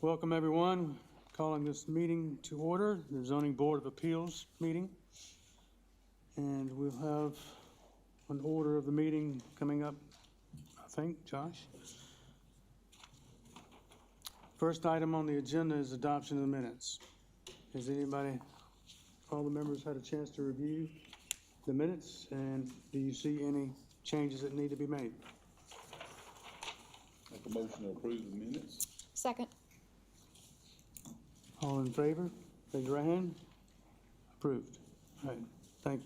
Welcome, everyone. Calling this meeting to order, the Zoning Board of Appeals meeting. And we'll have an order of the meeting coming up, I think, Josh. First item on the agenda is adoption of the minutes. Has anybody, all the members had a chance to review the minutes? And do you see any changes that need to be made? Make a motion to approve the minutes. Second. All in favor, raise your right hand. Approved. All right, thank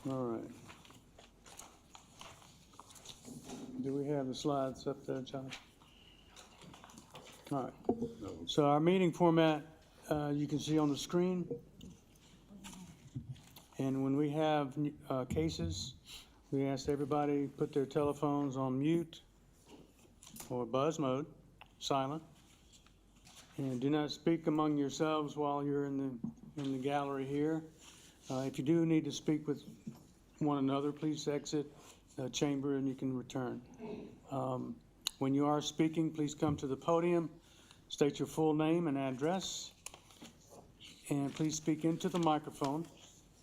you. All right. Do we have the slides up there, John? All right. No. So our meeting format, you can see on the screen. And when we have cases, we ask everybody put their telephones on mute or buzz mode, silent, and do not speak among yourselves while you're in the gallery here. If you do need to speak with one another, please exit the chamber and you can return. When you are speaking, please come to the podium, state your full name and address, and please speak into the microphone.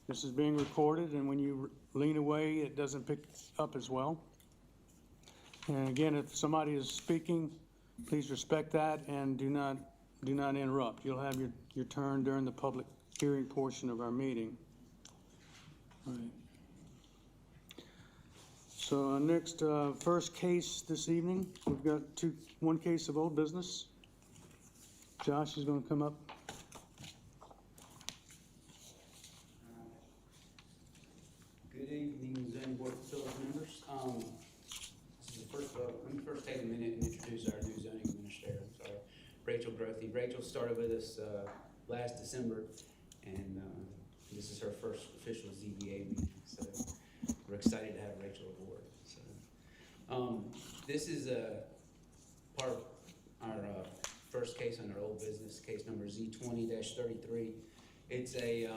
This is being recorded, and when you lean away, it doesn't pick up as well. And again, if somebody is speaking, please respect that and do not interrupt. You'll have your turn during the public hearing portion of our meeting. All right. So our next first case this evening, we've got one case of old business. Josh is going to come up. Good evening, Zoning Board of Appeals members. This is the first, let me first take a minute and introduce our new zoning administrator. Sorry, Rachel Grothy. Rachel started with us last December, and this is her first official ZBA meeting. So we're excited to have Rachel aboard. So this is part of our first case on our old business, case number Z20-33. It's a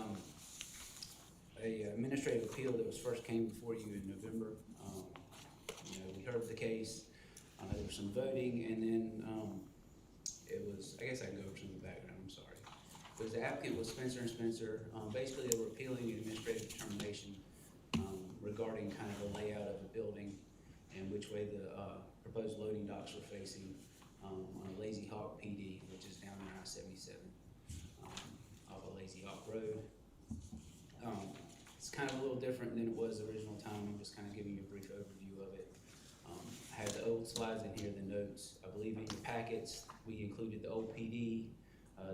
administrative appeal that was first came before you in November. We heard the case, there was some voting, and then it was, I guess I can go over some of the background, I'm sorry. It was the applicant was Spencer & Spencer. Basically, they were appealing an administrative determination regarding kind of the layout of the building and which way the proposed loading docks were facing on a Lazy Hawk PD, which is down in I-77 off of Lazy Hawk Road. It's kind of a little different than it was the original time. I'm just kind of giving you a brief overview of it. I have the old slides in here, the notes. I believe in your packets, we included the old PD,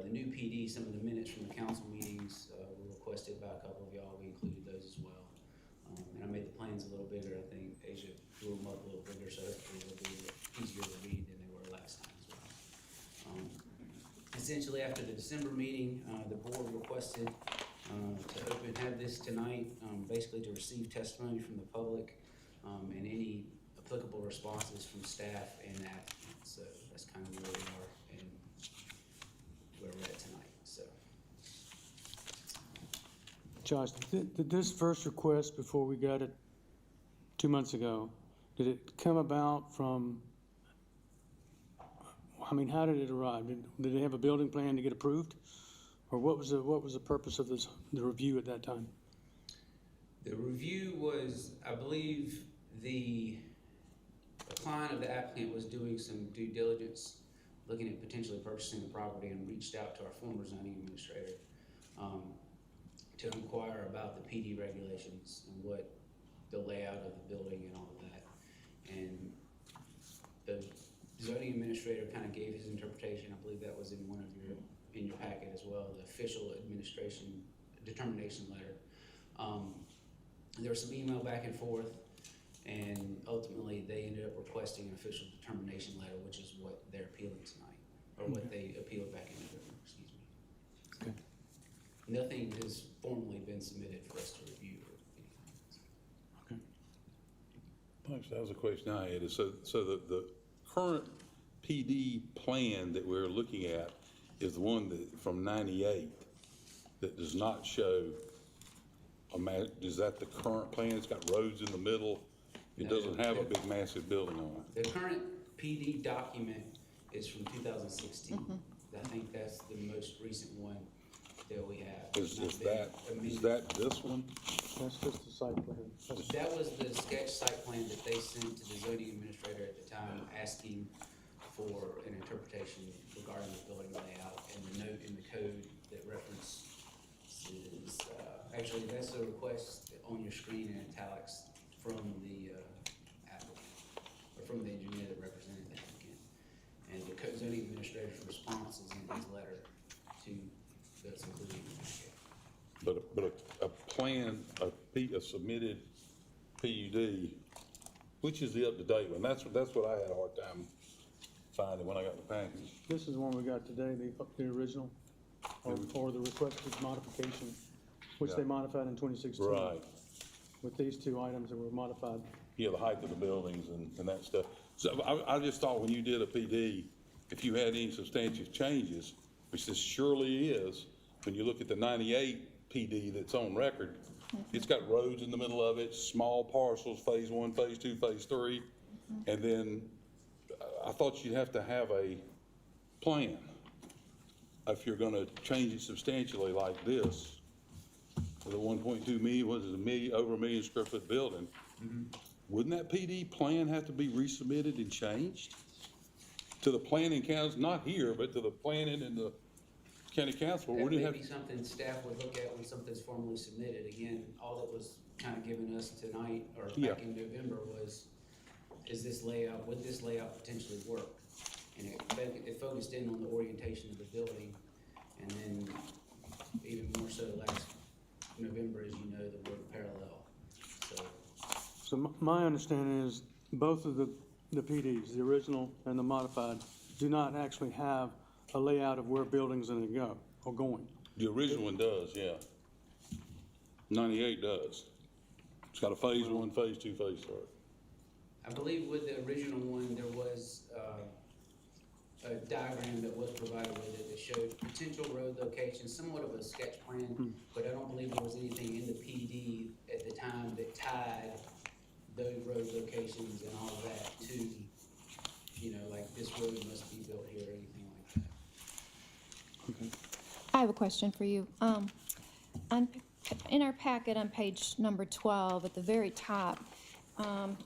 the new PD, some of the minutes from the council meetings were requested by a couple of y'all. We included those as well. And I made the plans a little bigger. I think Asia drew them up a little bigger, so hopefully they'll be easier to read than they were last time as well. Essentially, after the December meeting, the board requested to have this tonight, basically to receive testimony from the public and any applicable responses from staff and the applicant. So that's kind of where we are and where we're at tonight. So, Josh, did this first request before we got it 2 months ago, did it come about from, I mean, how did it arrive? Did they have a building plan to get approved? Or what was the purpose of the review at that time? the review was, I believe, the client of the applicant was doing some due diligence, looking at potentially purchasing the property, and reached out to our former zoning administrator to inquire about the PD regulations and what the layout of the building and all of that. And the zoning administrator kind of gave his interpretation. I believe that was in in your packet as well, the official administration determination letter. There was some email back and forth, and ultimately they ended up requesting an official determination letter, which is what they're appealing tonight, or what they appealed back in November, excuse me. Okay. Nothing has formally been submitted for us to review. Okay. That was a question I had. So the current PD plan that we're looking at is the one that from '98 that does not show is that the current plan? It's got roads in the middle. It doesn't have a big massive building on it. The current PD document is from 2016. I think that's the most recent one that we have. Is Not been amended. that this one? That's just the site plan. That was the sketch site plan that they sent to the zoning administrator at the time, asking for an interpretation regarding the building layout, and the note in the code that references, actually, that's a request on your screen in italics from the applicant, or from the engineer that represented the applicant. And the zoning administrator's response is in his letter to, that's included in the packet. But a plan, a submitted PUD, which is the up-to-date one? That's what I had a hard time finding when I got the package. This is the one we got today, the original, or the requested modification, which they Yeah. modified in 2016. Right. With these two items that were modified. Yeah, the height of the buildings and that stuff. So I just thought when you did a PD, if you had any substantial changes, which this surely is, when you look at the 98 PD that's on record, it's got roads in the middle of it, small parcels, phase 1, phase 2, phase 3, and then I thought you'd have to have a plan if you're gonna change it substantially like this. With a 1.2 million, what is it, over a million square foot building? Wouldn't that PD plan have to be resubmitted and changed to the planning council, not here, but to the planning and the county council? That Wouldn't it may have? be something staff would look at when something's formally submitted. Again, all that was kind of given us tonight, or Yeah. back in November, was, is this layout, would this layout potentially work? And it focused in on the orientation of the building, and then even more so last November, as you know, the word parallel. So my understanding is both of the PDs, the original and the modified, do not actually have a layout of where buildings are gonna go, or going. The original one does, yeah. 98 does. It's got a phase 1, phase 2, phase 3. I believe with the original one, there was a diagram that was provided with it that showed potential road locations, somewhat of a sketch plan, but I don't believe there was anything in the PD at the time that tied those road locations and all of that to, you know, like this road must be built here or anything like that. I have a question for you. In our packet on page number 12, at the very top,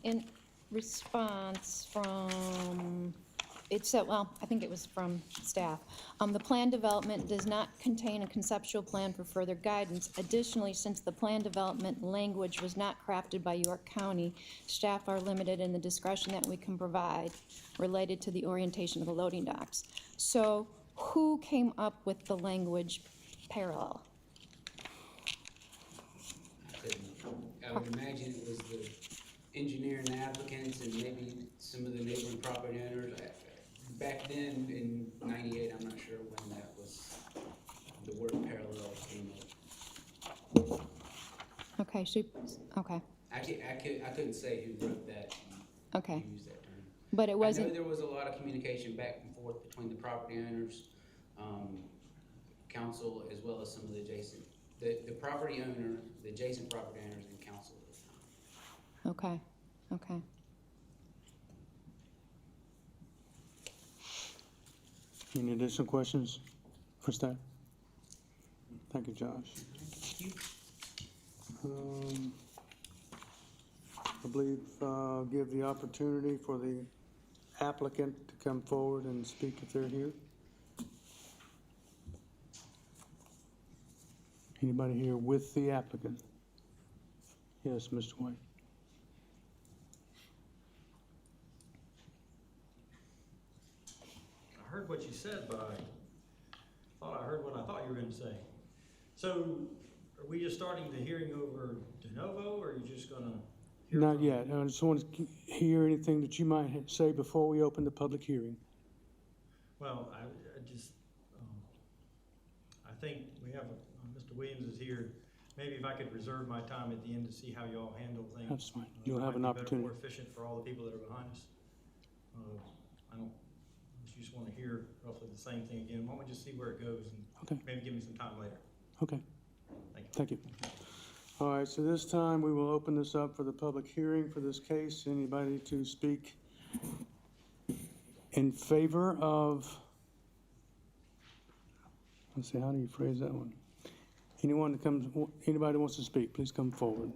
in response from, it said, well, I think it was from staff. The plan development does not contain a conceptual plan for further guidance. Additionally, since the plan development language was not crafted by York County, staff are limited in the discretion that we can provide related to the orientation of the loading docks. So who came up with the language parallel? I would imagine it was the engineer and the applicants and maybe some of the neighboring property owners. Back then, in 98, I'm not sure when that was, the word parallel came up. Okay, okay, I couldn't say who wrote that and okay. who used that term. But it I know wasn't, there was a lot of communication back and forth between the property owners, council, as well as some of the adjacent, the property owner, the adjacent property owners and council at the time. okay, okay. Any additional questions for staff? Thank you, Josh. I believe, give the opportunity for the applicant to come forward and speak if they're here. Anybody here with the applicant? Yes, Mr. White. I heard what you said, but I thought I heard what I thought you were gonna say. So, are we just starting the hearing over de novo, or are you just gonna? hear Not from- yet. I just want to hear anything that you might say before we open the public hearing. Well, I just, I think we have, Mr. Williams is here. Maybe if I could reserve my time at the end to see how y'all handle things. That's fine. It You'll have might an be better, opportunity. More efficient for all the people that are behind us. I don't, if you just wanna hear roughly the same thing again, why don't we just see where it goes and Okay. maybe give me some time later. Okay, Thank you. thank you. All right, so this time we will open this up for the public hearing for this case. Anybody to speak in favor of, let's see, how do you phrase that one? Anybody wants to speak, please come forward.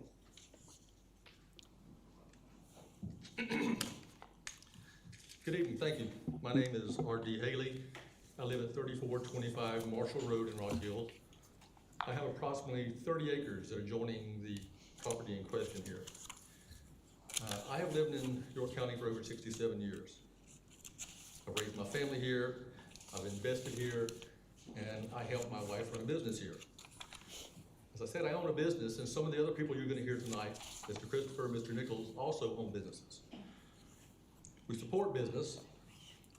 Good evening, thank you. My name is R.D. Haley. I live at 3425 Marshall Road in Rock Hill. I have approximately 30 acres that are adjoining the property in question here. I have lived in York County for over 67 years. I've raised my family here, I've invested here, and I help my wife run a business here. As I said, I own a business, and some of the other people you're going to hear tonight, Mr. Christopher and Mr. Nichols, also own businesses. We support business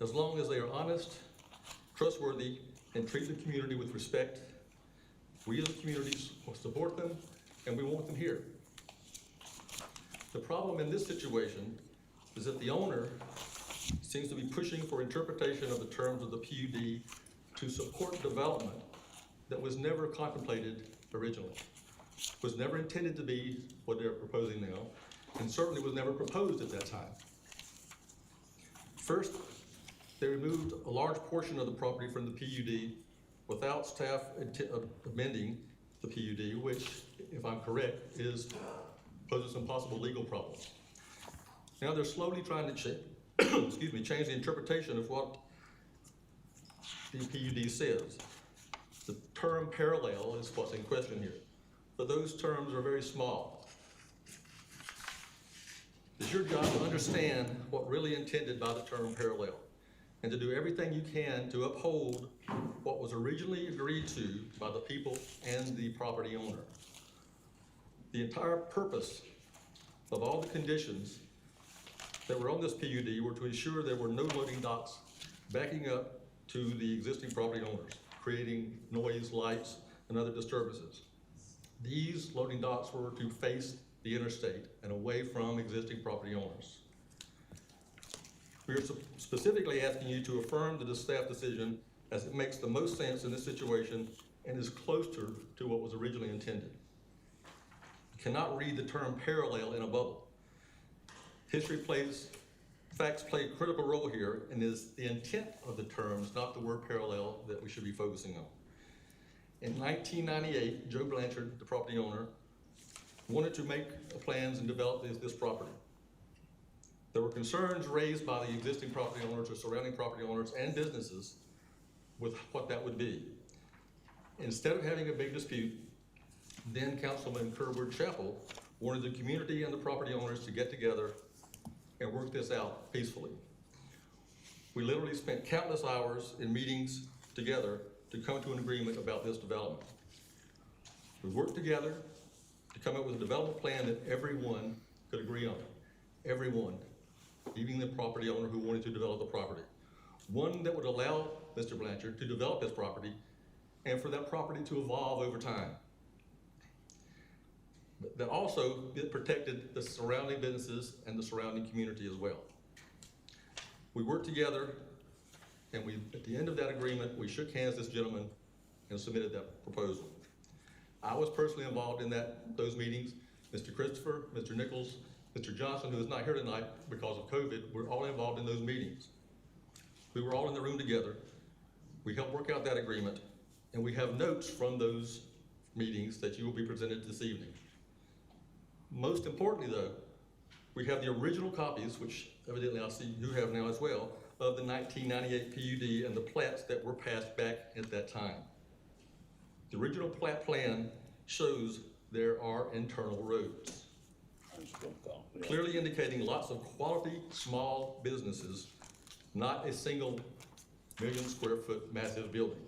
as long as they are honest, trustworthy, and treat the community with respect. We as a community support them, and we want them here. The problem in this situation is that the owner seems to be pushing for interpretation of the terms of the PUD to support development that was never contemplated originally, was never intended to be what they're proposing now, and certainly was never proposed at that time. First, they removed a large portion of the property from the PUD without staff amending the PUD, which, if I'm correct, poses some possible legal problems. Now they're slowly trying to change the interpretation of what the PUD says. The term parallel is what's in question here, but those terms are very small. It's your job to understand what really intended by the term parallel and to do everything you can to uphold what was originally agreed to by the people and the property owner. The entire purpose of all the conditions that were on this PUD were to ensure there were no loading docks backing up to the existing property owners, creating noise, lights, and other disturbances. These loading docks were to face the interstate and away from existing property owners. We are specifically asking you to affirm the staff decision as it makes the most sense in this situation and is closer to what was originally intended. You cannot read the term parallel in a bubble. Facts play a critical role here, and is the intent of the terms, not the word parallel, that we should be focusing on. In 1998, Joe Blanchard, the property owner, wanted to make plans and develop this property. There were concerns raised by the existing property owners or surrounding property owners and businesses with what that would be. Instead of having a big dispute, then Councilman Kerwood Chappell wanted the community and the property owners to get together and work this out peacefully. We literally spent countless hours in meetings together to come to an agreement about this development. We worked together to come up with a development plan that everyone could agree on. Everyone, even the property owner who wanted to develop the property. One that would allow Mr. Blanchard to develop his property and for that property to evolve over time. That also protected the surrounding businesses and the surrounding community as well. We worked together, and at the end of that agreement, we shook hands with this gentleman and submitted that proposal. I was personally involved in those meetings. Mr. Christopher, Mr. Nichols, Mr. Johnson, who is not here tonight because of COVID, we're all involved in those meetings. We were all in the room together. We helped work out that agreement, and we have notes from those meetings that you will be presented this evening. Most importantly, though, we have the original copies, which evidently I see you have now as well, of the 1998 PUD and the plats that were passed back at that time. The original plat plan shows there are internal roads, clearly indicating lots of quality small businesses, not a single 1 million square foot massive building.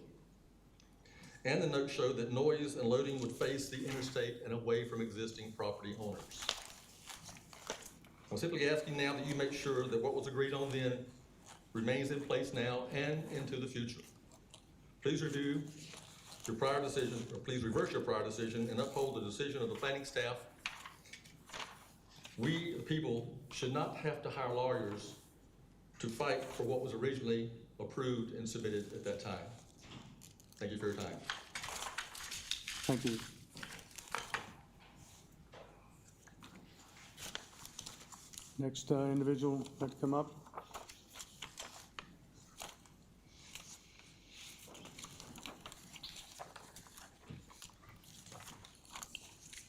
And the notes show that noise and loading would face the interstate and away from existing property owners. I'm simply asking now that you make sure that what was agreed on then remains in place now and into the future. Please review your prior decision, or please reverse your prior decision and uphold the decision of the planning staff. We, the people, should not have to hire lawyers to fight for what was originally approved and submitted at that time. Thank you for your time. Thank you. Next individual like to come up.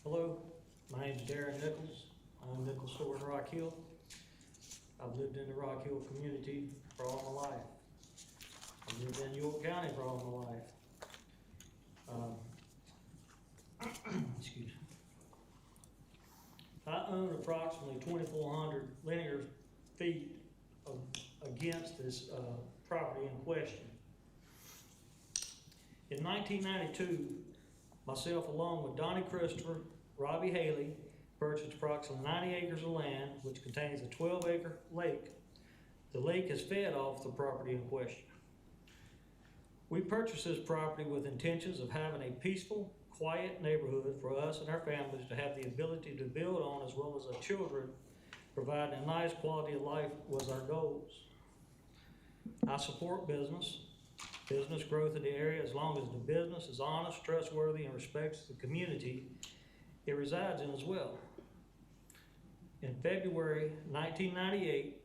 Hello, my name's Darren Nichols. I'm Nichols Store in Rock Hill. I've lived in the Rock Hill community for all my life. I've lived in York County for all my life. Excuse me. I own approximately 2,400 linear feet against this property in question. In 1992, myself along with Donnie Christopher, Robbie Haley, purchased approximately 90 acres of land, which contains a 12-acre lake. The lake is fed off the property in question. We purchased this property with intentions of having a peaceful, quiet neighborhood for us and our families to have the ability to build on, as well as our children. Providing a nice quality of life was our goals. I support business growth in the area, as long as the business is honest, trustworthy, and respects the community it resides in as well. In February 1998,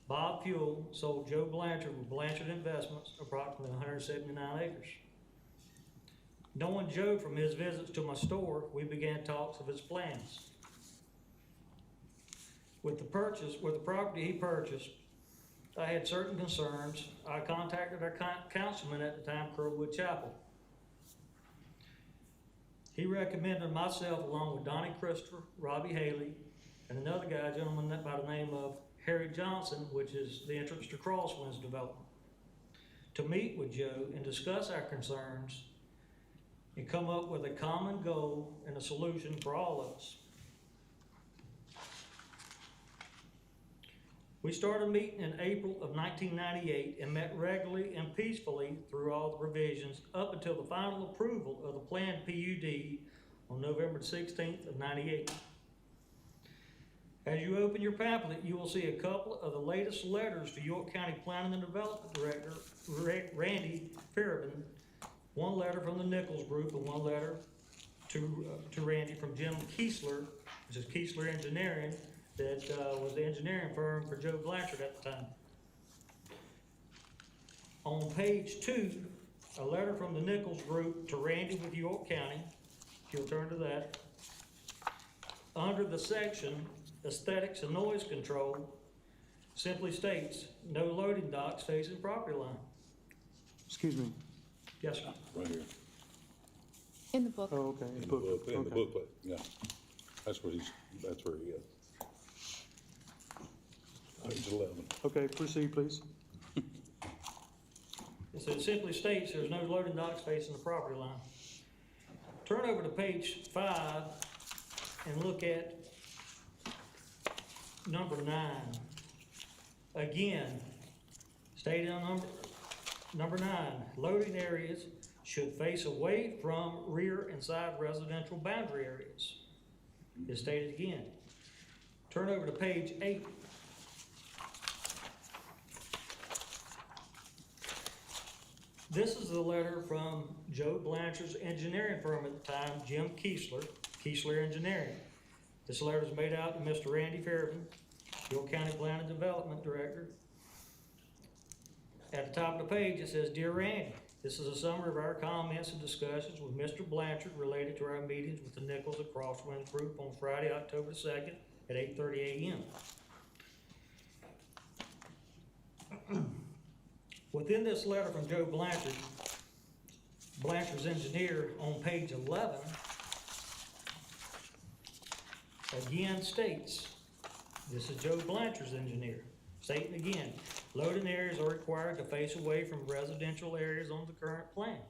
Bob Fuel sold Joe Blanchard with Blanchard Investments approximately 179 acres. Knowing Joe from his visits to my store, we began talks of his plans. With the property he purchased, I had certain concerns. I contacted our councilman at the time, Curlwood Chapel. He recommended myself, along with Donnie Christopher, Robbie Haley, and another guy, a gentleman by the name of Harry Johnson, which is the entrance to Crosswinds Development, to meet with Joe and discuss our concerns and come up with a common goal and a solution for all of us. We started meeting in April of 1998 and met regularly and peacefully through all the revisions up until the final approval of the planned PUD on November 16th of 98. As you open your pamphlet, you will see a couple of the latest letters to York County Planning and Development Director Randy Farabin. One letter from the Nichols Group and one letter to Randy from Jim Kiesler, which is Kiesler Engineering, that was the engineering firm for Joe Blanchard at the time. On page 2, a letter from the Nichols Group to Randy with York County, if you'll turn to that. Under the section Aesthetics and Noise Control, simply states, no loading docks facing property line. Excuse me. Yes, sir. Right here, In the book. Oh, okay. in the book, in the Okay. booklet, yeah. That's where he is. Page 11. Okay, proceed, please. So it simply states there's no loading docks facing the property line. Turn over to page 5 and look at number 9. Again, stated on number 9, loading areas should face away from rear and side residential boundary areas. It's stated again. Turn over to page 8. This is the letter from Joe Blanchard's engineering firm at the time, Jim Kiesler, Kiesler Engineering. This letter is made out to Mr. Randy Farabin, York County Planning and Development Director. At the top of the page, it says, Dear Randy, this is a summary of our comments and discussions with Mr. Blanchard related to our meetings with the Nichols and Crosswinds Group on Friday, October 2nd at 8:30 a.m. Within this letter from Joe Blanchard, Blanchard's engineer, on page 11, again states, this is Joe Blanchard's engineer, stating again, loading areas are required to face away from residential areas on the current plan.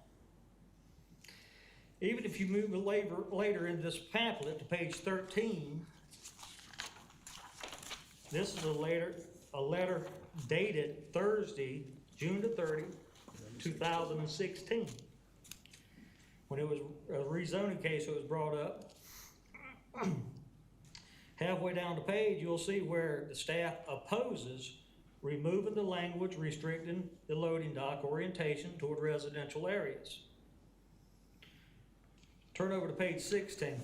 Even if you move later in this pamphlet to page 13, this is a letter dated Thursday, June the 30th, 2016. When it was a rezoning case that was brought up. Halfway down the page, you'll see where the staff opposes removing the language restricting the loading dock orientation toward residential areas. Turn over to page 16.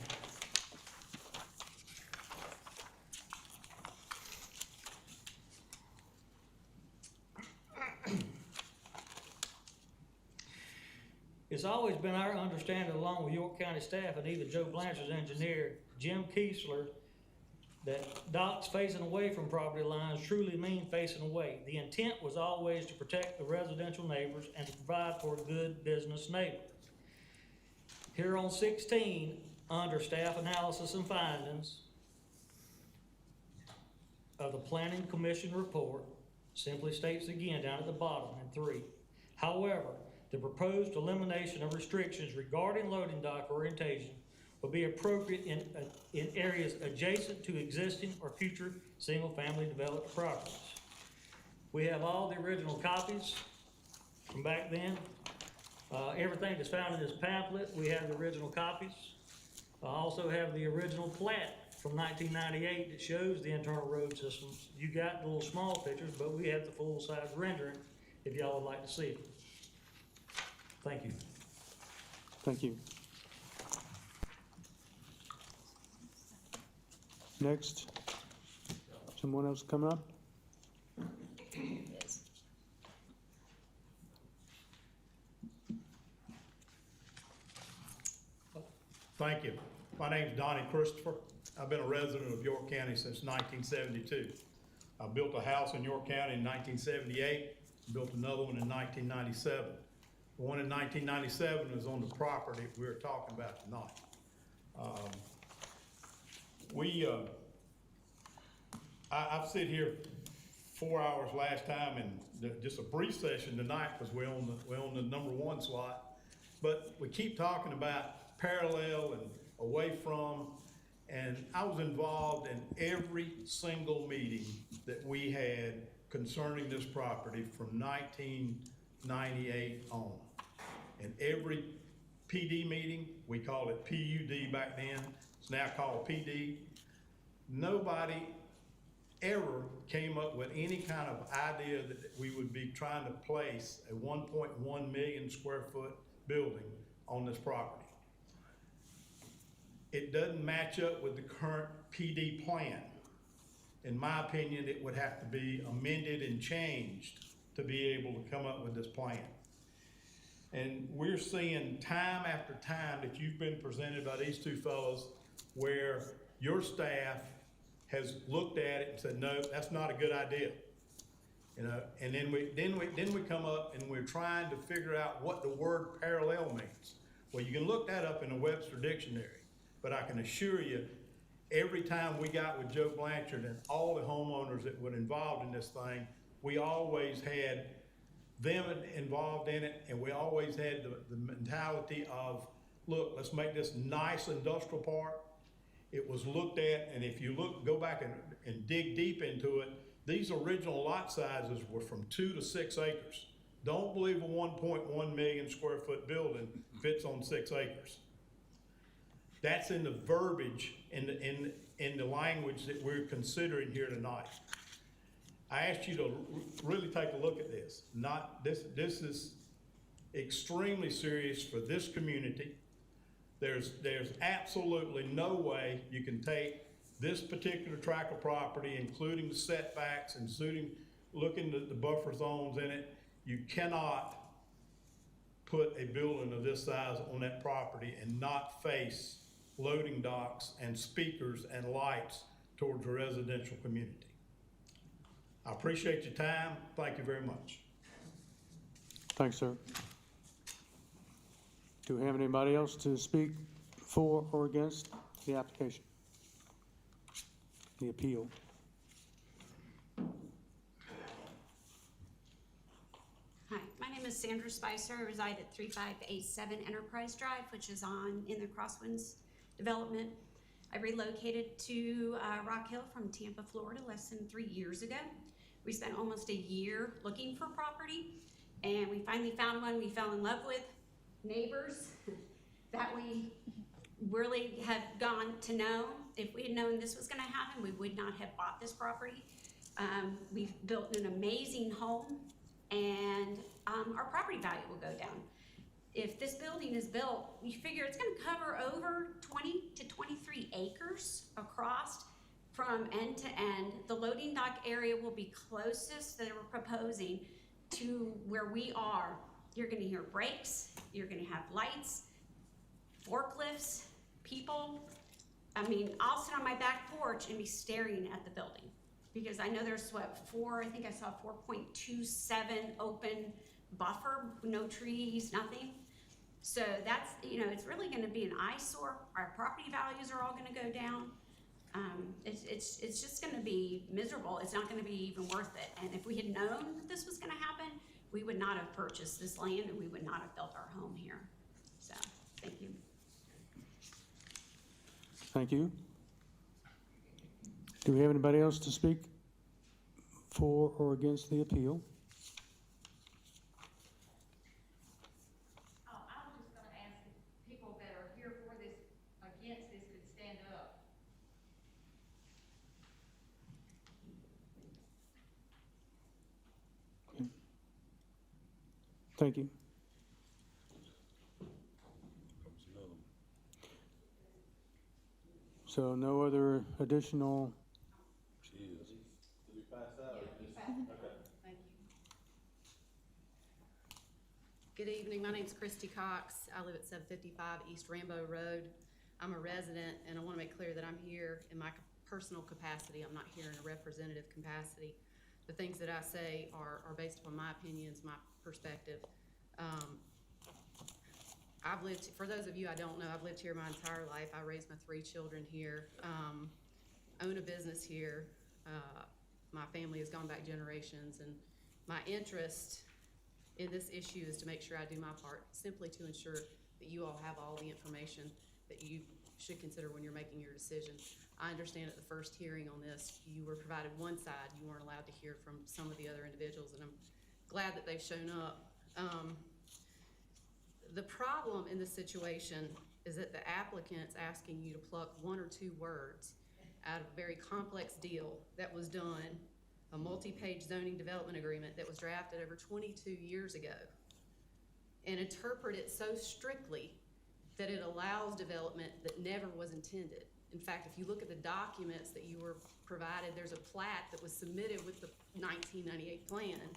It's always been our understanding, along with York County staff and even Joe Blanchard's engineer, Jim Kiesler, that docks facing away from property lines truly mean facing away. The intent was always to protect the residential neighbors and to provide for a good business neighbor. Here on 16, under staff analysis and findings of the Planning Commission report, simply states again down at the bottom in 3. However, the proposed elimination of restrictions regarding loading dock orientation will be appropriate in areas adjacent to existing or future single-family developed properties. We have all the original copies from back then. Everything that's found in this pamphlet, we have the original copies. I also have the original plat from 1998 that shows the internal road systems. You got the little small pictures, but we have the full-size rendering if y'all would like to see it. Thank you. Thank you. Next, someone else coming up? Thank you. My name's Donnie Christopher. I've been a resident of York County since 1972. I built a house in York County in 1978, built another one in 1997. The one in 1997 is on the property we're talking about tonight. I've sit here 4 hours last time, and just a brief session tonight because we're on the number 1 slot. But we keep talking about parallel and away from, and I was involved in every single meeting that we had concerning this property from 1998 on. And every PD meeting, we called it PUD back then, it's now called PD. Nobody ever came up with any kind of idea that we would be trying to place a 1.1 million square foot building on this property. It doesn't match up with the current PD plan. In my opinion, it would have to be amended and changed to be able to come up with this plan. And we're seeing time after time that you've been presented by these two fellows where your staff has looked at it and said, no, that's not a good idea. You know, and then we come up and we're trying to figure out what the word parallel means. Well, you can look that up in the Webster Dictionary, but I can assure you, every time we got with Joe Blanchard and all the homeowners that were involved in this thing, we always had them involved in it, and we always had the mentality of, look, let's make this nice industrial park. It was looked at, and if you go back and dig deep into it, these original lot sizes were from 2 to 6 acres. Don't believe a 1.1 million square foot building fits on 6 acres. That's in the verbiage, in the language that we're considering here tonight. I asked you to really take a look at this. This is extremely serious for this community. There's absolutely no way you can take this particular tract of property, including the setbacks and looking at the buffer zones in it. You cannot put a building of this size on that property and not face loading docks and speakers and lights towards a residential community. I appreciate your time. Thank you very much. Thanks, sir. Do we have anybody else to speak for or against the application? The appeal? Hi, my name is Sandra Spicer. I reside at 3587 Enterprise Drive, which is in the Crosswinds development. I relocated to Rock Hill from Tampa, Florida less than 3 years ago. We spent almost a year looking for property, and we finally found one we fell in love with. Neighbors that we really had gone to know. If we had known this was going to happen, we would not have bought this property. We've built an amazing home, and our property value will go down. If this building is built, we figure it's going to cover over 20 to 23 acres across from end to end. The loading dock area will be closest that we're proposing to where we are. You're gonna hear brakes, you're gonna have lights, forklifts, people. I mean, I'll sit on my back porch and be staring at the building. Because I know there's I think I saw 4.27 open buffer, no trees, nothing. So that's, it's really gonna be an eyesore. Our property values are all gonna go down. It's just gonna be miserable. It's not gonna be even worth it. And if we had known that this was gonna happen, we would not have purchased this land and we would not have built our home here. So, thank you. Thank you. Do we have anybody else to speak for or against the appeal? I was just gonna ask if people that are here for this, against this, could stand up. Thank you. Comes another one. So no other additional, She is. Thank you. Good evening, my name's Christy Cox. I live at 755 East Rambo Road. I'm a resident, and I wanna make clear that I'm here in my personal capacity. I'm not here in a representative capacity. The things that I say are based upon my opinions, my perspective. I've lived, for those of you I don't know, I've lived here my entire life. I raised my 3 children here, own a business here. My family has gone back generations, and my interest in this issue is to make sure I do my part, simply to ensure that you all have all the information that you should consider when you're making your decision. I understand at the first hearing on this, you were provided one side. You weren't allowed to hear from some of the other individuals, and I'm glad that they've shown up. The problem in this situation is that the applicant's asking you to pluck 1 or 2 words out of a very complex deal that was done, a multi-page zoning development agreement that was drafted over 22 years ago, and interpret it so strictly that it allows development that never was intended. In fact, if you look at the documents that you were provided, there's a plat that was submitted with the 1998 plan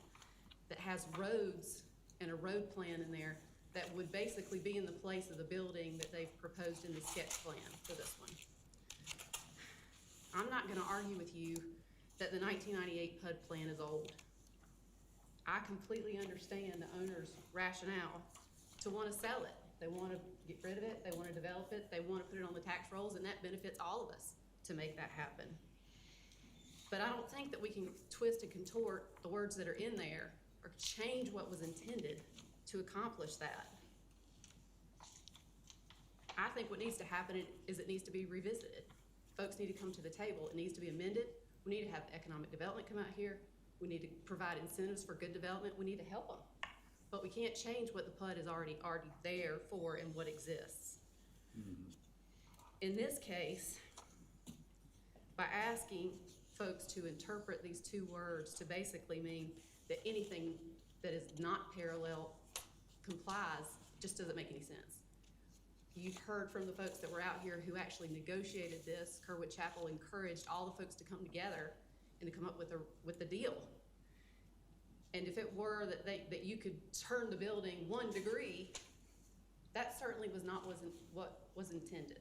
that has roads and a road plan in there that would basically be in the place of the building that they've proposed in the sketch plan for this one. I'm not gonna argue with you that the 1998 PUD plan is old. I completely understand the owner's rationale to wanna sell it. They wanna get rid of it, they wanna develop it, they wanna put it on the tax rolls, and that benefits all of us to make that happen. But I don't think that we can twist and contort the words that are in there or change what was intended to accomplish that. I think what needs to happen is it needs to be revisited. Folks need to come to the table. It needs to be amended. We need to have economic development come out here. We need to provide incentives for good development. We need to help them. But we can't change what the PUD is already there for and what exists. In this case, by asking folks to interpret these 2 words to basically mean that anything that is not parallel complies just doesn't make any sense. You've heard from the folks that were out here who actually negotiated this. Kerwood Chapel encouraged all the folks to come together and to come up with the deal. And if it were that you could turn the building 1 degree, that certainly wasn't what was intended.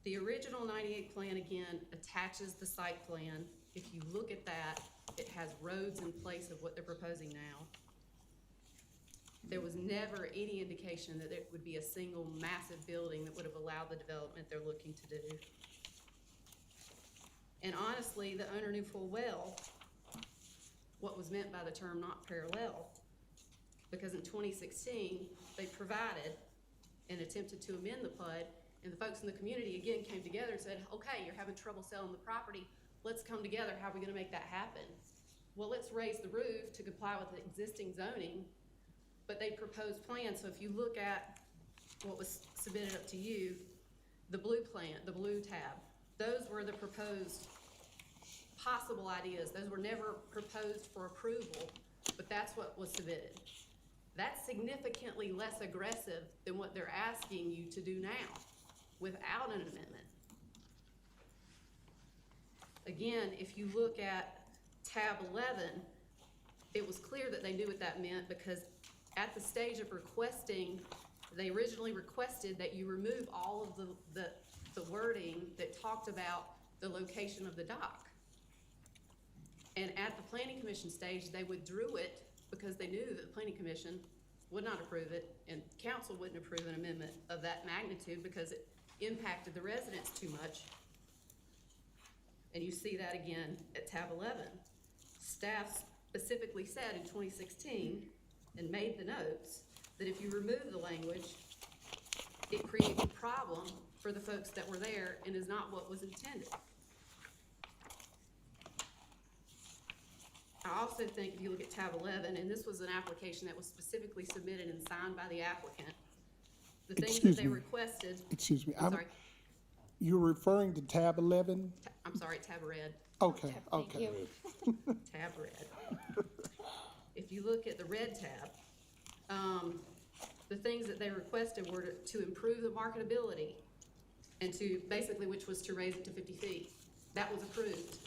The original 98 plan, again, attaches the site plan. If you look at that, it has roads in place of what they're proposing now. There was never any indication that it would be a single massive building that would have allowed the development they're looking to do. And honestly, the owner knew full well what was meant by the term not parallel, because in 2016, they provided and attempted to amend the PUD, and the folks in the community again came together and said, okay, you're having trouble selling the property. Let's come together. How are we gonna make that happen? Well, let's raise the roof to comply with the existing zoning, but they proposed plans. So if you look at what was submitted up to you, the blue plan, the blue tab, those were the proposed possible ideas. Those were never proposed for approval, but that's what was submitted. That's significantly less aggressive than what they're asking you to do now without an amendment. Again, if you look at tab 11, it was clear that they knew what that meant, because at the stage of requesting, they originally requested that you remove all of the wording that talked about the location of the dock. And at the planning commission stage, they withdrew it because they knew that the planning commission would not approve it, and council wouldn't approve an amendment of that magnitude because it impacted the residents too much. And you see that again at tab 11. Staff specifically said in 2016, and made the notes, that if you remove the language, it creates a problem for the folks that were there and is not what was intended. I also think if you look at tab 11, and this was an application that was specifically submitted and signed by the applicant, the things that they requested. Excuse me. I'm sorry, You're referring to tab 11? I'm sorry, tab red. Okay, Thank okay. you. Tab red. If you look at the red tab, the things that they requested were to improve the marketability and to basically, which was to raise it to 50 feet. That was approved.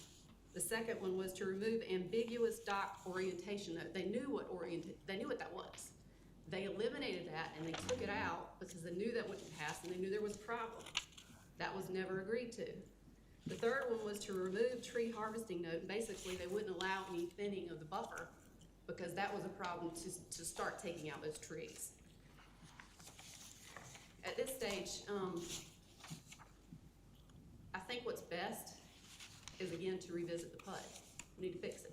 The second one was to remove ambiguous dock orientation. They knew what that was. They eliminated that and they took it out because they knew that wouldn't pass and they knew there was a problem. That was never agreed to. The third one was to remove tree harvesting note. Basically, they wouldn't allow any thinning of the buffer because that was a problem to start taking out those trees. At this stage, I think what's best is, again, to revisit the PUD. We need to fix it.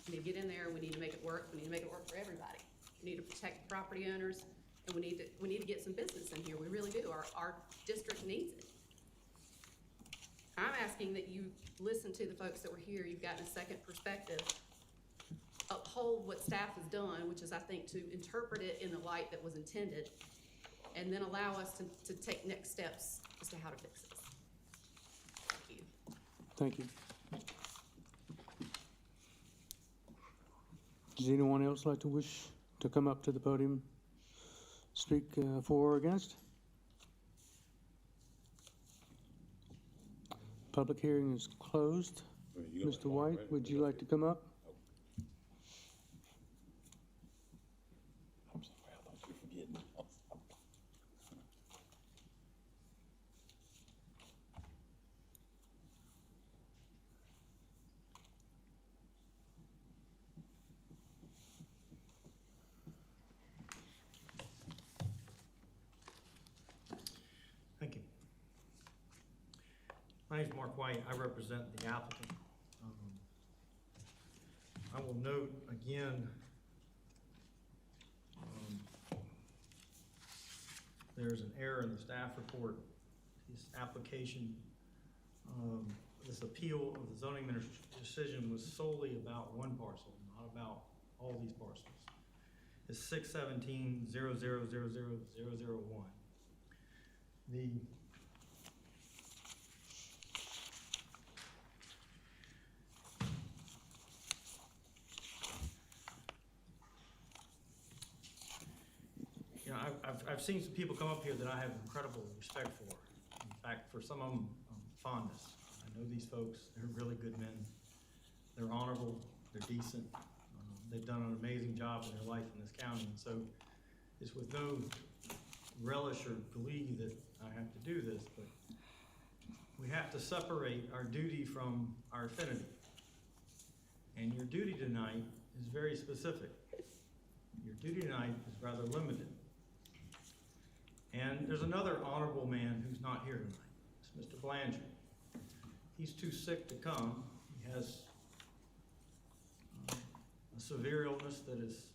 We need to get in there, we need to make it work, we need to make it work for everybody. We need to protect the property owners, and we need to get some business in here. We really do. Our district needs it. I'm asking that you listen to the folks that were here. You've gotten a second perspective. Uphold what staff has done, which is, I think, to interpret it in the light that was intended, and then allow us to take next steps as to how to fix this. Thank you. Thank you. Does anyone else like to wish to come up to the podium, speak for or against? Public hearing is closed. Mr. White, would you like to come up? I'm sorry, I thought you were forgetting. Thank you. My name's Mark White. I represent the applicant. I will note again, there's an error in the staff report. This application, this appeal of the zoning minister's decision was solely about one parcel, not about all these parcels. It's 617-0000001. You know, I've seen some people come up here that I have incredible respect for. In fact, for some of them, fondness. I know these folks, they're really good men. They're honorable, they're decent. They've done an amazing job in their life in this county. And so it's with no relish or glee that I have to do this, but we have to separate our duty from our affinity. And your duty tonight is very specific. Your duty tonight is rather limited. And there's another honorable man who's not here tonight. It's Mr. Blanchard. He's too sick to come. He has a severe illness that is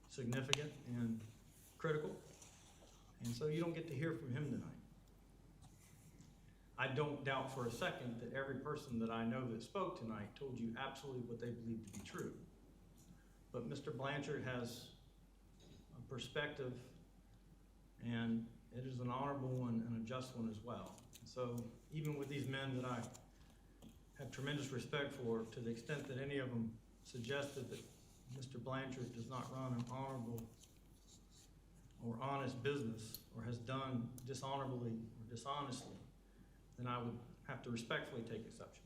significant and critical. And so you don't get to hear from him tonight. I don't doubt for a second that every person that I know that spoke tonight told you absolutely what they believe to be true. But Mr. Blanchard has a perspective, and it is an honorable one and a just one as well. So even with these men that I have tremendous respect for, to the extent that any of them suggested that Mr. Blanchard does not run an honorable or honest business, or has done dishonorably or dishonestly, then I would have to respectfully take exception.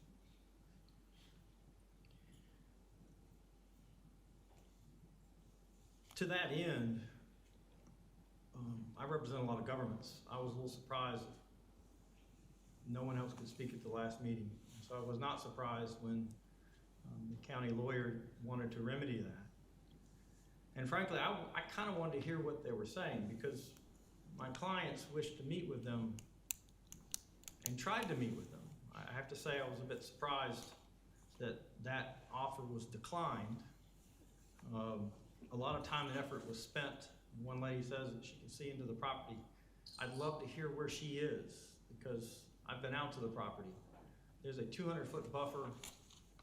to that end, I represent a lot of governments. I was a little surprised no one else could speak at the last meeting. So I was not surprised when the county lawyer wanted to remedy that. And frankly, I kind of wanted to hear what they were saying, because my clients wished to meet with them and tried to meet with them. I have to say I was a bit surprised that that offer was declined. A lot of time and effort was spent. One lady says that she can see into the property. I'd love to hear where she is, because I've been out to the property. There's a 200-foot buffer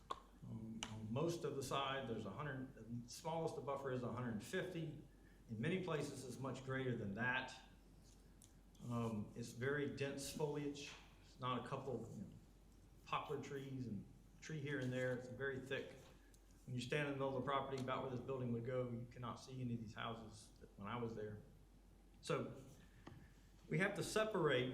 on most of the side. There's 100, the smallest the buffer is 150. In many places it's much greater than that. It's very dense foliage. It's not a couple poplar trees and tree here and there. It's very thick. When you stand in the middle of the property about where this building would go, you cannot see any of these houses when I was there. So we have to separate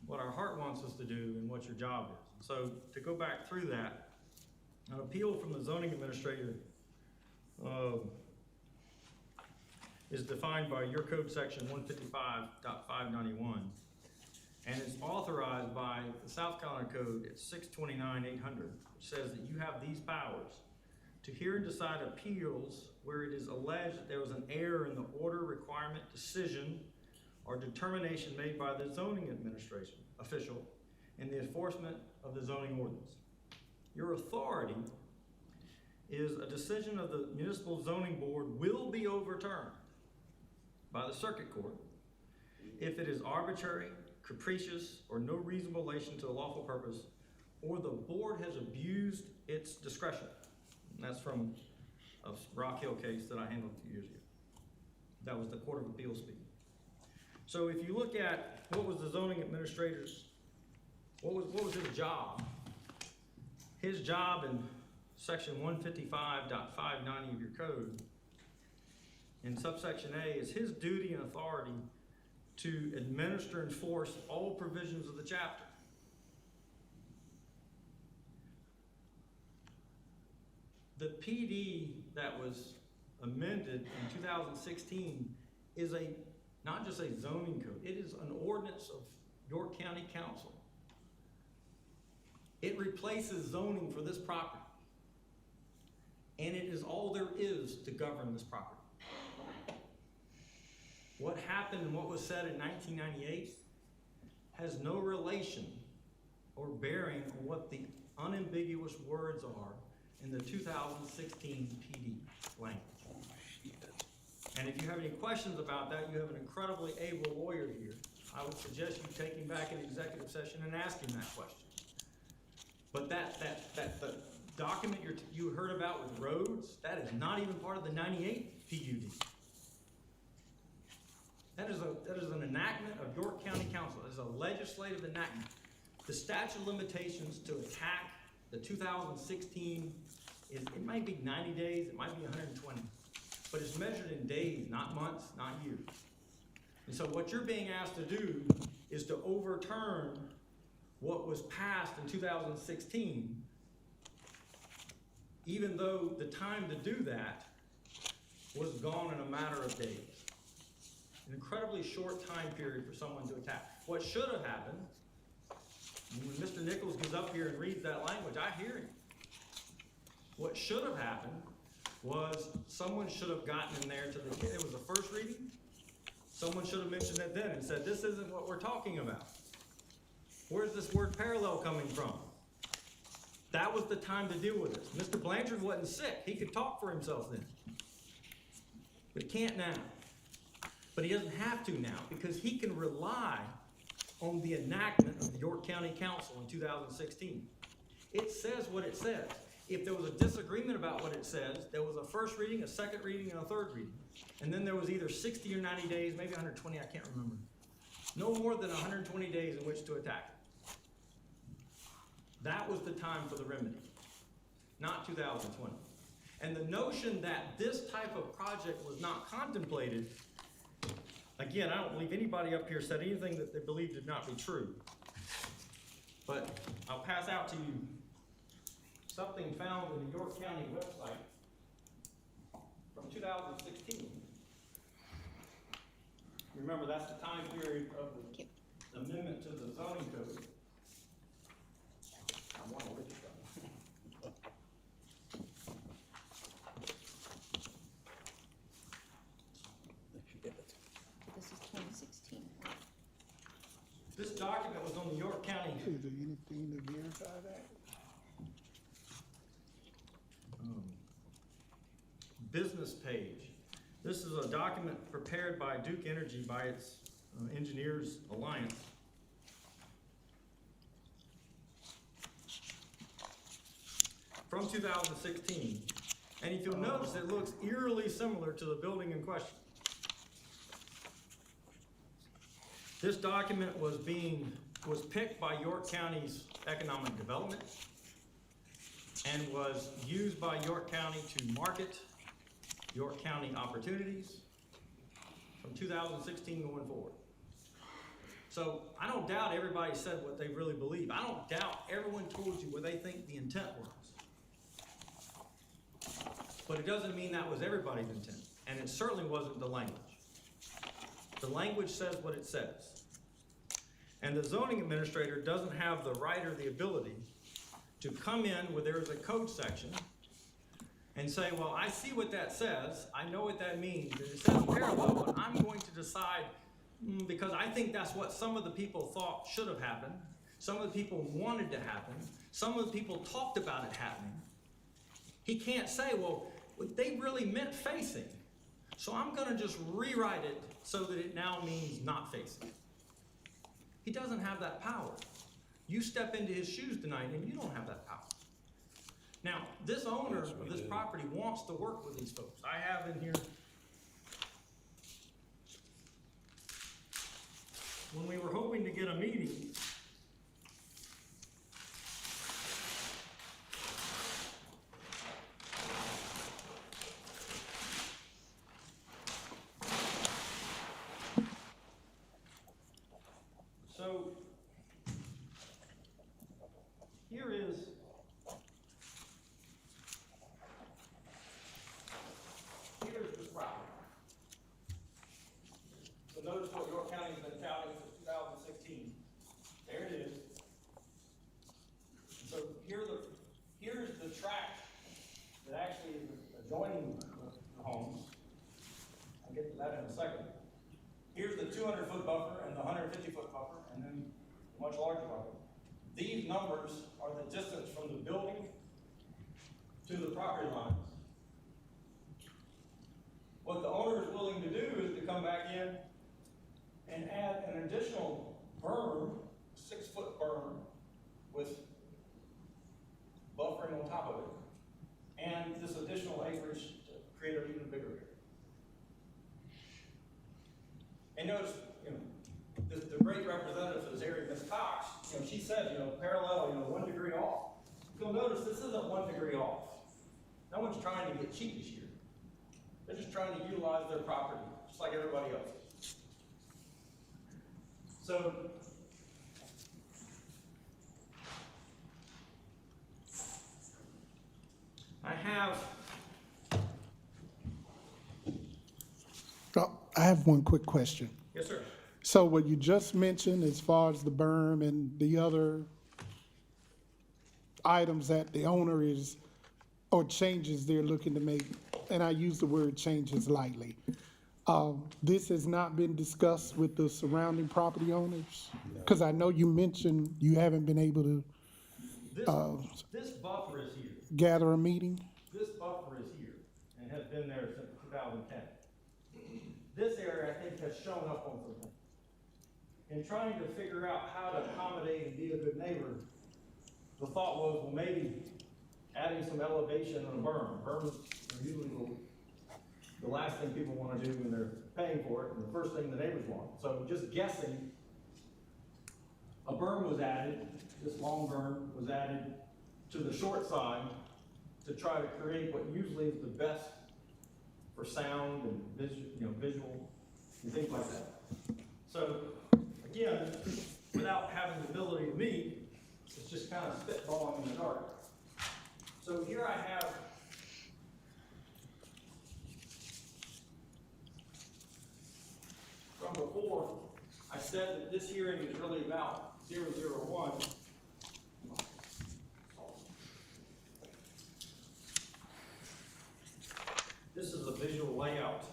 what our heart wants us to do and what your job is. So to go back through that, an appeal from the zoning administrator is defined by your code section 155.591, and it's authorized by the South Carolina Code at 629-800, which says that you have these powers to hear and decide appeals where it is alleged that there was an error in the order, requirement, decision, or determination made by the zoning administration official in the enforcement of the zoning ordinance. Your authority is a decision of the municipal zoning board will be overturned by the circuit court if it is arbitrary, capricious, or no reasonable relation to a lawful purpose, or the board has abused its discretion. And that's from a Rock Hill case that I handled a few years ago. That was the Court of Appeals speaking. So if you look at what was the zoning administrator's, what was his job? His job in section 155.590 of your code, in subsection A, is his duty and authority to administer and enforce all provisions of the chapter. The PD that was amended in 2016 is not just a zoning code, it is an ordinance of York County Council. It replaces zoning for this property. And it is all there is to govern this property. What happened and what was said in 1998 has no relation or bearing on what the unambiguous words are in the 2016 PD language. And if you have any questions about that, you have an incredibly able lawyer here. I would suggest you take him back in executive session and ask him that question. But the document you heard about with roads, that is not even part of the 98 PUD. That is an enactment of York County Council. It is a legislative enactment. The statute of limitations to attack the 2016 it might be 90 days, it might be 120, but it's measured in days, not months, not years. And so what you're being asked to do is to overturn what was passed in 2016, even though the time to do that was gone in a matter of days. An incredibly short time period for someone to attack. What should have happened, when Mr. Nichols goes up here and reads that language, I hear him. What should have happened was someone should have gotten in there it was a first reading. Someone should have mentioned it then and said, this isn't what we're talking about. Where's this word parallel coming from? That was the time to deal with this. Mr. Blanchard wasn't sick. He could talk for himself then. But he can't now. But he doesn't have to now, because he can rely on the enactment of the York County Council in 2016. It says what it says. If there was a disagreement about what it says, there was a first reading, a second reading, and a third reading. And then there was either 60 or 90 days, maybe 120, I can't remember. No more than 120 days in which to attack it. That was the time for the remedy, not 2020. And the notion that this type of project was not contemplated, again, I don't believe anybody up here said anything that they believed did not be true. But I'll pass out to you something found in the York County website from 2016. Remember, that's the time period of the amendment to the zoning code. I want to look at that. This is 2016. This document was on the York County Is there anything to verify that? business page. This is a document prepared by Duke Energy by its Engineers Alliance. From 2016. And if you'll notice, it looks eerily similar to the building in question. This document was picked by York County's Economic Development and was used by York County to market York County opportunities from 2016 going forward. So I don't doubt everybody said what they really believe. I don't doubt everyone told you what they think the intent was. But it doesn't mean that was everybody's intent, and it certainly wasn't the language. The language says what it says. And the zoning administrator doesn't have the right or the ability to come in where there's a code section and say, well, I see what that says, I know what that means, and it says parallel, but I'm going to decide, because I think that's what some of the people thought should have happened, some of the people wanted to happen, some of the people talked about it happening. He can't say, well, they really meant facing, so I'm gonna just rewrite it so that it now means not facing. He doesn't have that power. You step into his shoes tonight and you don't have that power. Now, this owner of this property wants to work with these folks. I have in here, when we were hoping to get a meeting, so here's the property. So notice what York County's been touting since 2016. There it is. So here's the tract that actually is adjoining the homes. I'll get to that in a second. Here's the 200-foot buffer and the 150-foot buffer, and then a much larger buffer. These numbers are the distance from the building to the property lines. What the owner is willing to do is to come back in and add an additional berm, 6-foot berm, with buffering on top of it, and this additional acreage to create an even bigger area. And notice, the great representative of this area, Ms. Cox, she said, parallel, 1 degree off. You'll notice this isn't 1 degree off. No one's trying to get cheap this year. They're just trying to utilize their property, just like everybody else. So, I have one quick question. Yes, sir. So what you just mentioned as far as the berm and the other items that the owner is, or changes they're looking to make, and I use the word changes lightly, this has not been discussed with the surrounding property owners? Because I know you mentioned you haven't been able to This buffer is here. gather a meeting? This buffer is here and has been there since 2010. This area, I think, has shown up on something. In trying to figure out how to accommodate and be a good neighbor, the thought was, well, maybe adding some elevation on a berm. Berms are usually the last thing people want to do when they're paying for it, and the first thing the neighbors want. So just guessing, a berm was added, this long berm was added to the short side to try to create what usually is the best for sound and visual and things like that. So again, without having the ability to meet, it's just kind of spitballing in the dark. So here I have said that this hearing is really about 001. This is a visual layout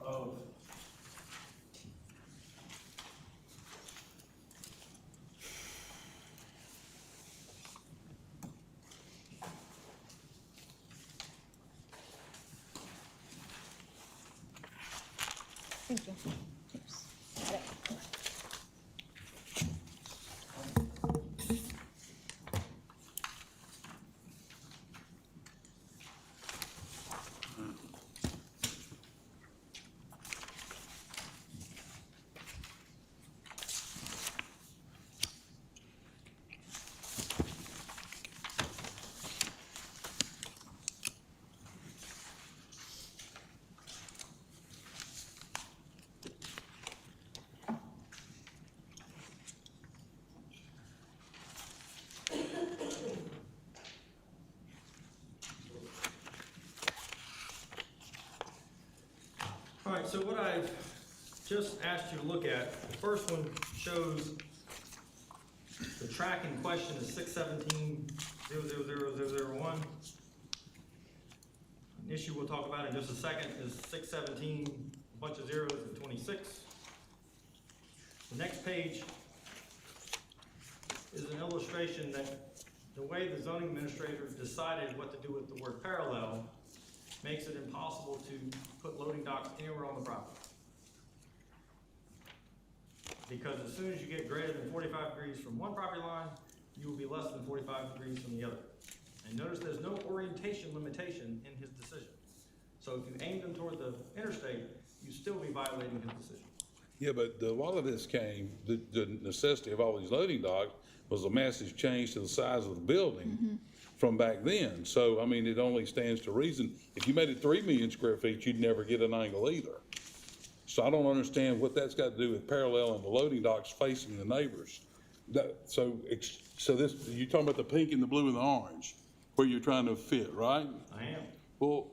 of Thank you. Oops. Got it. All right, so what I've just asked you to look at, the first one shows the track in question is 617-000-001. An issue we'll talk about in just a second is 617, a bunch of zeros and 26. The next page is an illustration that the way the zoning administrator decided what to do with the word parallel makes it impossible to put loading docks anywhere on the property. Because as soon as you get greater than 45 degrees from one property line, you will be less than 45 degrees from the other. And notice there's no orientation limitation in his decision. So if you aimed them toward the interstate, you'd still be violating his decision. Yeah, but a lot of this came, the necessity of all these loading docks was a massive change to the size of the building from back then. So, I mean, it only stands to reason, if you made it 3 million square feet, you'd never get an angle either. So I don't understand what that's got to do with parallel and the loading docks facing the neighbors. So this, you're talking about the pink and the blue and the orange, where you're trying to fit, right? I am. Well,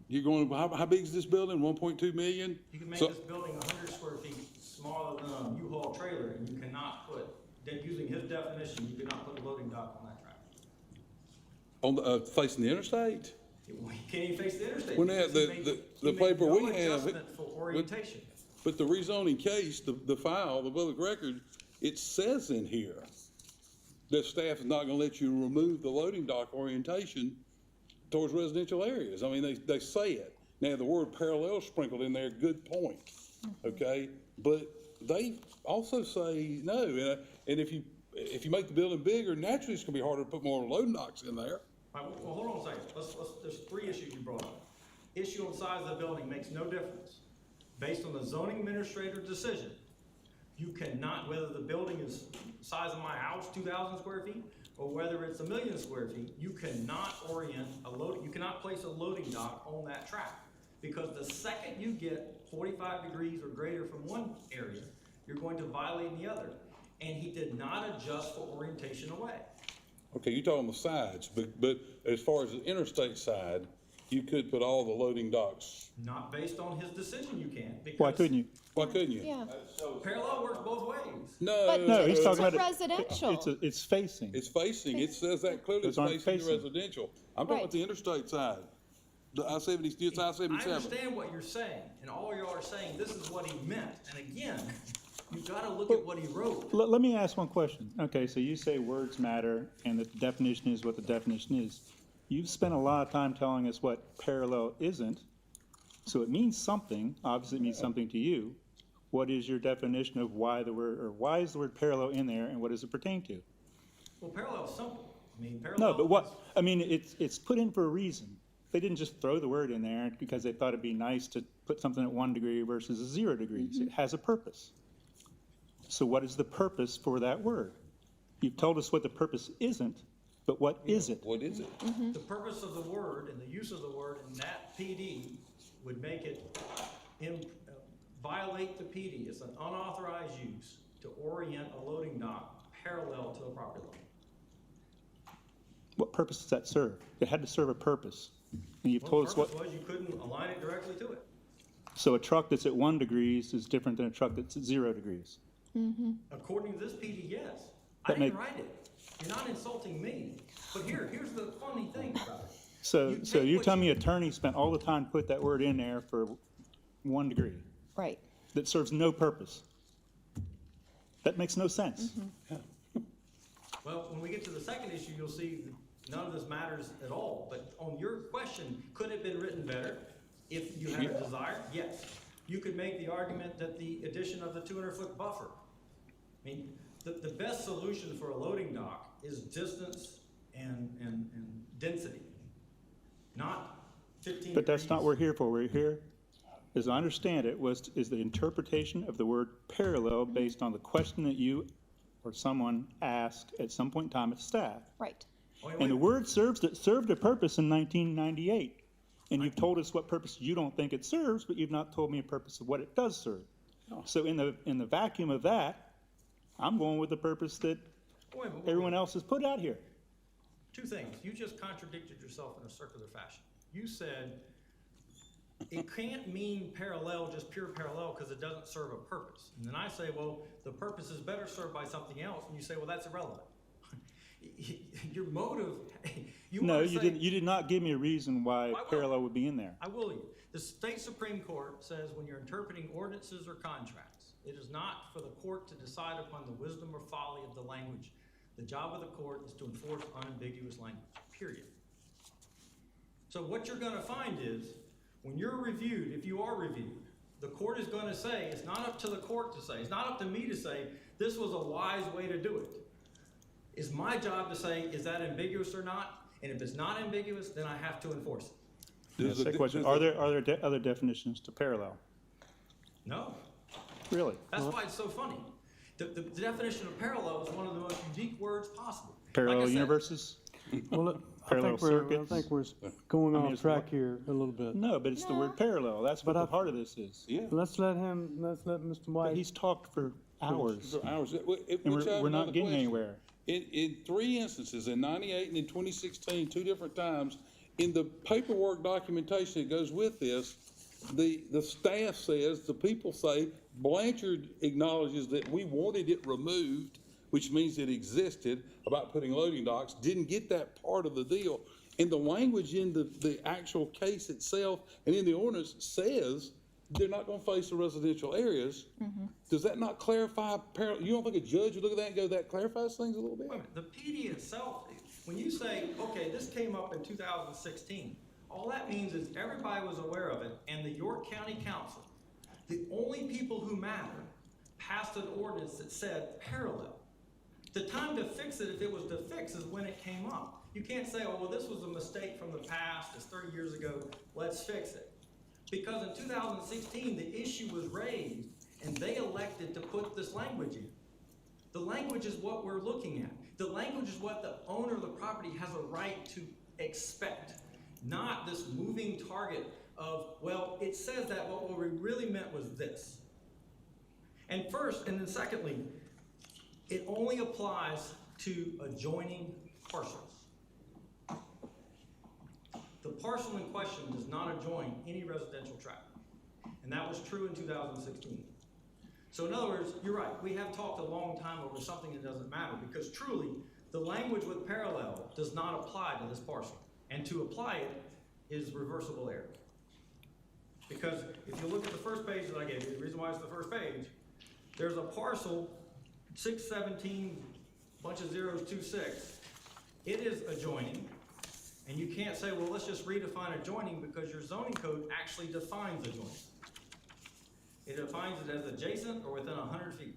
you're going, how big is this building? 1.2 million? You can make So- this building 100 square feet smaller than a U-Haul trailer, and you cannot put, using his definition, you cannot put a loading dock on that track. On the, facing the interstate? You can't even face the interstate. Well, now, because he made the paper no we have, adjustment for orientation. But the rezoning case, the file, the public record, it says in here that staff is not gonna let you remove the loading dock orientation towards residential areas. I mean, they say it. Now, the word parallel sprinkled in there, good point, okay? But they also say no, and if you make the building bigger, naturally it's gonna be harder to put more loading docks in there. All right, well, hold on a second. There's 3 issues you brought up. Issue on size of the building makes no difference. Based on the zoning administrator decision, you cannot, whether the building is size of my house, 2,000 square feet, or whether it's 1 million square feet, you cannot you cannot place a loading dock on that track. Because the second you get 45 degrees or greater from one area, you're going to violate the other. And he did not adjust for orientation away. Okay, you're talking the sides, but as far as the interstate side, you could put all the loading docks. Not based on his decision, you can't. Why couldn't you? Why couldn't you? Yeah, Parallel works both ways. No. but No, he's it's talking a about residential. It's facing. It's facing, it says that clearly, it's Those aren't facing facing. residential. I'm talking about Right. the interstate side, the I-70, it's I I-77. understand what you're saying, and all y'all are saying, this is what he meant. And again, you gotta look at what he wrote. Let me ask one question. Okay, so you say words matter and that the definition is what the definition is. You've spent a lot of time telling us what parallel isn't, so it means something, obviously it means something to you. What is your definition of why is the word parallel in there and what does it pertain to? Well, parallel is simple. I mean, parallel. No, but is- what, I mean, it's put in for a reason. They didn't just throw the word in there because they thought it'd be nice to put something at 1 degree versus 0 degrees. It has a purpose. So what is the purpose for that word? You've told us what the purpose isn't, but what is it? What is it? The purpose of the word and the use of the word in that PD would make it violate the PD. It's an unauthorized use to orient a loading dock parallel to a property line. What purpose does that serve? It had to serve a purpose. And you've Well, told the us what, purpose was you couldn't align it directly to it. So a truck that's at 1 degrees is different than a truck that's at 0 degrees. According to this PD, yes. I That didn't make- write it. You're not insulting me. But here's the funny thing about it. So You so take you what tell me attorney spent all the time to put that word in there for 1 degree Right. that serves no purpose. That makes no sense. Well, when we get to the second issue, you'll see that none of this matters at all. But on your question, could it have been written better if you had a desire? Yes. You could make the argument that the addition of the 200-foot buffer. I mean, the best solution for a loading dock is distance and density, not 15 But that's not what we're degrees. here for. We're here, as I understand it, is the interpretation of the word parallel based on the question that you or someone asked at some point in time at staff. Right. Wait, And the wait. word served a purpose in 1998. And you've told us what purpose you don't think it serves, but you've not told me a purpose of what it does serve. So in the vacuum of that, I'm going with the purpose that Wait, wait, wait. everyone else has put out here. Two things. You just contradicted yourself in a circular fashion. You said it can't mean parallel, just pure parallel, because it doesn't serve a purpose. And then I say, well, the purpose is better served by something else, and you say, well, that's irrelevant. Your motive, you No, want to you say, didn't. You did not give me a reason why will. parallel would be in there. I will you. The state Supreme Court says when you're interpreting ordinances or contracts, it is not for the court to decide upon the wisdom or folly of the language. The job of the court is to enforce unambiguous language, period. So what you're gonna find is, when you're reviewed, if you are reviewed, the court is gonna say, it's not up to the court to say, it's not up to me to say, this was a wise way to do it. It's my job to say, is that ambiguous or not? And if it's not ambiguous, then I have to enforce it. Does Second question, are there other definitions to parallel? No. Really? That's why it's so funny. The definition of parallel is one of the most unique words possible. Like I Parallel said, universes? Well, Parallel I circuits? think we're going off it's track what- here a little bit. No, but it's the word parallel. That's what the heart of this is. Yeah. Let's let Mr. But White. he's talked for hours, For hours. and Which I have we're not another getting question. anywhere. In 3 instances, in 98 and in 2016, 2 different times, in the paperwork documentation that goes with this, the staff says, the people say, Blanchard acknowledges that we wanted it removed, which means it existed, about putting loading docks, didn't get that part of the deal. And the language in the actual case itself and in the ordinance says they're not gonna face the residential areas. Does that not clarify, you don't think a judge would look at that and go, that clarifies things a little bit? Wait a minute, the PD itself, when you say, okay, this came up in 2016, all that means is everybody was aware of it, and the York County Council, the only people who matter, passed an ordinance that said parallel. The time to fix it, if it was to fix, is when it came up. You can't say, oh, well, this was a mistake from the past, it's 30 years ago, let's fix it. Because in 2016, the issue was raised, and they elected to put this language in. The language is what we're looking at. The language is what the owner of the property has a right to expect, not this moving target of, well, it says that, but what we really meant was this. And first, and then secondly, it only applies to adjoining parcels. The parcel in question does not adjoin any residential tract, and that was true in 2016. So in other words, you're right, we have talked a long time over something that doesn't matter, because truly, the language with parallel does not apply to this parcel, and to apply it is reversible error. Because if you look at the first page that I gave you, the reason why it's the first page, there's a parcel, 617, bunch of zeros, 26. It is adjoining, and you can't say, well, let's just redefine adjoining, because your zoning code actually defines adjoining. It defines it as adjacent or within 100 feet.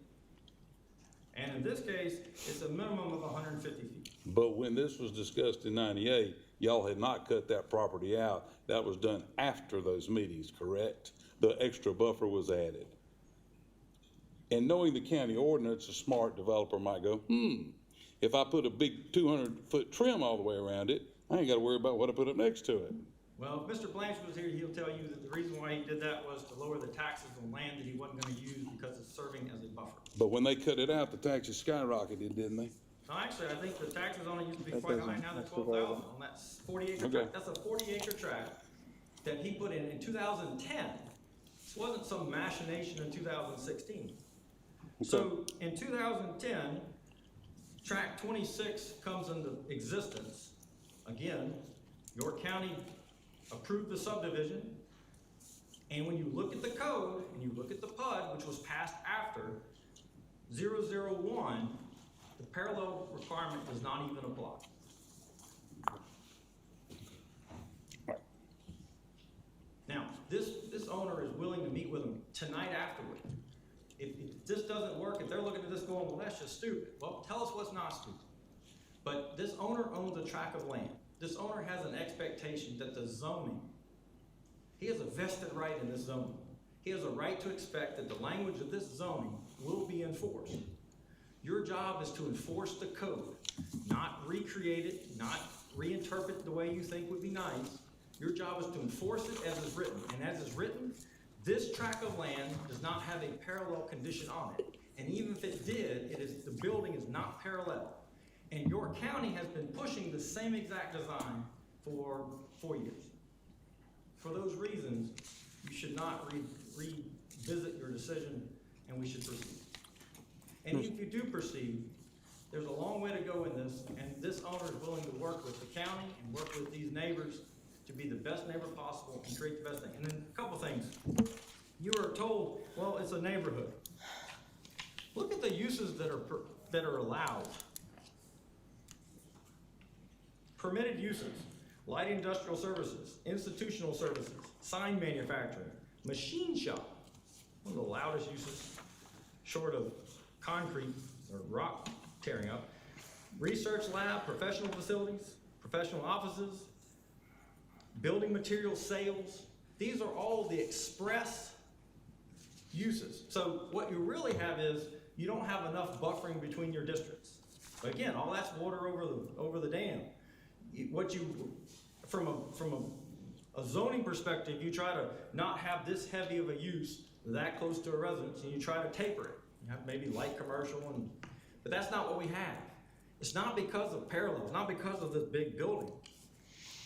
And in this case, it's a minimum of 150 feet. But when this was discussed in 98, y'all had not cut that property out. That was done after those meetings, correct? The extra buffer was added. And knowing the county ordinance, a smart developer might go, if I put a big 200-foot trim all the way around it, I ain't gotta worry about what I put up next to it. Well, if Mr. Blanchard was here, he'll tell you that the reason why he did that was to lower the taxes on land that he wasn't gonna use because it's serving as a buffer. But when they cut it out, the taxes skyrocketed, didn't they? No, actually, I think the taxes on it used to be That quite high, doesn't- now they're that's 12,000 irrelevant. on that 40 acre Okay. tract. That's a 40 acre tract that he put in 2010. wasn't some machination in 2016. So in 2010, tract 26 comes into existence. Again, York County approved the subdivision. And when you look at the code and you look at the PUD, which was passed after 001, the parallel requirement does not even apply. Now, this owner is willing to meet with them tonight afterward. If this doesn't work, if they're looking at this going, well, that's just stupid. Well, tell us what's not stupid. But this owner owns a tract of land. This owner has an expectation that the zoning, he has a vested right in this zoning. He has a right to expect that the language of this zoning will be enforced. Your job is to enforce the code, not recreate it, not reinterpret the way you think would be nice. Your job is to enforce it as is written. And as is written, this tract of land does not have a parallel condition on it. And even if it did, the building is not parallel. And York County has been pushing the same exact design for 4 years. For those reasons, you should not revisit your decision, and we should proceed. And if you do proceed, there's a long way to go in this, and this owner is willing to work with the county and work with these neighbors to be the best neighbor possible and create the best thing. And then a couple things. You were told, well, it's a neighborhood. Look at the uses that are allowed. Permitted uses: light industrial services, institutional services, sign manufacturing, machine shop. One of the loudest uses, short of concrete or rock tearing up. Research lab, professional facilities, professional offices, building material sales. These are all the express uses. So what you really have is you don't have enough buffering between your districts. But again, all that's water over the dam. From a zoning perspective, you try to not have this heavy of a use that close to a residence, and you try to taper it. You have maybe light commercial, but that's not what we have. It's not because of parallel. It's not because of this big building.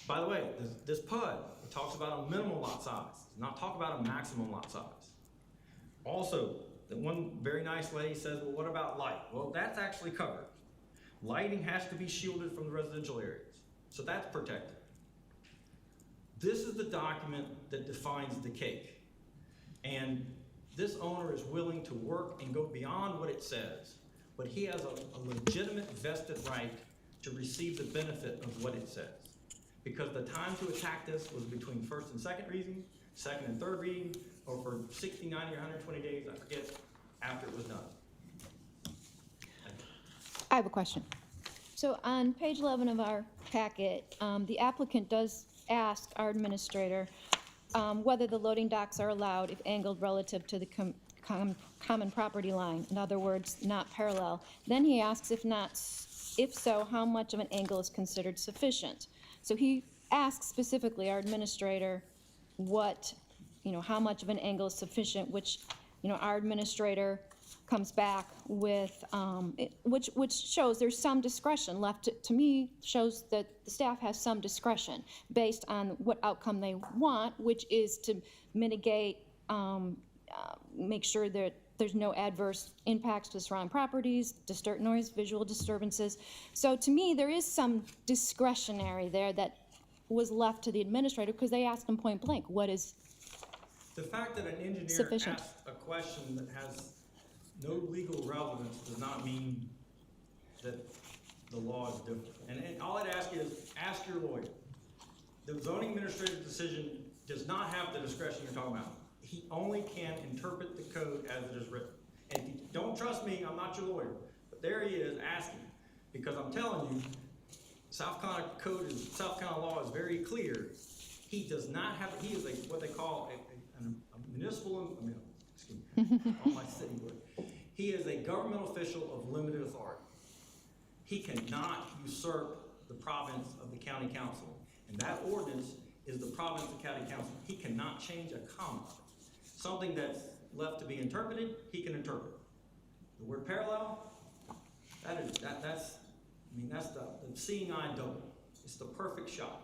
By the way, this PUD, it talks about a minimum lot size. It's not talk about a maximum lot size. Also, the one very nice lady says, well, what about light? Well, that's actually covered. Lighting has to be shielded from the residential areas. So that's protected. This is the document that defines the cake. And this owner is willing to work and go beyond what it says, but he has a legitimate vested right to receive the benefit of what it says. Because the time to attack this was between first and second reading, second and third reading, or for 60, 90, or 120 days, I forget, after it was done. I have a question. So on page 11 of our packet, the applicant does ask our administrator whether the loading docks are allowed if angled relative to the common property line. In other words, not parallel. Then he asks if so, how much of an angle is considered sufficient? So he asks specifically our administrator how much of an angle is sufficient, which, our administrator comes back with, which shows there's some discretion left. To me, shows that the staff has some discretion based on what outcome they want, which is to mitigate, make sure that there's no adverse impacts to surrounding properties, noise, visual disturbances. So to me, there is some discretionary there that was left to the administrator, because they asked him point blank, what is The fact that an engineer sufficient? asks a question that has no legal relevance does not mean that the law is different. And all I'd ask is, ask your lawyer. The zoning administrative decision does not have the discretion you're talking about. He only can interpret the code as it is written. And if you don't trust me, I'm not your lawyer. But there he is asking, because I'm telling you, South Carolina law is very clear. He does not have, he is what they call a municipal, all my city word. He is a governmental official of limited authority. He cannot usurp the province of the county council. And that ordinance is the province of the county council. He cannot change a comma. Something that's left to be interpreted, he can interpret. The word parallel, that's the seeing eye double. It's the perfect shot.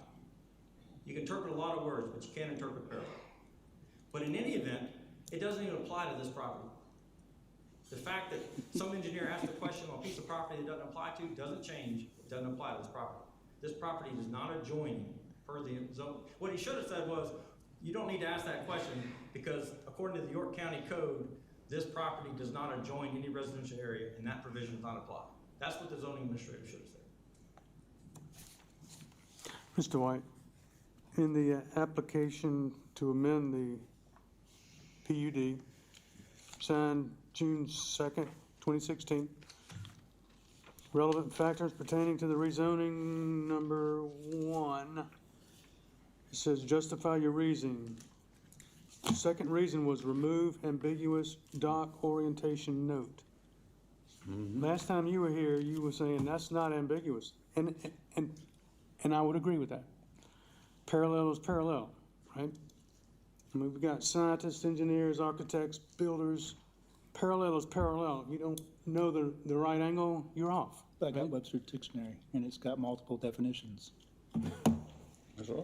You can interpret a lot of words, but you can't interpret parallel. But in any event, It doesn't even apply to this property. The fact that some engineer asked a question on a piece of property it doesn't apply to doesn't change, it doesn't apply to this property. This property is not adjoining per the zone. What he should have said was, you don't need to ask that question because according to the York County Code, this property does not adjoin any residential area and that provision does not apply. That's what the zoning administrator should have said. Mr. White, in the application to amend the PUD, signed June 2nd, 2016, relevant factors pertaining to the rezoning, number 1, it says justify your reasoning. The second reason was remove ambiguous dock orientation note. Last time you were here, you were saying that's not ambiguous, and I would agree with that. Parallel is parallel, right? I mean, we've got scientists, engineers, architects, builders. Parallel is parallel. You don't know the right angle, you're off. I got Webster's dictionary, and it's got multiple definitions. That's right.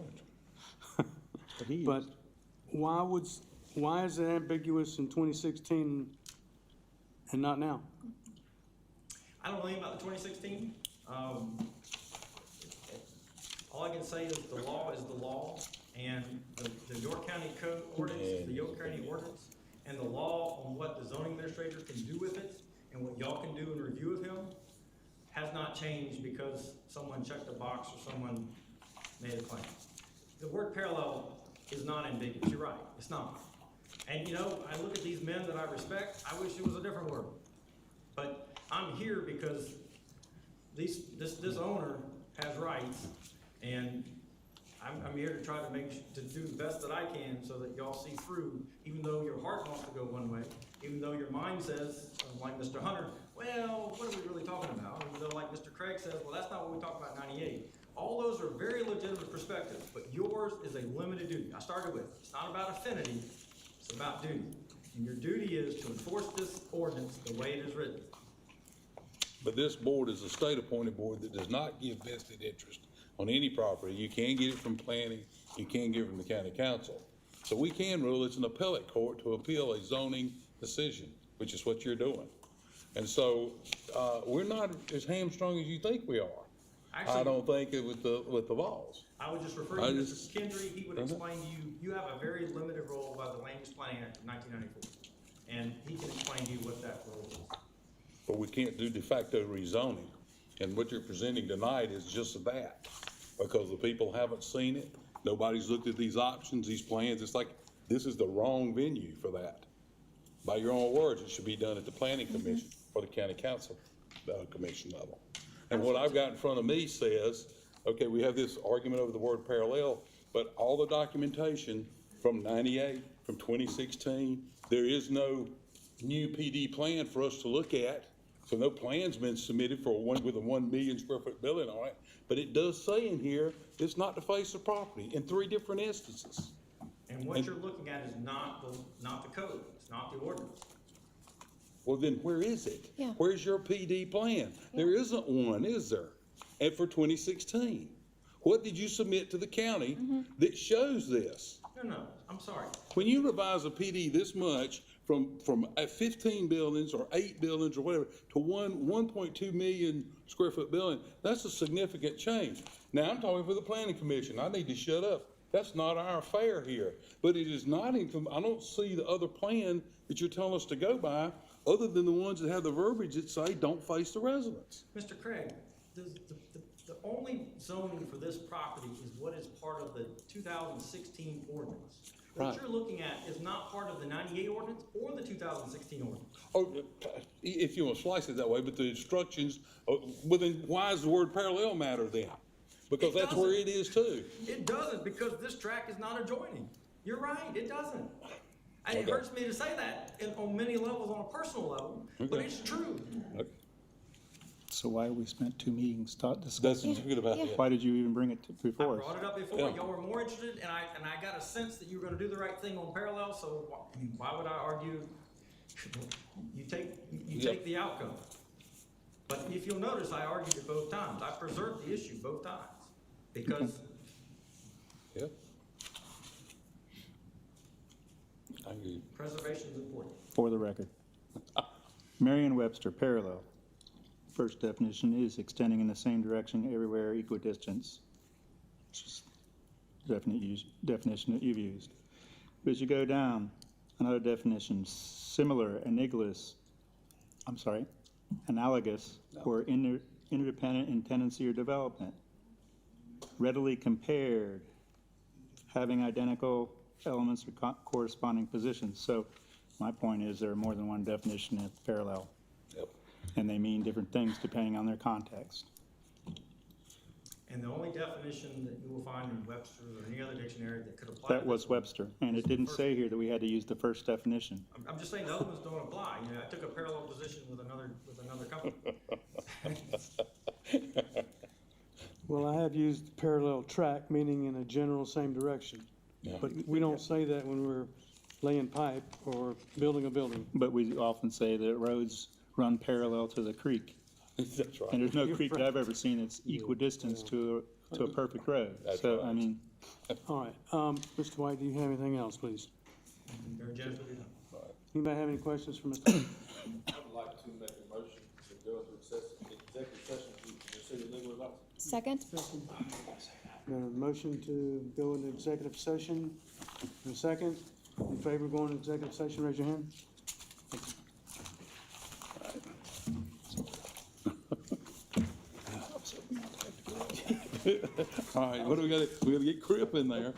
But he But used. why is it ambiguous in 2016 and not now? I don't know anything about the 2016. All I can say is the law is the law, and the York County Code ordinance is the York County ordinance, and the law on what the zoning administrator can do with it, and what y'all can do in review of him, has not changed because someone checked a box or someone made a claim. The word parallel is not ambiguous, you're right, it's not. And you know, I look at these men that I respect, I wish it was a different word. But I'm here because this owner has rights, and I'm here to try to do the best that I can so that y'all see through, even though your heart wants to go one way, even though your mind says, like Mr. Hunter, well, what are we really talking about? Even though like Mr. Craig says, well, that's not what we talked about in 98. All those are very legitimate perspectives, but yours is a limited duty. I started with, it's not about affinity, it's about duty. And your duty is to enforce this ordinance the way it is written. But this board is a state-appointed board that does not give vested interest on any property. You can't get it from planning, you can't get it from the county council. So we can rule it's an appellate court to appeal a zoning decision, which is what you're doing. And so, we're not as hamstrung as you think we are. Actually, I don't think it with the laws. I would just refer you to Mr. Kendry. He would explain to you, you have a very limited role by the Land Use Planning Act of 1994. And he can explain to you what that role is. But we can't do de facto rezoning. And what you're presenting tonight is just that. Because the people haven't seen it, nobody's looked at these options, these plans. It's like, this is the wrong venue for that. By your own words, it should be done at the planning commission or the county council commission level. And what I've got in front of me says, okay, we have this argument over the word parallel, but all the documentation from 98, from 2016, there is no new PD plan for us to look at. So no plan's been submitted for with a 1 million square foot building on it. But it does say in here, it's not to face the property in 3 different instances. And what you're looking at is not the code, it's not the ordinance. Well, then where is it? Yeah. Where's your PD plan? There isn't one, is there? And for 2016, what did you submit to the county that shows this? No, I'm sorry. When you revise a PD this much from 15 buildings or 8 buildings or whatever to 1.2 million square foot building, that's a significant change. Now I'm talking for the planning commission. I need to shut up. That's not our affair here. But it is not I don't see the other plan that you're telling us to go by other than the ones that have the verbiage that say don't face the residents. Mr. Craig, the only zoning for this property is what is part of the 2016 ordinance. What Right. you're looking at is not part of the 98 ordinance or the 2016 ordinance. Oh, if you want to slice it that way, but the instructions, well then why does the word parallel matter then? Because It that's where doesn't. it is too. It doesn't, because this track is not adjoining. You're right, it doesn't. And it Okay. hurts me to say that on many levels, on a personal level, but Okay. it's true. Okay. So why we spent 2 meetings That's discussing? good about that. Why did you even bring it I before us? brought it up before, Yeah. y'all were more interested, and I got a sense that you were gonna do the right thing on parallel, so why would I argue? You take the outcome. But if you'll notice, I argued it both times. I preserved the issue both times, because Yeah. I can Preservation is important. for the record. Merriam-Webster, parallel. First definition is extending in the same direction everywhere equidistance. Which is definition that you've used. But as you go down, another definition, similar, analogous, or interdependent in tendency or development. Readily compared, having identical elements or corresponding positions. So my point is there are more than one definition of parallel. Yep. And they mean different things depending on their context. And the only definition that you will find in Webster or any other dictionary that could apply. That to was this one Webster, and is it didn't the say here that we had to use the first definition. I'm just saying the other ones don't apply. You know, I took a parallel position with another company. Well, I have used parallel track, meaning in a general same direction. Yeah. But we don't say that when we're laying pipe or building a building. But we often say that roads run parallel to the creek. That's right. And there's no creek that I've ever seen that's equidistant to a perfect road. That's So, right. I mean, All right, Mr. White, do you have anything else, please? They're generally done. Anybody have any questions for Mr. I would like to make a motion to go into executive session to pursue legal advice. Second? Got a motion to go into executive session. In a second, in favor of going into executive session, raise your hand. All right, what do we got? We got to get Crip in there.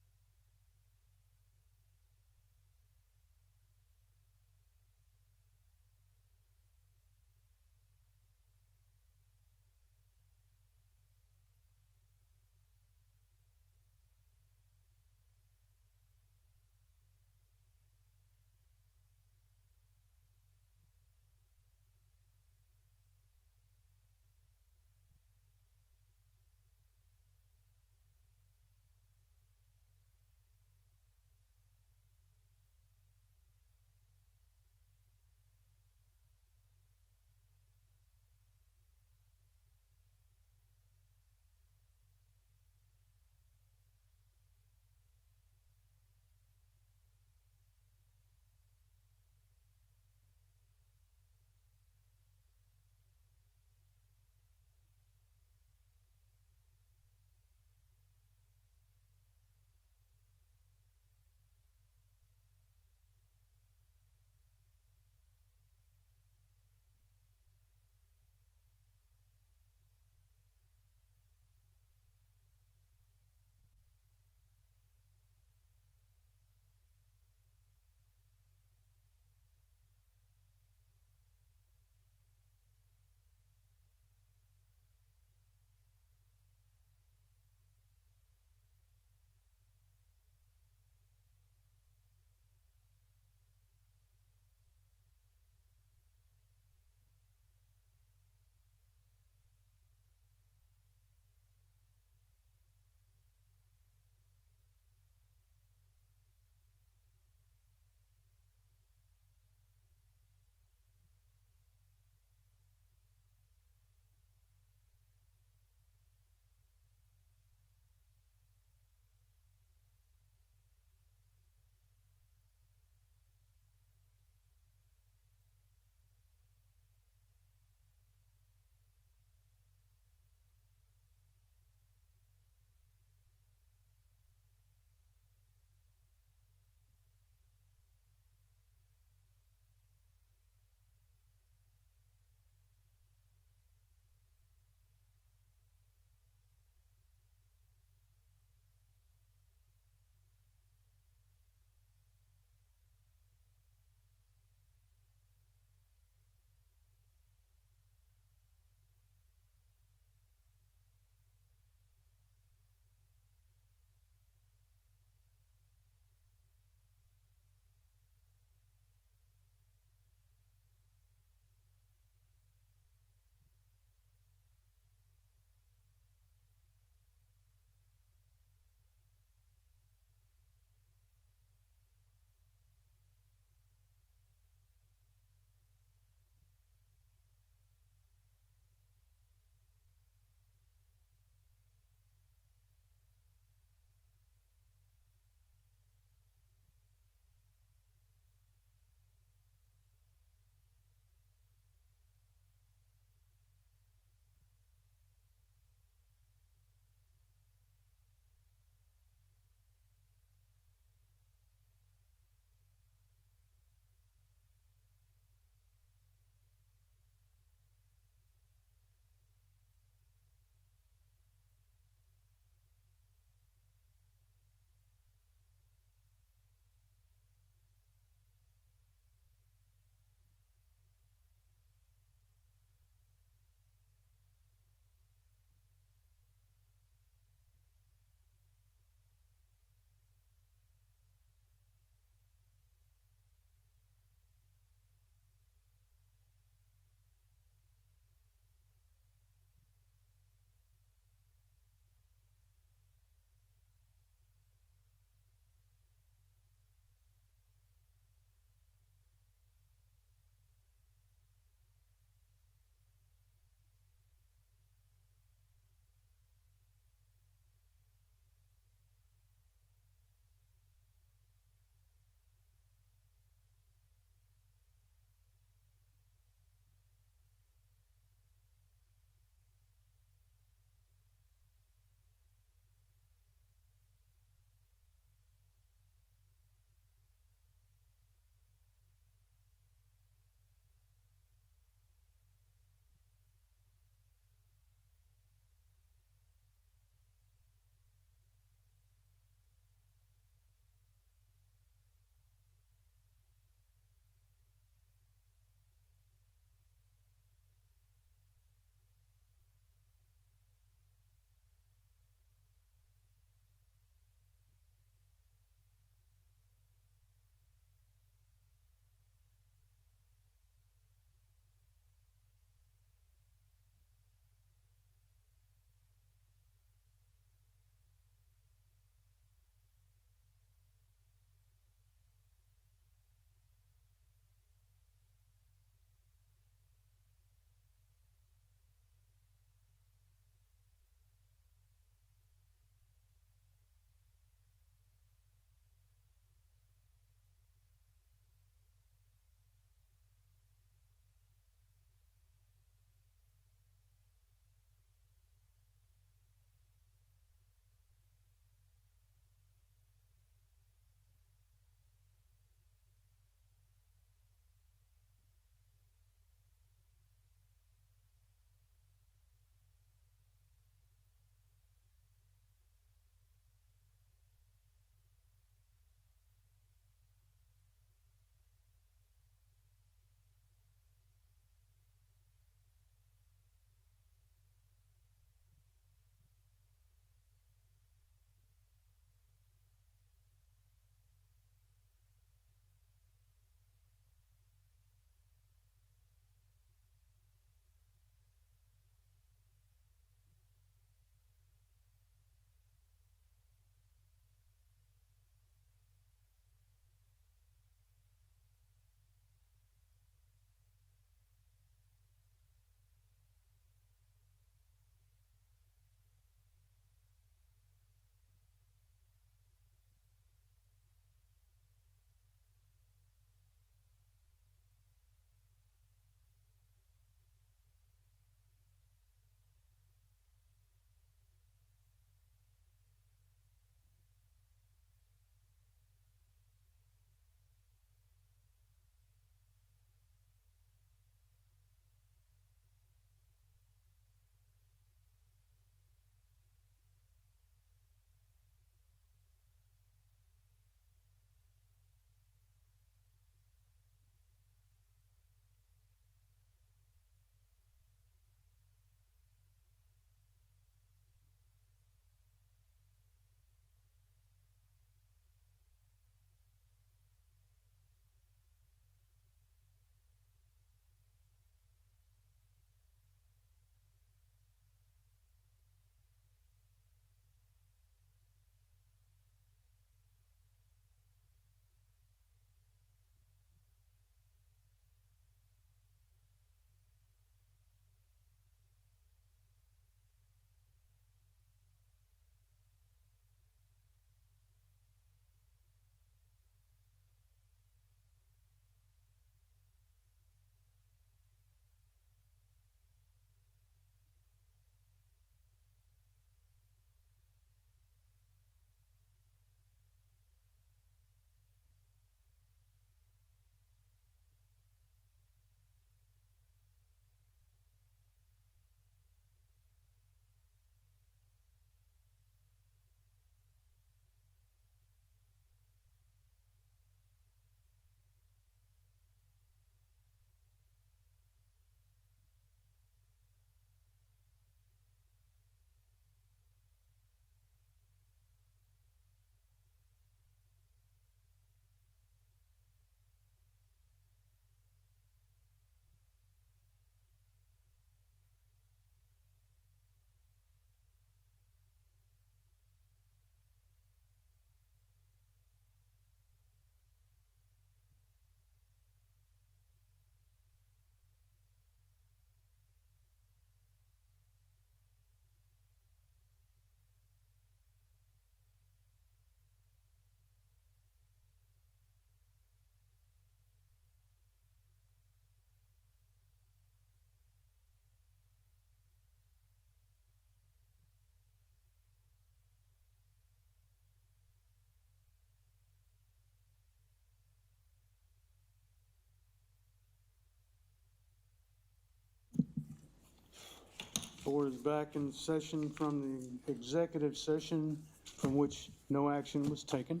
Board is back in session from the executive session from which no action was taken.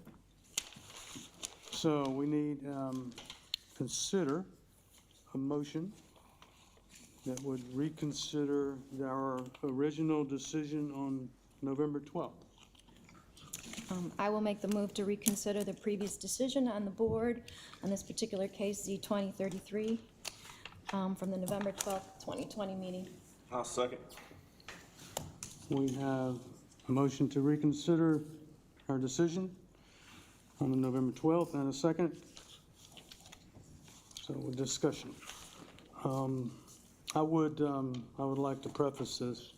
So we need, consider a motion that would reconsider our original decision on November 12th. I will make the move to reconsider the previous decision on the board on this particular case, Z 2033, from the November 12th, 2020 meeting. I'll second. We have a motion to reconsider our decision on the November 12th and a second. So with discussion. I would like to preface this.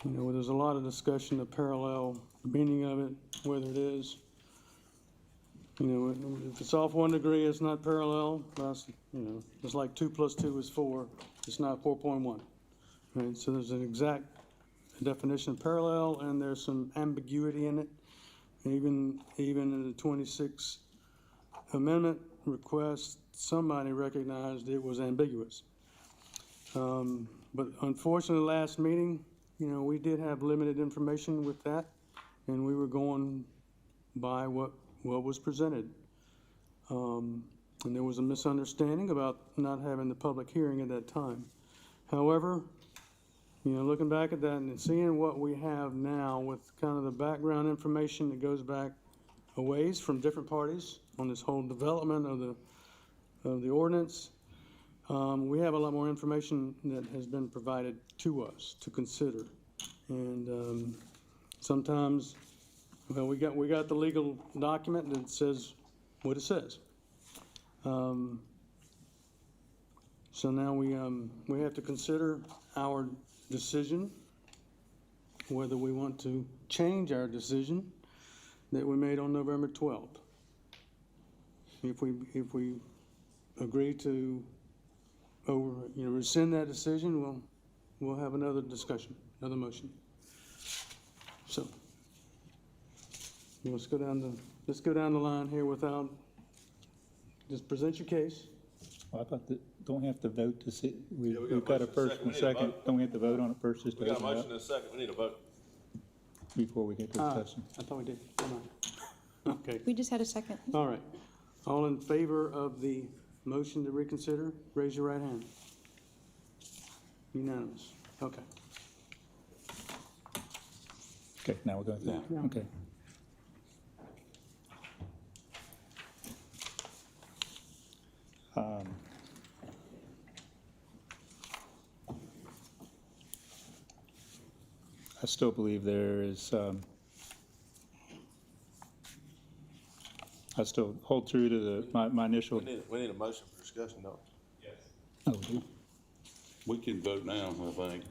You know, there's a lot of discussion of parallel, the meaning of it, whether it is. You know, if it's off 1 degree, it's not parallel. That's, you know, it's like 2 + 2 is 4. It's not 4.1. Right? So there's an exact definition of parallel, and there's some ambiguity in it. Even in the 26th Amendment request, somebody recognized it was ambiguous. But unfortunately, last meeting, you know, we did have limited information with that, and we were going by what was presented. And there was a misunderstanding about not having the public hearing at that time. However, you know, looking back at that and seeing what we have now with kind of the background information that goes back a ways from different parties on this whole development of the ordinance, we have a lot more information that has been provided to us to consider. And sometimes, well, we got the legal document that says what it says. So now we have to consider our decision, whether we want to change our decision that we made on November 12th. If we agree to rescind that decision, we'll have another discussion, another motion. So let's go down the line here without, just present your case. Well, I thought that, don't we have to vote to see, Yeah, we got a we've got a motion and a first second. and a We need a second, vote. don't we have to vote on it first just to We got a open it motion up and a second, we need a vote. before we get to discussion? I thought we did. Never mind. Okay, We just had a second. all right. All in favor of the motion to reconsider, raise your right hand. Unanimous. Okay. Okay, now we're going through. Yeah. Okay. I still believe there is, I still hold true to my initial. We need a motion for discussion, don't we? Oh, we do? We can vote now, I think.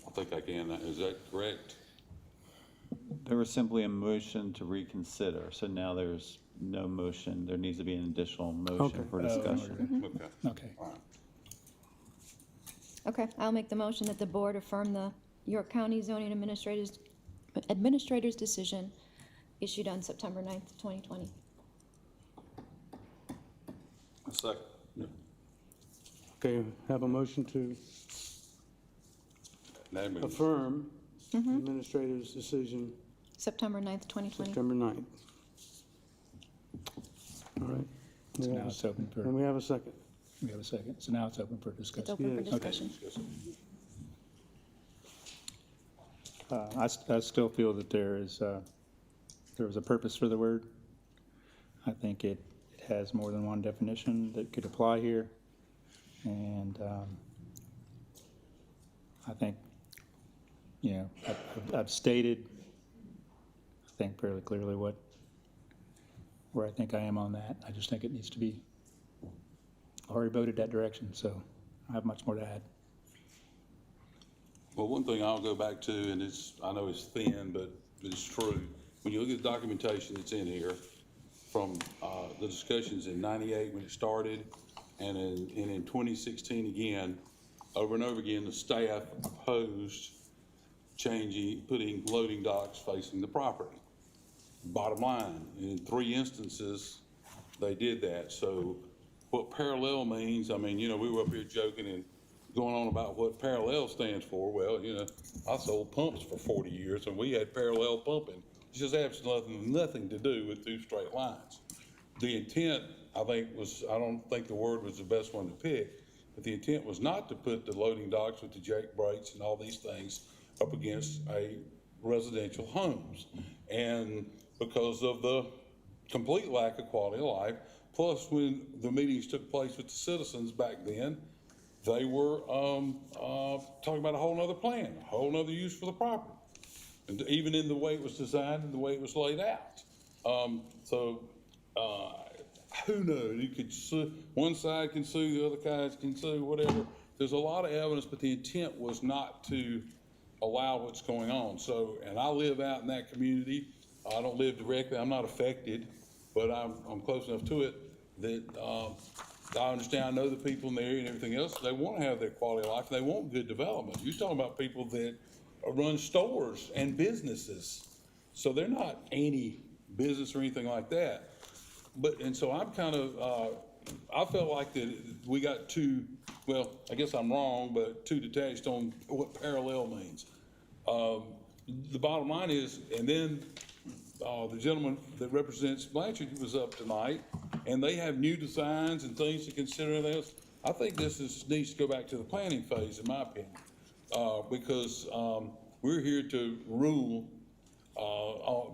I think I can. Is that correct? There was simply a motion to reconsider, so now there's no motion. There needs to be an additional motion Okay. for discussion. Okay. Okay. All right. Okay, I'll make the motion that the board affirm the York County Zoning Administrator's decision issued on September 9th, 2020. A second. Okay, have a motion to Name it. affirm the administrator's decision September 9th, 2020. September 9th. All right. So now it's open for, And we have a second. we have a second. So now it's open for It's discussion. open for Yes. Okay. discussion. I still feel that there was a purpose for the word. I think it has more than one definition that could apply here. And I think, you know, I've stated, I think fairly clearly where I think I am on that. I just think it needs to be, I already voted that direction, so I don't have much more to add. Well, one thing I'll go back to, and I know it's thin, but it's true. When you look at the documentation that's in here from the discussions in '98 when it started, and in 2016 again, over and over again, the staff opposed putting loading docks facing the property. Bottom line, in 3 instances, they did that. So what parallel means, I mean, you know, we were up here joking and going on about what parallel stands for. Well, you know, I sold pumps for 40 years and we had parallel pumping. It just has nothing to do with two straight lines. The intent, I think, was, I don't think the word was the best one to pick, but the intent was not to put the loading docks with the jake brakes and all these things up against a residential homes. And because of the complete lack of quality of life, plus when the meetings took place with the citizens back then, they were talking about a whole nother plan, a whole nother use for the property. And even in the way it was designed and the way it was laid out. Who knows? You could sue, one side can sue, the other side can sue, whatever. There's a lot of evidence, but the intent was not to allow what's going on. So, and I live out in that community. I don't live directly, I'm not affected, but I'm close enough to it that I understand, I know the people in the area and everything else, they want to have their quality of life, and they want good development. You're talking about people that run stores and businesses, so they're not anti-business or anything like that. But, and so I'm kind of, I felt like that we got too, well, I guess I'm wrong, but too detached on what parallel means. The bottom line is, and then the gentleman that represents Blanchard was up tonight, and they have new designs and things to consider in this. I think this needs to go back to the planning phase, in my opinion, because we're here to rule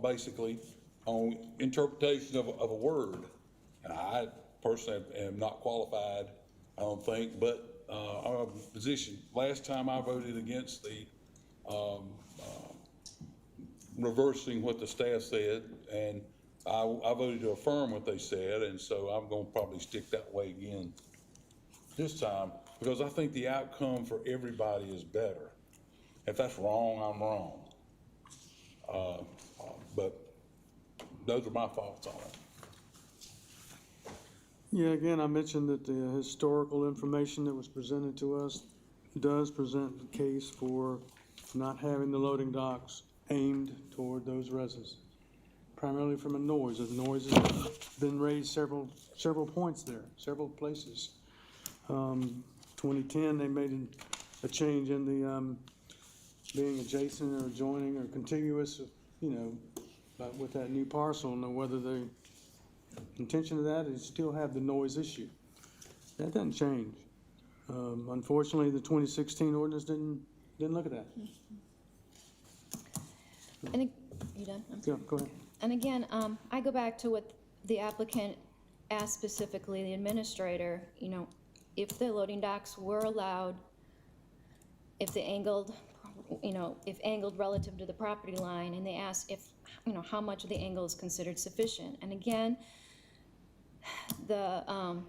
basically on interpretation of a word. And I personally am not qualified, I don't think, but our position, last time I voted against the reversing what the staff said, and I voted to affirm what they said, and so I'm gonna probably stick that way again this time, because I think the outcome for everybody is better. If that's wrong, I'm wrong. But those are my thoughts on it. Yeah, again, I mentioned that the historical information that was presented to us does present the case for not having the loading docks aimed toward those residents, primarily from a noise. The noise has been raised several points there, several places. 2010, they made a change in the being adjacent or adjoining or contiguous, you know, with that new parcel, and whether the intention of that is still have the noise issue. That doesn't change. Unfortunately, the 2016 ordinance didn't look at that. And you done? I'm sorry. Yeah, go ahead. And again, I go back to what the applicant asked specifically, the administrator, you know, if the loading docks were allowed, if the angled, you know, if angled relative to the property line, and they asked if, you know, how much of the angle is considered sufficient. And again, the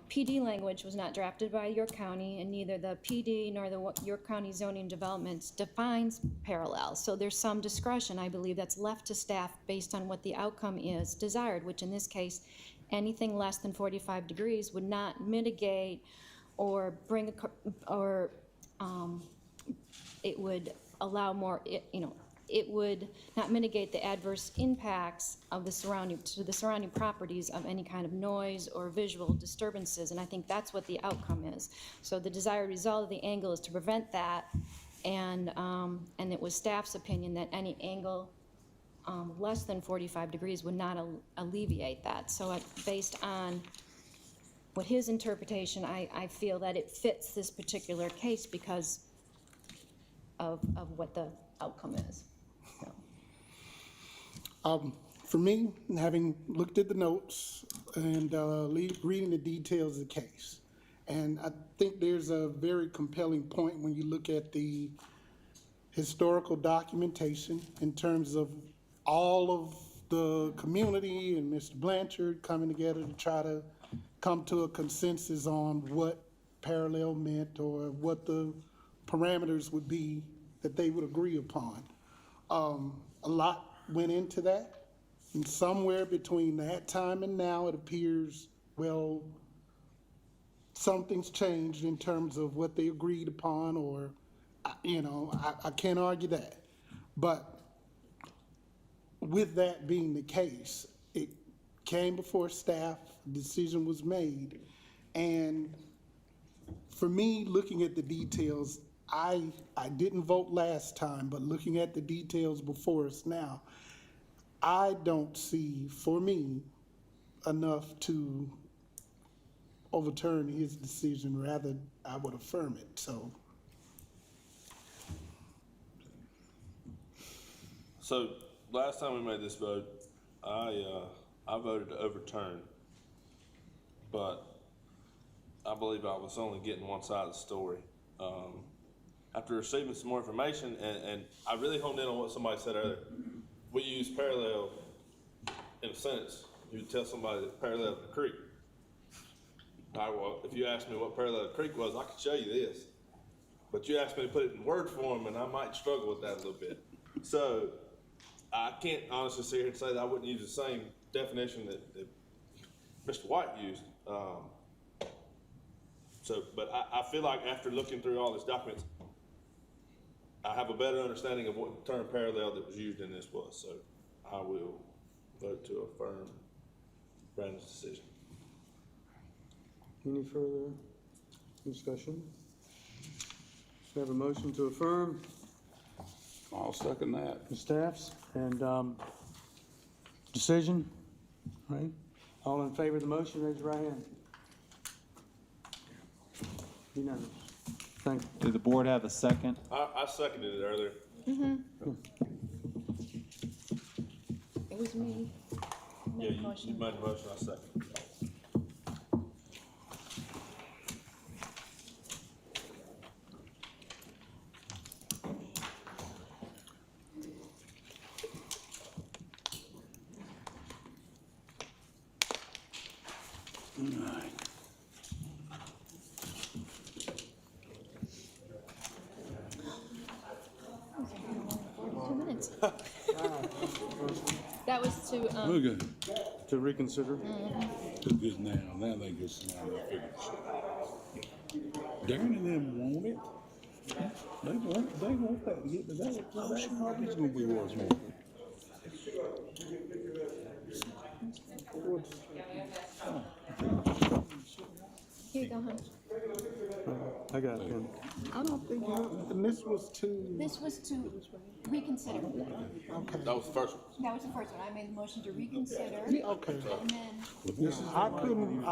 PD language was not drafted by York County, and neither the PD nor the York County zoning developments defines parallel. So there's some discretion, I believe, that's left to staff based on what the outcome is desired, which in this case, anything less than 45 degrees would not mitigate or bring it would allow more, you know, it would not mitigate the adverse impacts of the surrounding properties of any kind of noise or visual disturbances, and I think that's what the outcome is. So the desired result of the angle is to prevent that, and it was staff's opinion that any angle less than 45 degrees would not alleviate that. So based on what his interpretation, I feel that it fits this particular case because of what the outcome is. For me, having looked at the notes and reading the details of the case, and I think there's a very compelling point when you look at the historical documentation in terms of all of the community and Mr. Blanchard coming together to try to come to a consensus on what parallel meant or what the parameters would be that they would agree upon. A lot went into that, and somewhere between that time and now it appears, well, something's changed in terms of what they agreed upon, or, you know, I can't argue that. But with that being the case, it came before staff, a decision was made, and for me, looking at the details, I didn't vote last time, but looking at the details before us now, I don't see, for me, enough to overturn his decision. Rather, I would affirm it, so. So, last time we made this vote, I voted to overturn. But I believe I was only getting one side of the story. After receiving some more information, and I really honed in on what somebody said earlier. We use parallel in a sentence. You would tell somebody that parallel to the creek. All right, well, if you asked me what parallel to the creek was, I could show you this. But you asked me to put it in word form, and I might struggle with that a little bit. So I can't honestly sit here and say that I wouldn't use the same definition that Mr. White used. But I feel like after looking through all these documents, I have a better understanding of what the term parallel that was used in this was. So I will vote to affirm Brandon's decision. Any further discussion? We have a motion to affirm. I'll second that. The staffs and decision, right? All in favor of the motion, raise your right hand. Unanimous. Thank you. Did the board have a second? I seconded it earlier. It was me. Yeah, you made the motion, I seconded it. That was to, We're good. To reconsider. They're good now. Now they get some other figures. Darren and them want it. They want that to get to that. That's probably gonna be worth more. here you go, hon. I got it. I don't think, and this was to, This was to reconsider. okay, That was the first one. That was the first one. I made the motion to reconsider. okay. And then, I couldn't,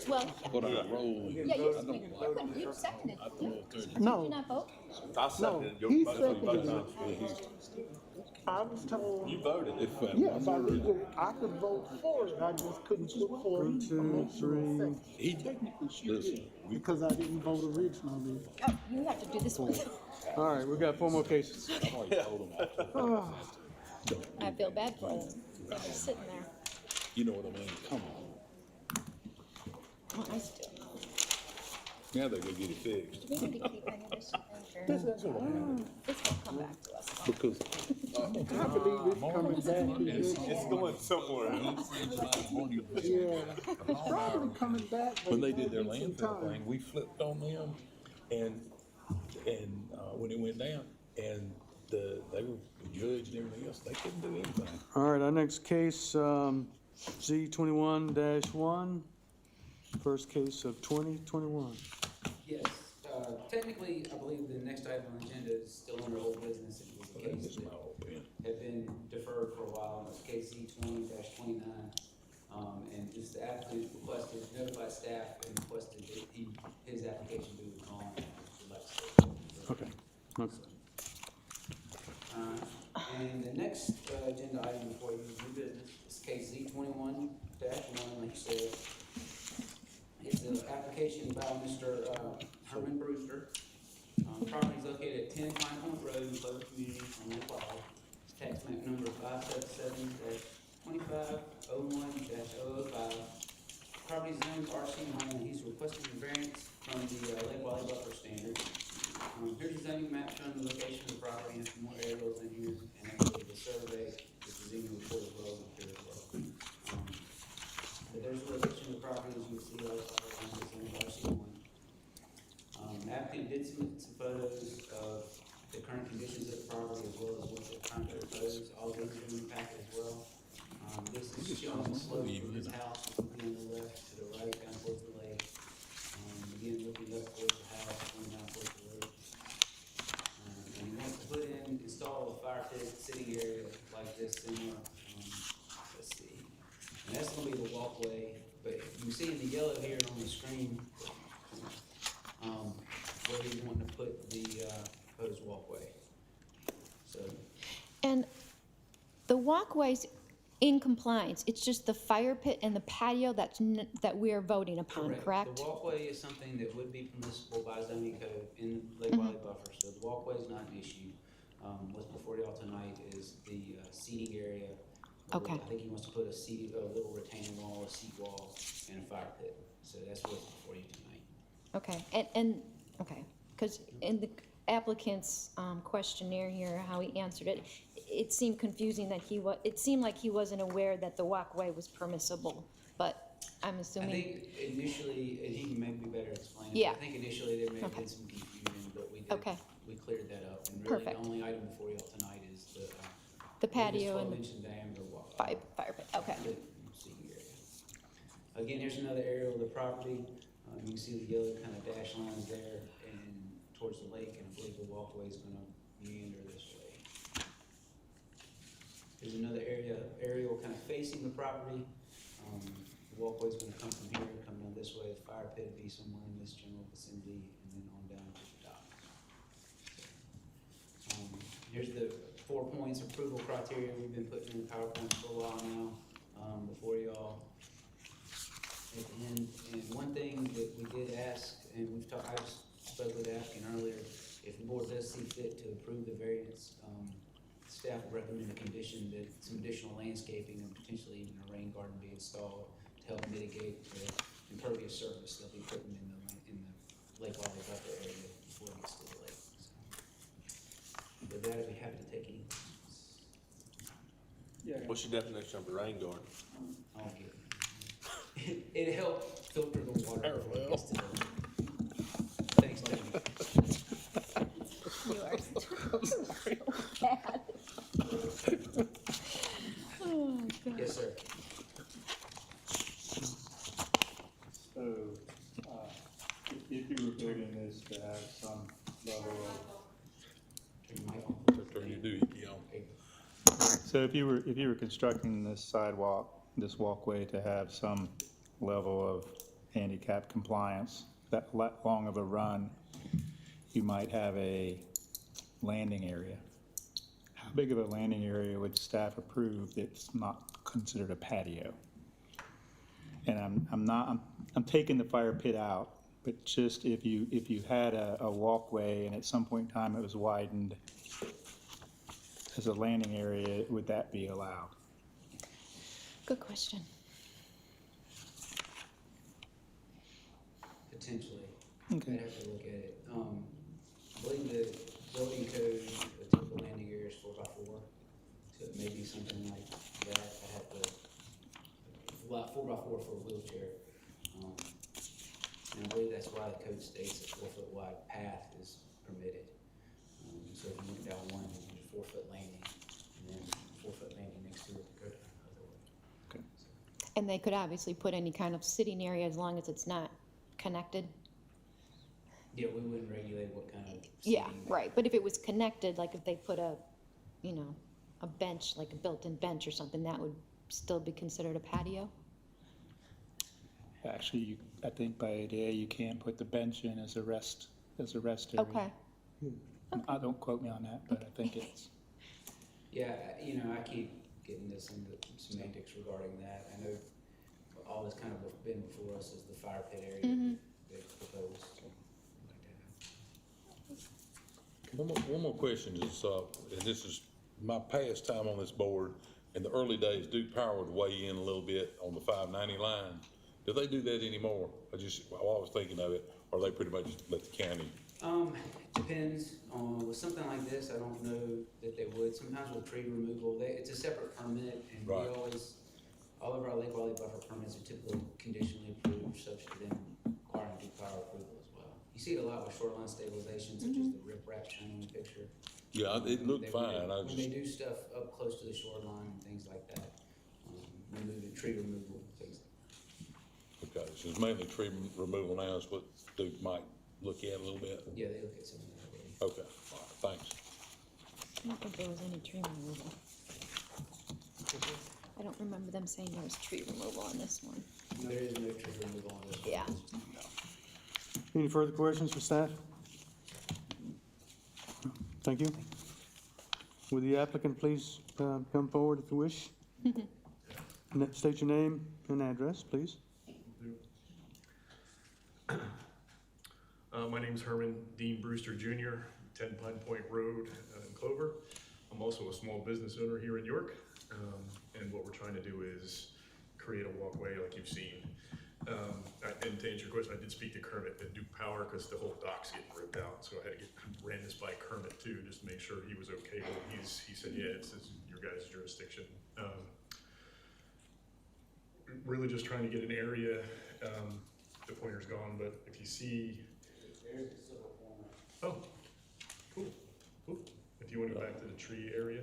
well, What I roll. yeah, you seconded. Did you no, not vote? I seconded your he motion. You voted seconded on it. it. I was told, You voted. yes, I could vote for it, I just couldn't put forward a 1, 2, motion 3. second, He technically should. because I didn't vote originally. Oh, you have to do this one. All right, we got 4 more cases. Ah, I feel bad for them. They're just sitting there. You know what I mean? Come on. Oh, I still. Now they're gonna get it fixed. We need to keep any of this in That's there. what happened. This will come back to us. Because I believe it's coming back. It's going somewhere. Yeah, it's probably coming back. but when they it did their might take some landfill time. thing, we flipped on them, and when it went down, and they were judged and everything else, they couldn't do anything. All right, our next case, Z21-1, first case of 2021. Yes, technically, I believe the next item on the agenda is still under old business. It was a case That's my that opinion. had been deferred for a while, and it was case Z20-29. And just the applicant requested, notified staff and requested that his application be withdrawn. Okay. Okay. And the next agenda item before you is new business, is case Z21-1, like you said. It's an application by Mr. Herman Brewster. Property is located at 10 Pine Point Road in Clover Community on Lake Wild. Tax map number 577-2501-005. Property is zoned RC1, and he's requesting a variance from the Lake Wiley buffer standard. Here's the zoning map showing the location of the property and some more aerials in here, and actually the survey, which is in the report as well, up here as well. But there's the location of the property, as you can see, all the RC1. The applicant did submit some photos of the current conditions of the property as well as what they're trying to propose. All those are in the packet as well. This is showing the slope of his house, on the left to the right, down towards the lake. up towards the house, going down towards the road. And he wants to install a fire pit sitting area like this similar, let's see. And that's gonna be the walkway, but you can see in the yellow here on the screen, where he's wanting to put the, proposed walkway. So, And the walkway's in compliance, it's just the fire pit and the patio that we are voting upon, correct? The walkway is something that would be permissible by zoning code in Lake Wiley buffer, so the walkway is not an issue. What's before y'all tonight is the seating area. Okay. I think he wants to put a little retaining wall, a seat wall, and a fire pit, so that's what's before you tonight. Okay, okay, because in the applicant's questionnaire here, how he answered it, it seemed confusing that it seemed like he wasn't aware that the walkway was permissible, but I'm I assuming. think initially, and he can maybe better explain it, Yeah. but I think initially there may have Okay. been some confusion, but Okay. we cleared that up. And really, Perfect. the only item before y'all tonight is The patio and 12-inch diameter walkway. fire pit, okay. Seating area. Again, here's another aerial of the property. You can see the yellow kind of dash lines there and towards the lake, and I believe the walkway is gonna meander this way. Here's another aerial kind of facing the property. The walkway's gonna come from here, come down this way. The fire pit will be somewhere in this general vicinity, and then on down to the dock. Here's the 4 points approval criteria we've been putting in the PowerPoint for a while now, before y'all. At the end, and one thing that we did ask, and I spoke with the applicant earlier, if the board does see fit to approve the variance, staff would recommend a condition that some additional landscaping and potentially even a rain garden be installed to help mitigate the impervious surface they'll be putting in the Lake Wiley buffer area before it gets to the lake. So, with that, I'd be happy to take any questions. What's your definition of a rain garden? I'll get it. It helped filter the water before it gets to the lake. Thanks, Tony. You are so bad. Oh, God. Yes, sir. So, if you were building this to have some level Turn your mic on. Turn your doohickey on. so if you were constructing this sidewalk, this walkway to have some level of handicap compliance, that long of a run, you might have a landing area. How big of a landing area would staff approve that's not considered a patio? And I'm taking the fire pit out, but just if you had a walkway and at some point in time it was widened as a landing area, would that be allowed? Good question. Potentially. Okay. I'd have to look at it. I believe the building code, the typical landing area is 4x4, so it may be something like that. I'd have to, 4x4 for a wheelchair. And I believe that's why the code states a 4-foot wide path is permitted. So if you went down one, there's a 4-foot landing, and then a 4-foot landing next to it to go down another way. Okay. And they could obviously put any kind of sitting area as long as it's not connected. Yeah, we wouldn't regulate what kind of. Yeah, seating. right, but if it was connected, like if they put a bench, like a built-in bench or something, that would still be considered a patio? Actually, I think by ADA, you can't put the bench in as a rest area. Okay, Don't quote me on that, but I think it's. Yeah, I keep getting this into semantics regarding that. I know all this kind of been before us is the fire pit area they proposed. One more question is, and this is my past time on this board. In the early days, Duke Power would weigh in a little bit on the 590 line. Do they do that anymore? While I was thinking of it, or they pretty much let the county? Depends on, with something like this, I don't know that they would. Sometimes with tree removal, it's a separate permit, and Right. all of our Lake Wiley buffer permits are typically conditionally approved, subject to them requiring Duke Power approval as well. You see it a lot with shoreline stabilization, such as the riprap shown in the picture. Yeah, it looked fine. When they do stuff up close to the shoreline and things like that, removing tree removal, things like that. Okay, so it's mainly tree removal now is what Duke might look at a little bit? Yeah, they look at some of that. Okay, all right, thanks. I don't think there was any tree removal. I don't remember them saying there was tree removal on this one. There is no tree removal on this one. Yeah. Any further questions for staff? Thank you. Would the applicant please come forward if you wish? State your name and address, please. My name is Herman Dean Brewster Jr., 10 Pine Point Road in Clover. I'm also a small business owner here in York, and what we're trying to do is create a walkway like you've seen. And to answer your question, I did speak to Kermit at Duke Power because the whole dock's getting ripped out, so I had to ran this by Kermit too, just to make sure he was okay with it. He said, yeah, it's your guys' jurisdiction. Really just trying to get an area, the pointer's gone, but if you see. Oh, cool. If you want to go back to the tree area.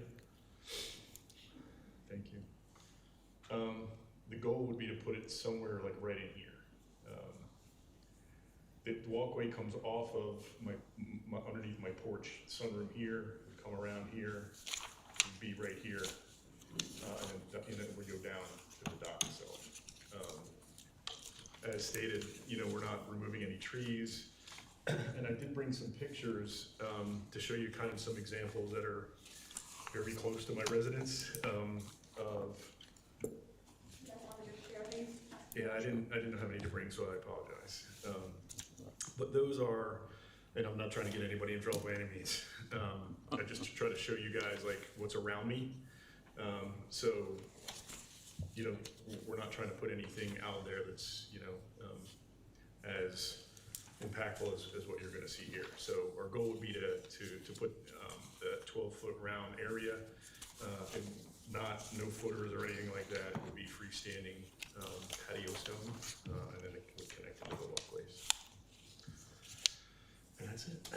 Thank you. The goal would be to put it somewhere like right in here. The walkway comes off of my underneath my porch, sunroom here, would come around here, would be right here, and then we go down to the dock itself. As stated, we're not removing any trees. And I did bring some pictures to show you kind of some examples that are very close to my residence of. Yeah, I didn't have any to bring, so I apologize. But those are, and I'm not trying to get anybody in trouble by any means. I just try to show you guys like what's around me. So, we're not trying to put anything out there that's, as impactful as what you're going to see here. So our goal would be to put the 12-foot round area, and no footers or anything like that. It would be freestanding patio stone, and then it would connect to the walkways. And that's it.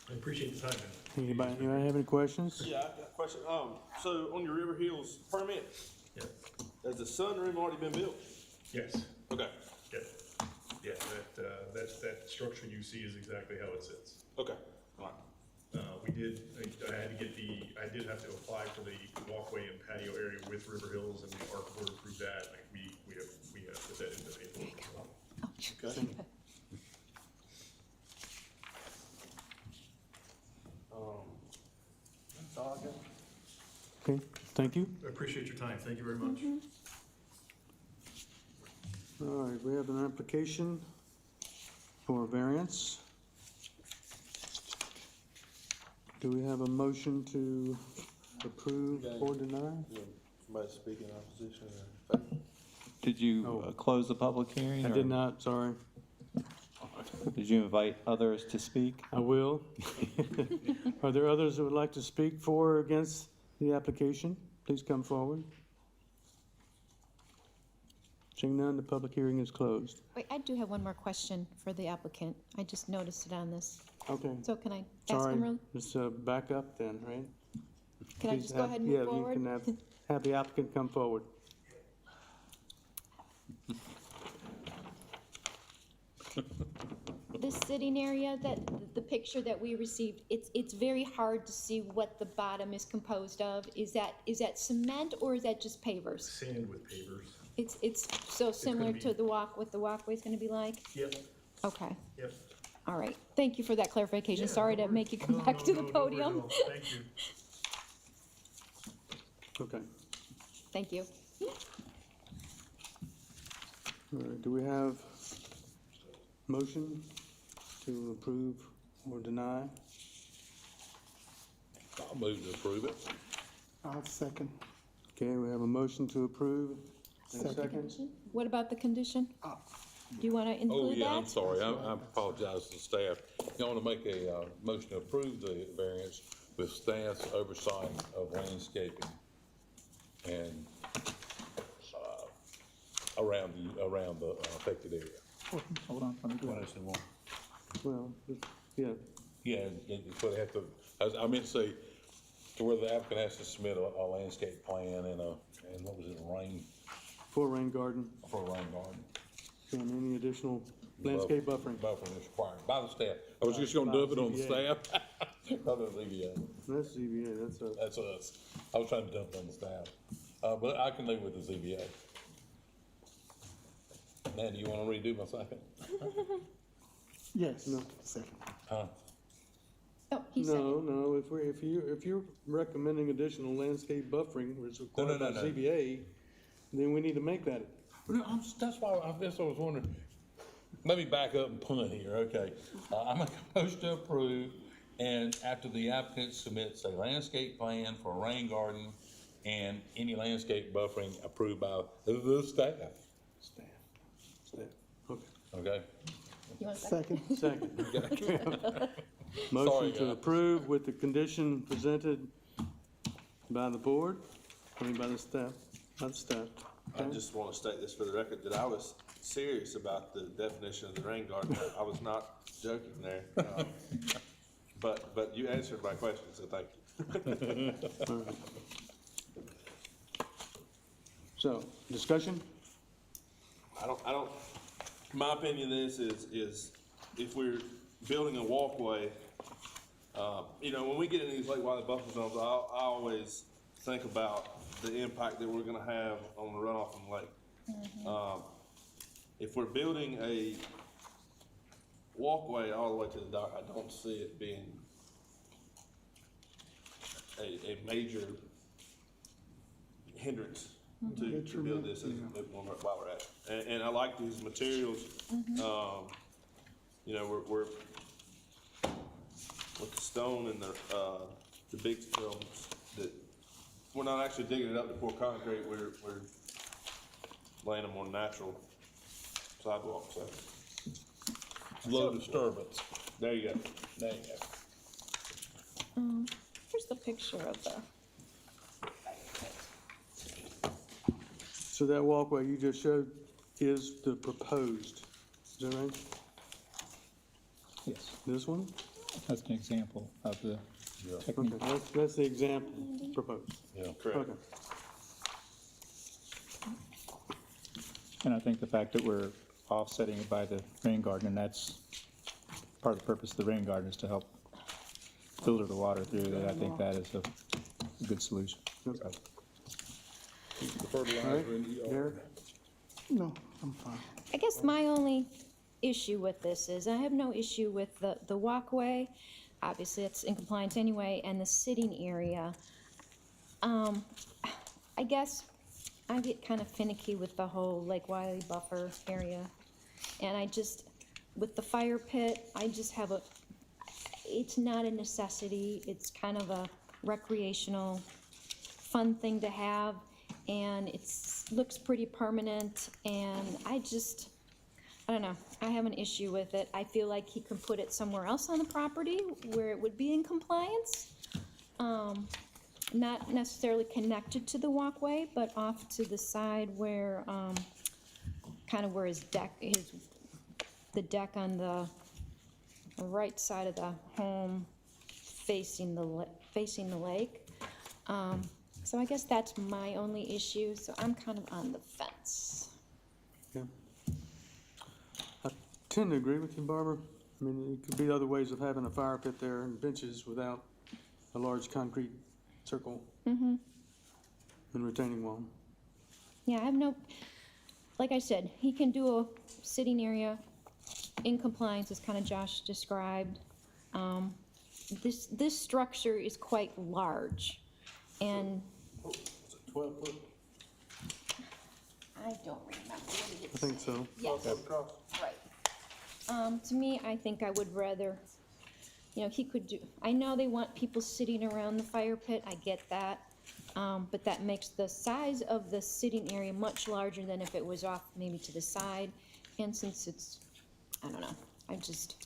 I appreciate the time, man. Anybody have any questions? Yeah, I got a question. So on your River Hills permit, Yeah. has the sunroom already been built? Yes. Okay. Yeah, that structure you see is exactly how it sits. Okay. All right. I did have to apply for the walkway and patio area with River Hills, and the ARC board approved that. Like we have put that in the paperwork as well. Okay. That's all I got. Okay, thank you. I appreciate your time. Thank you very much. All right, we have an application for a variance. Do we have a motion to approve or deny? Somebody speak in opposition or favor? Did you close the public hearing? I or did not, sorry. Did you invite others to speak? I will. Are there others that would like to speak for or against the application? Please come forward. Seeing none, the public hearing is closed. Wait, I do have one more question for the applicant. I just noticed it on this. Okay. So can I ask Sorry, him real? just back up then, right? Can I Please just go ahead and move forward? Yeah, you can have the applicant come forward. This sitting area, the picture that we received, it's very hard to see what the bottom is composed of. Is that cement or is that just pavers? Sand with pavers. It's so similar be- to what the walkway's gonna be like? Yep. Okay, Yep. all right. Thank you for that clarification. Yeah, Sorry no to make you worries. come No, back no, to the no, don't worry at podium. all. Thank you. Okay. Thank you. All right, do we have motion to approve or deny? I'll move to approve it. I'll second. Okay, we have a motion to approve. And a second. What about the condition? Do you wanna Oh, include yeah, I'm that? sorry. I apologize to staff. You want to make a motion to approve the variance with staff's oversight of landscaping and around the affected area. Hold on, let me go. What else they want? Well, yeah, Yeah, so they have to, I meant to say, to where the applicant has to submit a landscape plan and what was it, for rain garden for a rain garden. and any additional landscape buffering. Buffering is required by the staff. I was just gonna dump it on the staff. Not on the ZBA. That's ZBA, that's a, That's us. I was trying to dump it on the staff. But I can leave with the ZBA. Now, do you wanna redo my second? Yes. No. Second. Huh? Oh, he said, no, if you're recommending additional landscape buffering, which is required by no. ZBA, then we need to make that. No, that's why I guess I was wondering. Let me back up and punt here, okay? I make a motion to approve, and after the applicant submits a landscape plan for a rain garden and any landscape buffering approved by the staff. Staff. Okay. Okay? you want a second? Second. Second. Sorry, Motion to guys. approve with the condition presented by the board, I mean by the staff, I just want to state this for the record, that I was serious about the definition of the rain garden. I was not joking there. But you answered my question, so thank you. So, discussion? I don't, my opinion of this is if we're building a walkway, when we get into these lake wildlife buffer zones, I always think about the impact that we're gonna have on the runoff from the lake. If we're building a walkway all the way to the dock, I don't see it being a major hindrance to build this while we're at it. And I like these materials. We're with the stone and the big films that we're not actually digging it up to pour concrete. We're laying them on natural sidewalks. So. Low disturbance. There you go. There you go. Here's the picture of the, So that walkway you just showed is the proposed, is that right? Yes, This one? that's an example of the technique. Okay, that's the example proposed. Yeah. Correct. Okay. And I think the fact that we're offsetting it by the rain garden, and that's part of the purpose of the rain garden is to help filter the water through, that I think that is a good solution. Okay. The fertilizer in the yard. Derek? No, I'm fine. I guess my only issue with this is I have no issue with the walkway. Obviously, it's in compliance anyway, and the sitting area. I guess I get kind of finicky with the whole Lake Wiley buffer area. And with the fire pit, I just have it's not a necessity. It's kind of a recreational, fun thing to have. And looks pretty permanent, and I don't know, I have an issue with it. I feel like he can put it somewhere else on the property where it would be in compliance. Not necessarily connected to the walkway, but off to the side where, kind of where his deck, the deck on the right side of the home facing the lake. So I guess that's my only issue, so I'm kind of on the fence. Yeah. I tend to agree with you, Barbara. I mean, it could be other ways of having a fire pit there and benches without a large concrete circle and retaining wall. Yeah, I have like I said, he can do a sitting area in compliance, as kind of Josh described. This structure is quite large, and Is it 12 foot? I don't remember what it I think so. Yes, right. To me, I think I would rather, he could I know they want people sitting around the fire pit, I get that. But that makes the size of the sitting area much larger than if it was off maybe to the side. And since I don't know, I just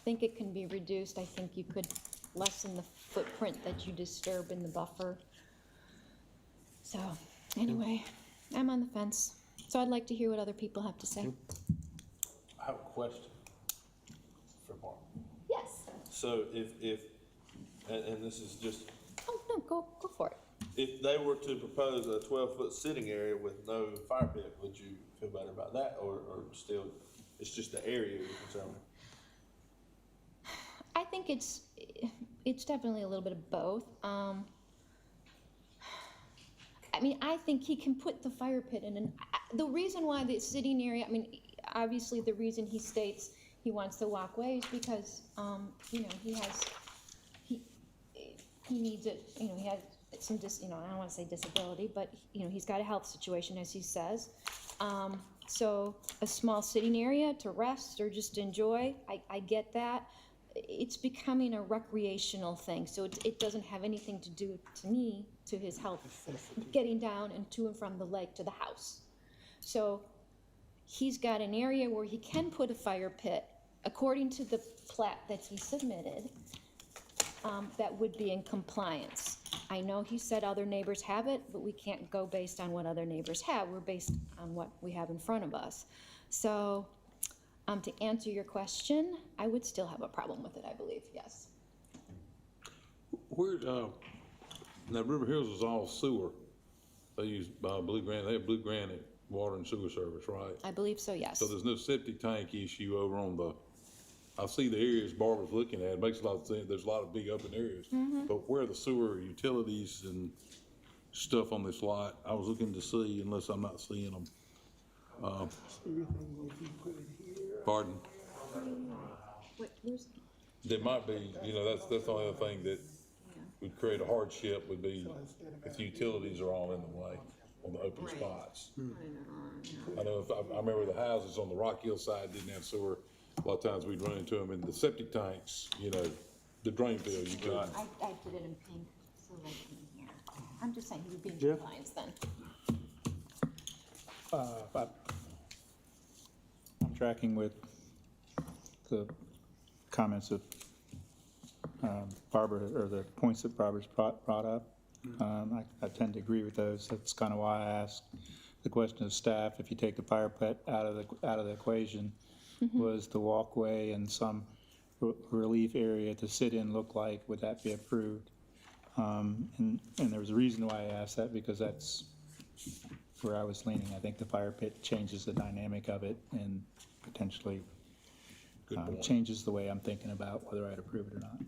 think it can be reduced. I think you could lessen the footprint that you disturb in the buffer. So, anyway, I'm on the fence. So I'd like to hear what other people have to say. I have a question for Mark. Yes. So and this is just, Oh, no, go for it. if they were to propose a 12-foot sitting area with no fire pit, would you feel better about that, or still It's just the area you're concerned with. I think it's definitely a little bit of both. I mean, I think he can put the fire pit in, and the reason why the sitting area, I mean, obviously the reason he states he wants the walkway is because, you know, he needs it, you know, he has some you know, I don't wanna say disability, but, you know, he's got a health situation, as he says. So a small sitting area to rest or just enjoy, I get that. It's becoming a recreational thing, so it doesn't have anything to do, to me, to his health, getting down and to and from the lake to the house. So he's got an area where he can put a fire pit, according to the plat that he submitted, that would be in compliance. I know he said other neighbors have it, but we can't go based on what other neighbors have. We're based on what we have in front of us. So, to answer your question, I would still have a problem with it, I believe, yes. Where, now River Hills is all sewer. They use, Blue Granite, they have Blue Granite Water and Sewer Service, right? I believe so, yes. So there's no septic tank issue over on the, I see the areas Barbara's looking at, it makes a lot of sense, there's a lot of big open areas. But where are the sewer utilities and stuff on this lot? I was looking to see, unless I'm not seeing them. Pardon? Where's, There might be, you know, that's the only other thing that would create a hardship would be if the utilities are all in the way on the open spots. I know I remember the houses on the Rock Hill side didn't have sewer. A lot of times we'd run into them in the septic tanks, you know, the drain field, you could. I put it in pink, so right in here. I'm just saying he would be in Jeff? compliance then. I'm tracking with the comments of Barbara, or the points that Barbara's brought up. I tend to agree with those. That's kind of why I asked the question of staff. If you take the fire pit out of the equation, was the walkway and some relief area to sit in look like? Would that be approved? And there was a reason why I asked that, because that's where I was leaning. I think the fire pit changes the dynamic of it and potentially changes the way I'm thinking about whether I'd approve it or not.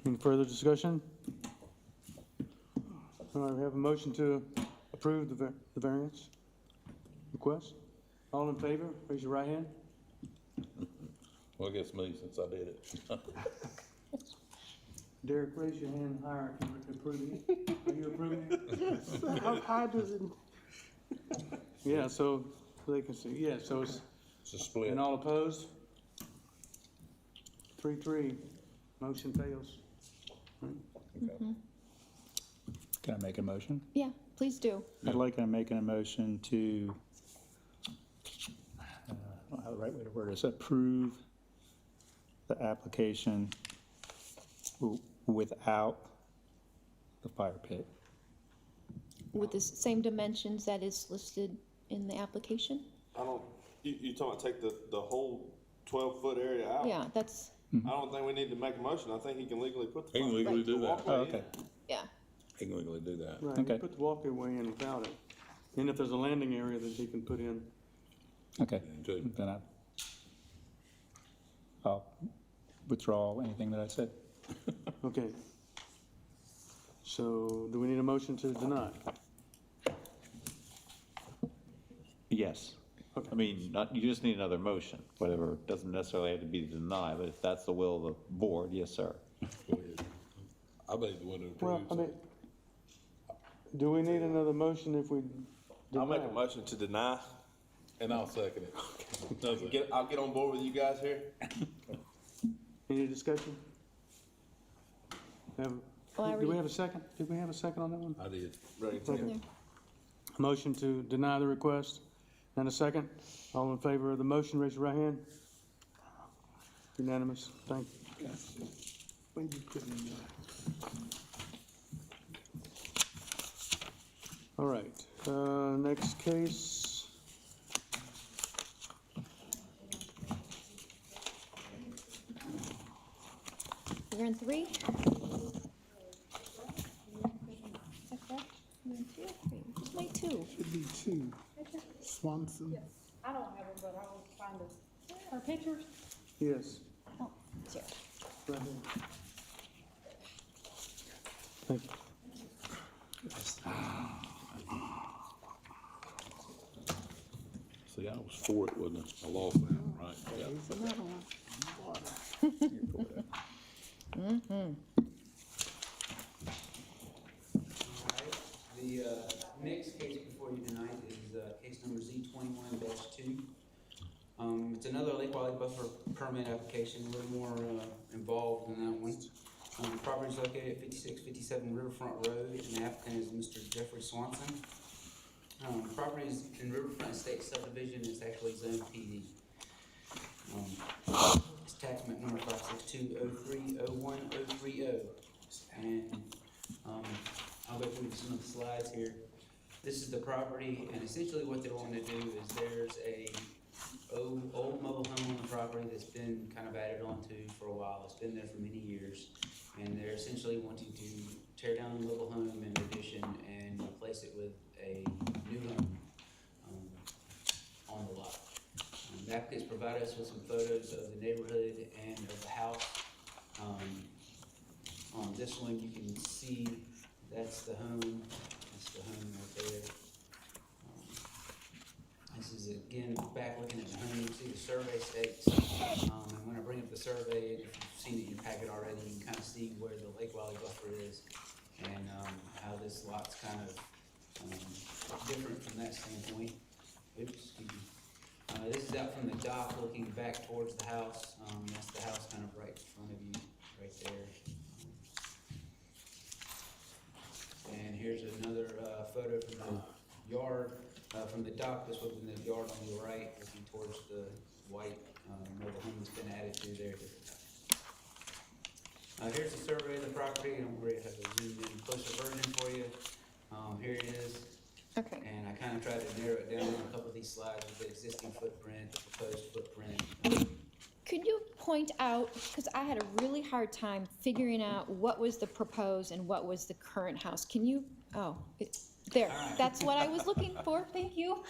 Any further discussion? All right, we have a motion to approve the variance request. All in favor, raise your right hand. Well, I guess me, since I did it. Derek, raise your hand higher if you're approving it. Are you approving it? Yes, how high does it? Yeah, so they can see. Yeah, so it's, It's a split. and all opposed? 3-3, motion fails. Can I make a motion? Yeah, please do. I'd like to make a motion to, I don't know how the right way to word it is, approve the application without the fire pit. With the same dimensions that is listed in the application? I don't, you talking about take the whole 12-foot area out? Yeah, that's, I don't think we need to make a motion. I think he can legally put the. He can legally do that. walkway Oh, in. okay. yeah. He can legally do that. Right, Okay. you put the walkway in without it. And if there's a landing area that he can put in. Okay, Too. then I'll withdraw anything that I said. Okay. So do we need a motion to deny? Yes. Okay. I mean, you just need another motion, whatever, doesn't necessarily have to be to deny, but if that's the will of the board, yes, sir. Go ahead. I made the one to Well, approve. I mean, do we need another motion if we deny? I'll make a motion to deny. And I'll second it. No, sir. I'll get on board with you guys here. Any discussion? Well, I Do we already- have a second? Did we have a second on that one? I did. Ready to Okay. Motion to deny the request, and a second. All in favor of the motion, raise your right hand. Unanimous, thank you. When you put in there. All right, next case. You're in 3? Is that correct? You're in 2 or 3? Where's my 2? Should be two. Swanson. Yes, I don't have them, but I will find them. Our pictures? Yes. Oh, here. Right here. Thank you. See, I was for it, wasn't it? I lost that, right? Yeah. There's another one. Alright, the next case before you tonight is case number Z21-2. It's another lake quality buffer permit application, a little more involved than that one. The property is located at 5657 Riverfront Road, and the applicant is Mr. Jeffrey Swanson. The property is in Riverfront Estate subdivision. It's actually zone PD. It's tax map number 562-03-01030. And I'll go through some of the slides here. This is the property, and essentially what they're wanting to do is there's a old mobile home on the property that's been kind of added onto for a while. It's been there for many years, and they're essentially wanting to tear down the mobile home in addition and replace it with a new home on the lot. The applicant's provided us with some photos of the neighborhood and of the house. On this one, you can see that's the home. That's the home right there. This is again back looking at the home. You see the survey stakes. And when I bring up the survey, if you've seen it in your packet already, you can kind of see where the Lake Valley buffer is and how this lot's kind of different from that standpoint. Oops, excuse me. This is out from the dock looking back towards the house. That's the house kind of right in front of you, right there. And here's another photo from the yard, from the dock. This would have been the yard on the right, looking towards the white mobile home that's been added to there. Here's a survey of the property, and I'm going to have a zoomed in closer version for you. Here it is. Okay. And I kind of tried to narrow it down on a couple of these slides with the existing footprint, the proposed footprint. Could you point out, because I had a really hard time figuring out what was the proposed and what was the current house. Can you, there, right. That's what I was looking for, thank you.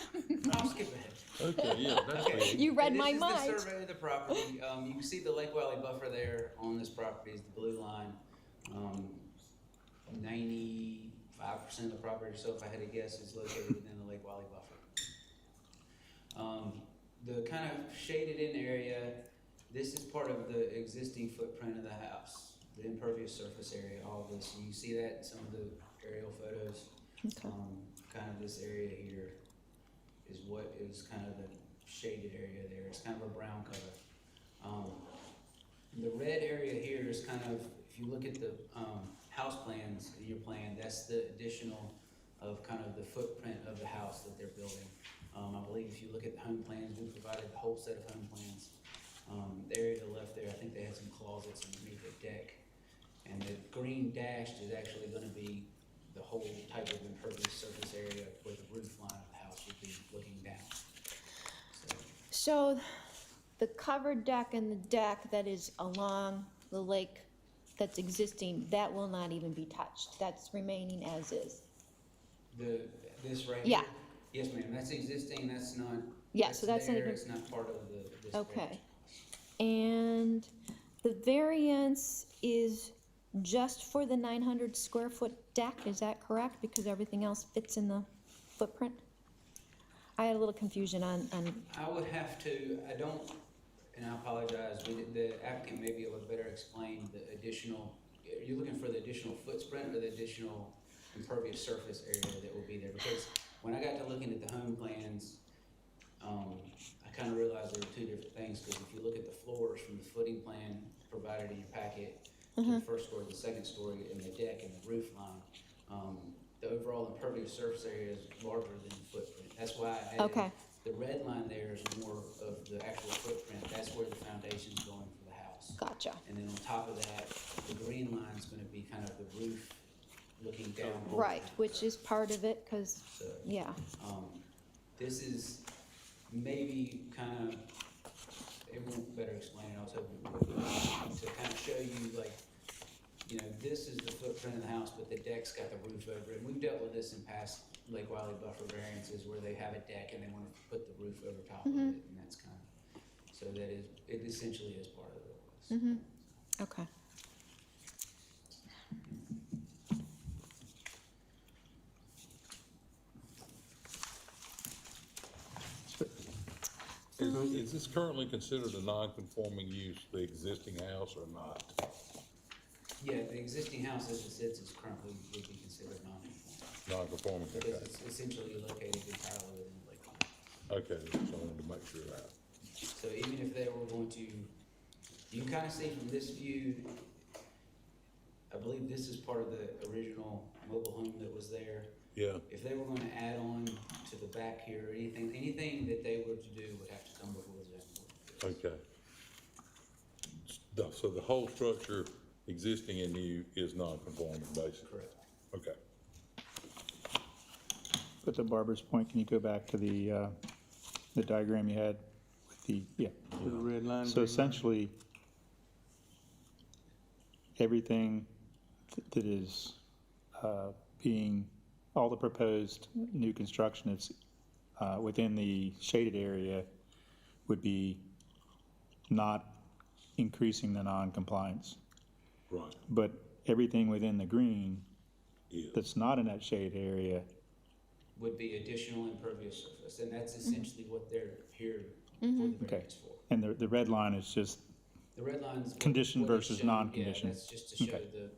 I'll skip ahead. Okay, yeah, that's great. You read And my This mind. is the survey of the property. You can see the Lake Valley buffer there on this property is the blue line. 95% of the property, so if I had to guess, is located within the Lake Valley buffer. The kind of shaded in area, this is part of the existing footprint of the house, the impervious surface area, all of this. You see that in some of the aerial photos. Okay. Kind of this area here is what is kind of the shaded area there. It's kind of a brown color. The red area here is kind of, if you look at the house plans in your plan, that's the additional of kind of the footprint of the house that they're building. I believe if you look at the home plans, we provided the whole set of home plans. The area to the left there, I think they had some closets underneath the deck. And the green dashed is actually going to be the whole type of impervious surface area where the roof line of the house would be looking down. So the covered deck and the deck that is along the lake that's existing, that will not even be touched. That's remaining as is. This right Yeah. here? Yes, ma'am. That's existing. That's not. Yeah, so that's not there. even- It's not part of this. Okay. And the variance is just for the 900 square foot deck, is that correct? Because everything else fits in the footprint? I had a little confusion on I would have to, I don't, and I apologize, the applicant may be able to better explain the additional, are you looking for the additional footprint or the additional impervious surface area that will be there? Because when I got to looking at the home plans, I kind of realized there were two different things, because if you look at the floors from the footing plan provided in your packet, to the first story, the second story, and the deck and the roof line, the overall impervious surface area is larger than the footprint. That's why I added, the red line there is more of the actual footprint. That's where the foundation's going for the house. Gotcha. And then on top of that, the green line's gonna be kind of the roof looking down. right, which is part of it, because, So, yeah. This is maybe kind of, everyone better explain it. I was hoping to kind of show you, like, you know, this is the footprint footprint of the house, but the deck's got the roof over it. And we've dealt with this in past Lake Wiley buffer variances where they have a deck and they want to put the roof over top of it, and that's kind of, so that is, it essentially is part of it. Okay. Is this currently considered a non-conforming use, the existing house, or not? Yeah, the existing house as it sits is currently would be considered non-conforming. Non-conforming, okay. Because it's essentially located entirely within the lake. Okay, so I wanted to make sure of that. So even if they were going to, you can kind of see from this view, I believe this is part of the original mobile home that was there. Yeah, If they were going to add on to the back here, anything that they were to do would have to come before the zoning board. okay. So the whole structure, existing and new, is non-conforming, basically? Correct. Okay. But to Barbara's point, can you go back to the diagram you had with the, yeah. The red line. So essentially, everything that is being, all the proposed new construction is within the shaded area would be not increasing the non-compliance. Right. But everything within the green Is. that's not in that shaded area, Would be additional impervious surface, and that's essentially what they're here for the variance for. and the red line is just, The red line's Condition what is versus shown- non-condition. Yeah, that's just to show Okay.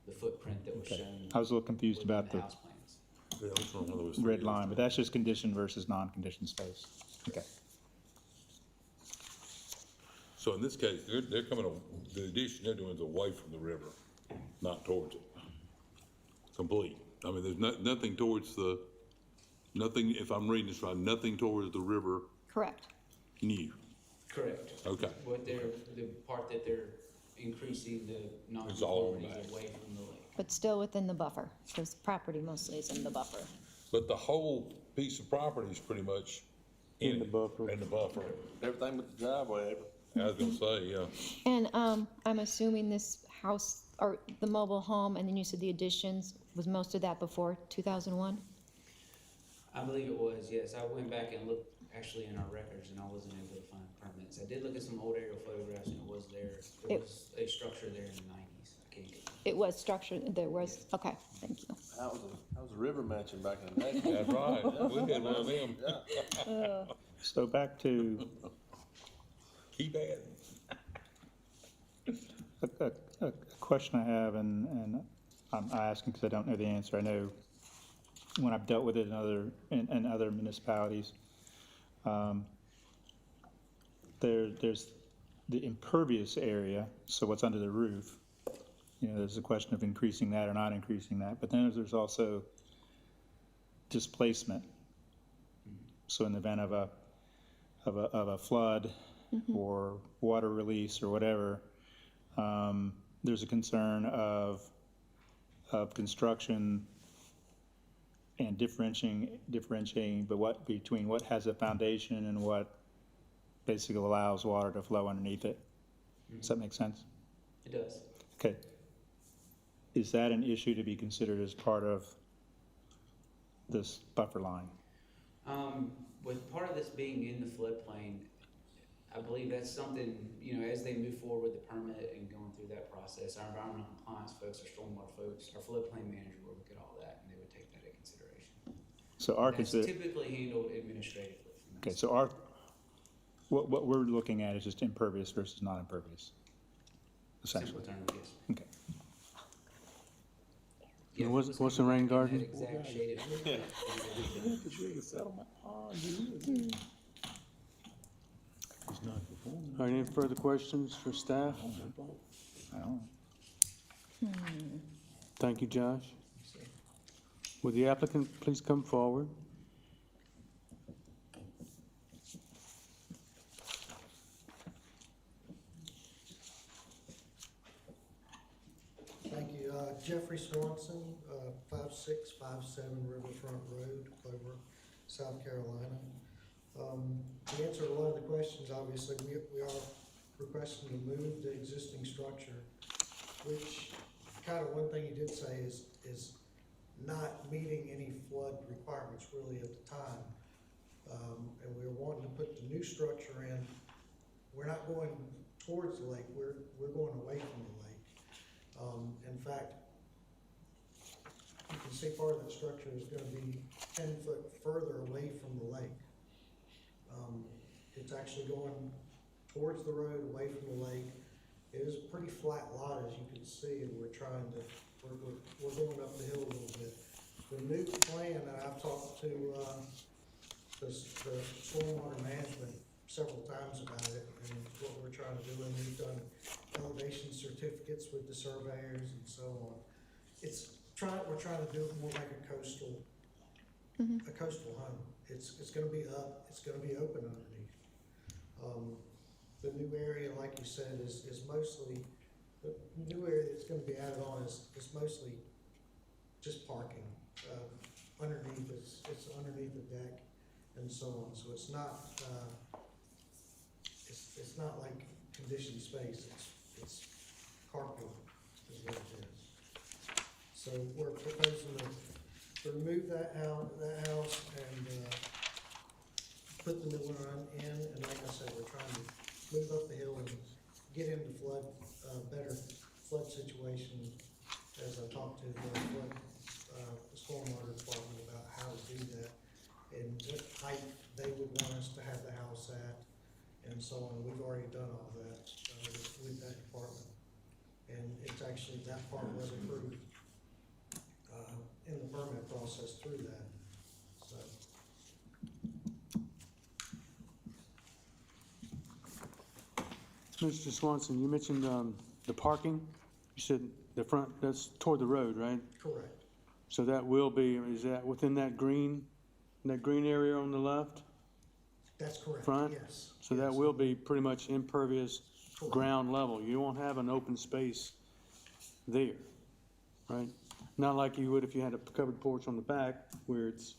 the footprint that was okay. shown. I was a little confused within about the house plans. Yeah, I was wondering whether it was red line, but that's just condition versus non-condition space. Okay. So in this case, they're coming, the addition they're doing is away from the river, not towards it. Complete. I mean, there's nothing towards the, nothing, if I'm reading this right, nothing towards the river Correct. new. Correct. Okay. What the part that they're increasing the It's all on the non-conformity back. away from the lake. But still within the buffer, because property mostly is in the buffer. But the whole piece of property is pretty much In the buffer. In the buffer. Everything but the driveway. I was gonna say, yeah. And I'm assuming this house, or the mobile home, and then you said the additions, was most of that before 2001? I believe it was, yes. I went back and looked actually in our records and I wasn't able to find permits. I did look at some old aerial photographs and it was there. There was a structure there in the 90s. I can't get It was structured, there was, okay, thank you. That was a river mansion back in the day. That's right. We had one of them. So back to Keep adding. a question I have, and I'm asking because I don't know the answer. I know when I've dealt with it in other municipalities, there's the impervious area, so what's under the roof. You know, there's a question of increasing that or not increasing that, but then there's also displacement. So in the event of a flood or water release or whatever, there's a concern of construction and differentiating, but between what has a foundation and what basically allows water to flow underneath it. Does that make sense? It does. Okay. Is that an issue to be considered as part of this buffer line? With part of this being in the floodplain, I believe that's something, you know, as they move forward with the permit and going through that process, our environmental compliance folks, our stormwater folks, our floodplain manager will look at all that and they would take that into consideration. So That's typically handled administratively. from that okay, so what we're looking at is just impervious versus non-impervious, essentially. Simple term, yes. Okay. Yeah, if it What's was the gonna be rain in that garden? exact shaded All right, any further questions for staff? I don't know. Thank you, Josh. Would the applicant please come forward? Thank you. Jeffrey Swanson, 5657 Riverfront Road, Clover, South Carolina. To answer a lot of the questions, obviously, we are requesting to move the existing structure, which kind of one thing you did say is not meeting any flood requirements really at the time. And we were wanting to put the new structure in. We're not going towards the lake, we're going away from the lake. In fact, you can see part of that structure is gonna be 10 foot further away from the lake. It's actually going towards the road, away from the lake. It is a pretty flat lot, as you can see, and we're going up the hill a little bit. The new plan that I've talked to, the stormwater management several times about it, and what we're trying to do, and we've done elevation certificates with the surveyors and so on. We're trying to do it more like a coastal home. It's gonna be up, it's gonna be open underneath. The new area, like you said, is mostly, the new area that's gonna be added on is mostly just parking. Underneath, it's underneath the deck and so on, so it's not, it's not like conditioned space, it's carport is what it is. So we're proposing to remove that house and, put the new one in, and like I said, we're trying to move up the hill and get into better flood situation. As I talked to the stormwater department about how to do that, and what height they would want us to have the house at, and so on. We've already done all that, with that department. And it's actually, that part was approved, in the permit process through that, so. Mr. Swanson, you mentioned the parking. You said the front, that's toward the road, right? Correct. So that will be, is that within that green area on the left? That's correct, Front? yes. So that will be pretty much impervious Correct. ground level. You won't have an open space there, right? Not like you would if you had a covered porch on the back where it's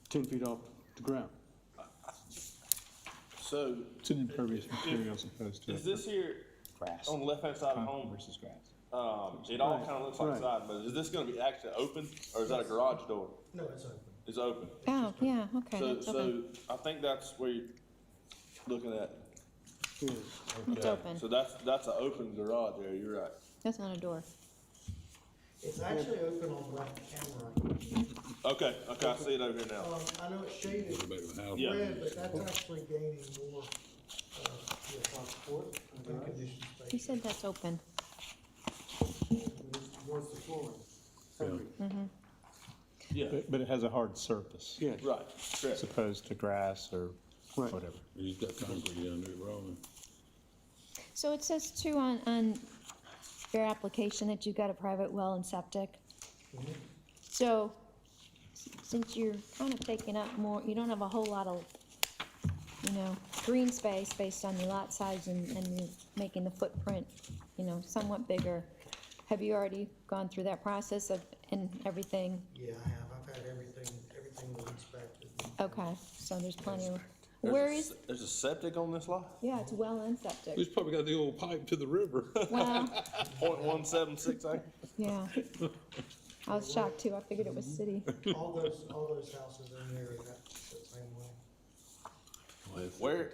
10 feet off the ground. So, It's an impervious material as opposed to is this here grass. on the left-hand side of the home? Versus grass. It all Right, kind of looks like right. side, but is this gonna be actually open, or is that a garage door? No, it's open. It's open. Oh, yeah, okay, So, that's open. I think that's where you're looking at. Yes. It's Okay. open. So that's an open garage there, you're right. That's not a door. It's actually open on left and right. Okay, I see it over here now. I know it's shaded Go back to the house. Yeah. red, but that's actually gaining more, support and conditioned space. You said that's open. What's the flooring? Yeah, But it has a hard surface, Yes. right, as correct. opposed to grass or Right. whatever. He's got concrete under it, wrong. So it says too on your application that you've got a private well and septic. So, since you're kind of taking up more, you don't have a whole lot of, green space based on your lot size and you're making the footprint, somewhat bigger. Have you already gone through that process and everything? Yeah, I have. I've had everything was inspected. Okay, so there's plenty of, where is, There's a septic on this lot? yeah, it's well and septic. He's probably got the old pipe to the river. Well, 0.176 acres? yeah. I was shocked too. I figured it was city. All those houses in there are that same way. Where,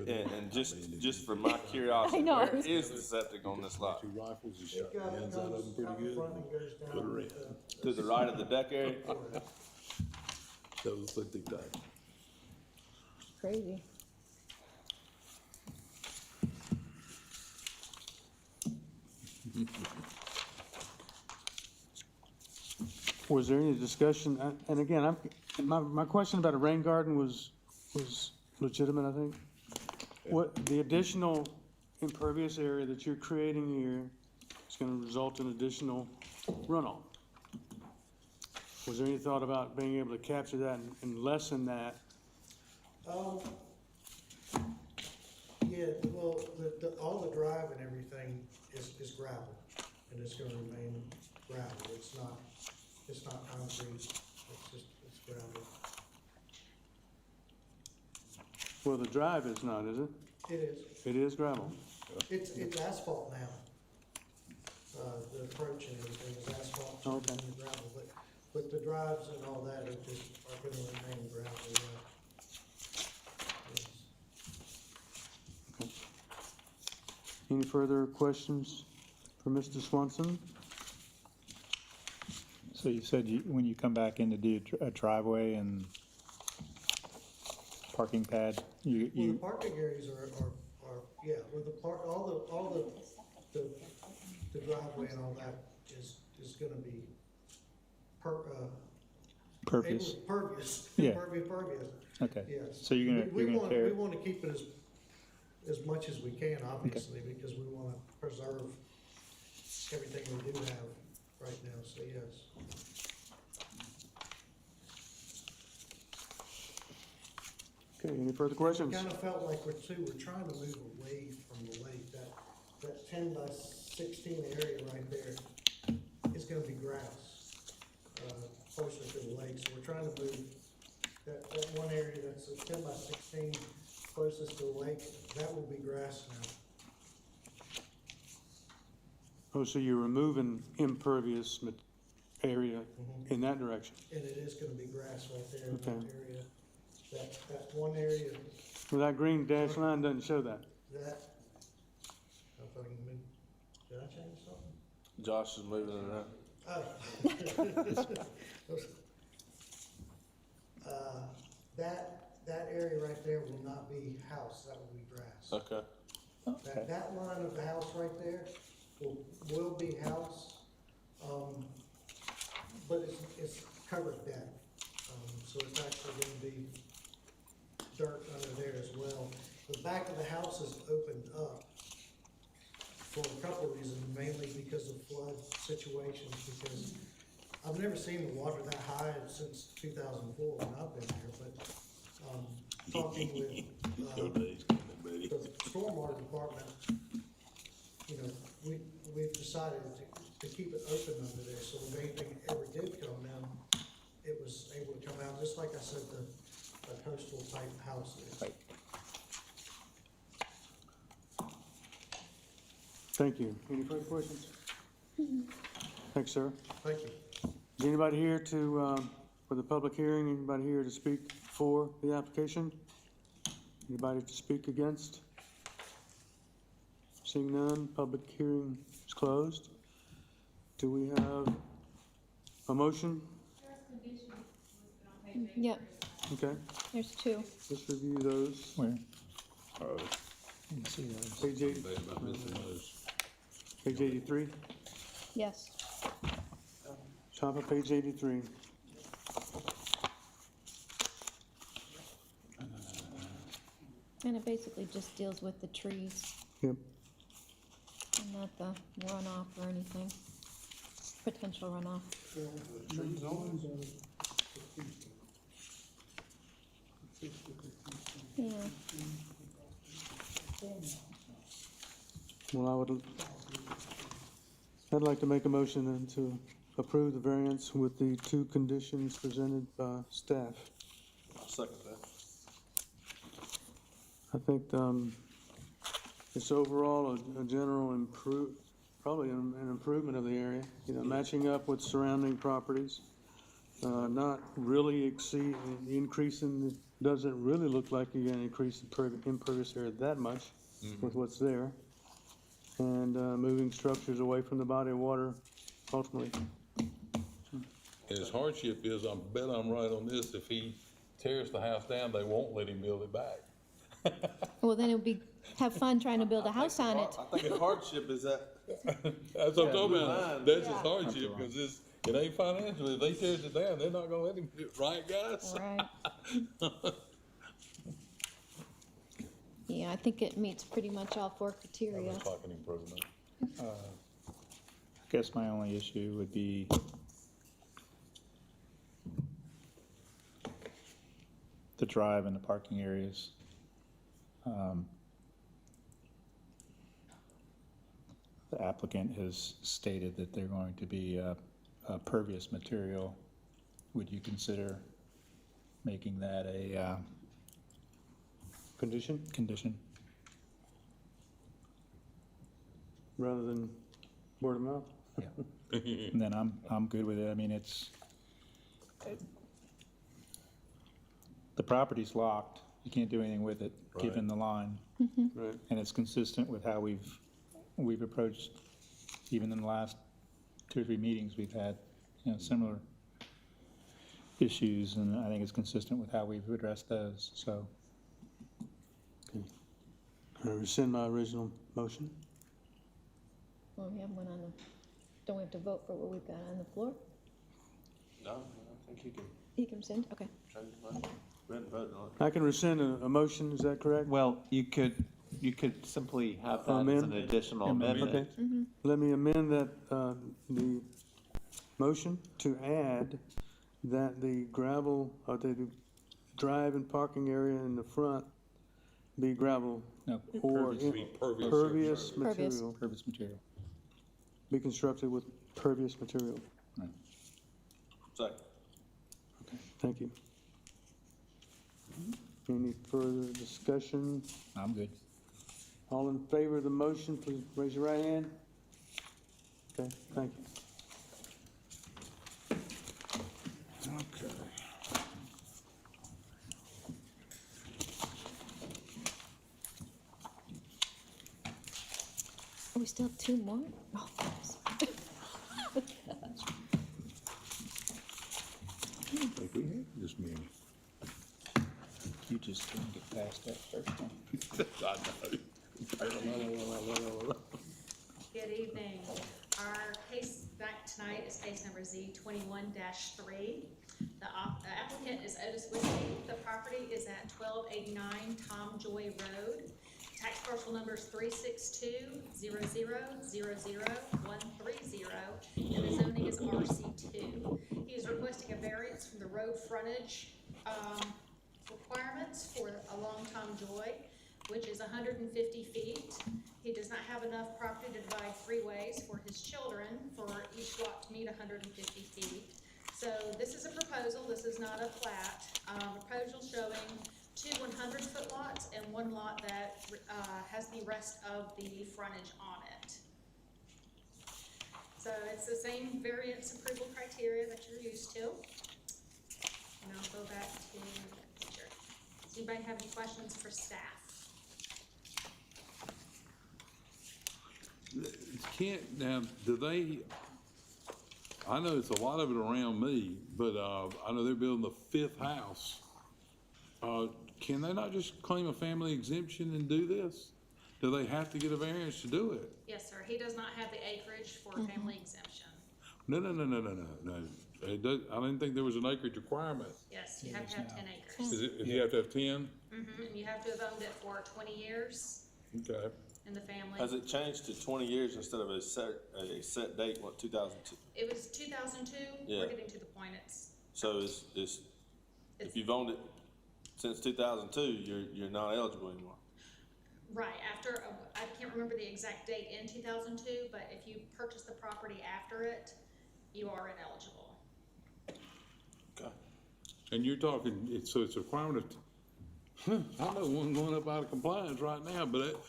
and just for my curiosity, I know. where is the septic on this lot? Two rifles, he It shot the goes ends out of them out pretty good. front and goes down. Put her in. To the right of the deck area? That was a thick type. Crazy. Was there any discussion, and again, my question about a rain garden was legitimate, I think. What, the additional impervious area that you're creating here is gonna result in additional runoff. Was there any thought about being able to capture that and lessen that? Yeah, well, all the drive and everything is gravel, and it's gonna remain gravel. It's not concrete, it's gravel. Well, the drive is not, is it? It is. It is gravel. It's asphalt now. the approach and everything is asphalt, Okay. and gravel, but the drives and all that are gonna remain gravel, Yes. Any further questions for Mr. Swanson? So you said when you come back in to do a driveway and parking pad, Well, the parking areas are, yeah, with the all the driveway and all that is gonna be purpose? Pervious. Yeah. Pervious, Okay. yes. So you're We gonna wanna- tear, We wanna keep it as much as we can, obviously, because we wanna preserve everything we do have right now, so yes. Okay, any further questions? Kind of felt like we're trying to move away from the lake. That 10 by 16 area right there is gonna be grass, closer to the lake. So we're trying to move that one area that's a 10 by 16 closest to the lake, that will be grass now. Oh, so you're removing impervious area in that direction? And it is gonna be grass right there in that Okay. area. That one area, Well, that green dash line doesn't show that. that, if I can move, did I change something? Josh is moving it around. That area right there will not be house, that will be grass. Okay. That line of the house right there will be house, but it's covered deck. So it's actually gonna be dirt under there as well. The back of the house is opened up for a couple of reasons, mainly because of flood situations, because I've never seen the water that high since 2004 when I've been here, but, talking with, the stormwater department, you know, we've decided to keep it open under there, so if anything ever did come down, it was able to come out, just like I said, a coastal type house is. Right. Thank you. Any further questions? Thanks, sir. Thank you. Is anybody here to, for the public hearing, anybody here to speak for the application? Anybody to speak against? Seeing none, public hearing is closed. Do we have a motion? Yep, Okay, there's two. let's review those. where? Page 80, page 83, Yes. top of page 83. And it basically just deals with the trees Yep. and not the runoff or anything, potential runoff. Yeah, Well, I'd like to make a motion then to approve the variance with the two conditions presented by staff. I'll second that. I think, it's overall a general probably an improvement of the area, you know, matching up with surrounding properties. Not really increasing, doesn't really look like you're gonna increase the impervious area that much with what's there. And, moving structures away from the body of water ultimately. And his hardship is, I bet I'm right on this, if he tears the house down, they won't let him build it back. well, then it would have fun trying to build a house on it. I think the hardship is that. That's what I'm talking about. Line. That's his hardship, because it ain't financial. If they tears it down, they're not gonna let him do it, right, guys? Right. Yeah, I think it meets pretty much all four criteria. Looks like an improvement. I guess my only issue would be the drive and the parking areas. The applicant has stated that they're going to be a pervious material. Would you consider making that a Condition, condition? rather than Word of mouth. And then I'm good with it. I mean, the property's locked. You can't do anything with it, given the line. Right. And it's consistent with how we've approached, even in the last 2 or 3 meetings, we've had, similar issues, and I think it's consistent with how we've addressed those, so. Can I rescind my original motion? Well, we have one on the, don't we have to vote for what we've got on the floor? No, I think you can You can rescind, okay. change your mind. We haven't voted on it. I can rescind a motion, is that correct? Well, you could simply have that as an Amend? additional Okay. amendment. Let me amend that, the motion to add that the gravel, or the drive and parking area in the front be gravel No, or Pervious, be pervious. pervious Pervious. material, pervious material. be constructed with pervious material. Second. Thank you. Any further discussion? I'm good. All in favor of the motion, please raise your right hand. Okay, thank you. Okay. Oh, we still have 2 more? Oh, thanks. If we had just many. You just couldn't get past that first one. Good evening. Our case back tonight is case number Z21-3. The applicant is Otis Whiskey. The property is at 1289 Tom Joy Road. Tax parcel number is 362-0000-130, and the zoning is RC2. He is requesting a variance from the road frontage requirements for along Tom Joy, which is 150 feet. He does not have enough property to divide 3 ways for his children for each lot to meet 150 feet. So this is a proposal, this is not a plat. Proposal showing 2 100-foot lots and 1 lot that has the rest of the frontage on it. So it's the same variance approval criteria that you're used to. And I'll go back to the picture. Does anybody have any questions for staff? Now, do they, I know it's a lot of it around me, but, I know they're building the 5th house. Can they not just claim a family exemption and do this? Do they have to get a variance to do it? Yes, sir. He does not have the acreage for family exemption. No. It does, I didn't think there was an acreage requirement. Yes, you have to have 10 acres. Is it, if you have to have 10? Mm-hmm, and you have to have owned it for 20 years Okay. in the family. Has it changed to 20 years instead of a set date, what, 2002? It was 2002. Yeah. We're getting to the point So if you've owned it since 2002, you're not eligible anymore. right after, I can't remember the exact date in 2002, but if you purchase the property after it, you are ineligible. Okay. And you're talking, it's a requirement of, I know one going up out of compliance right now, but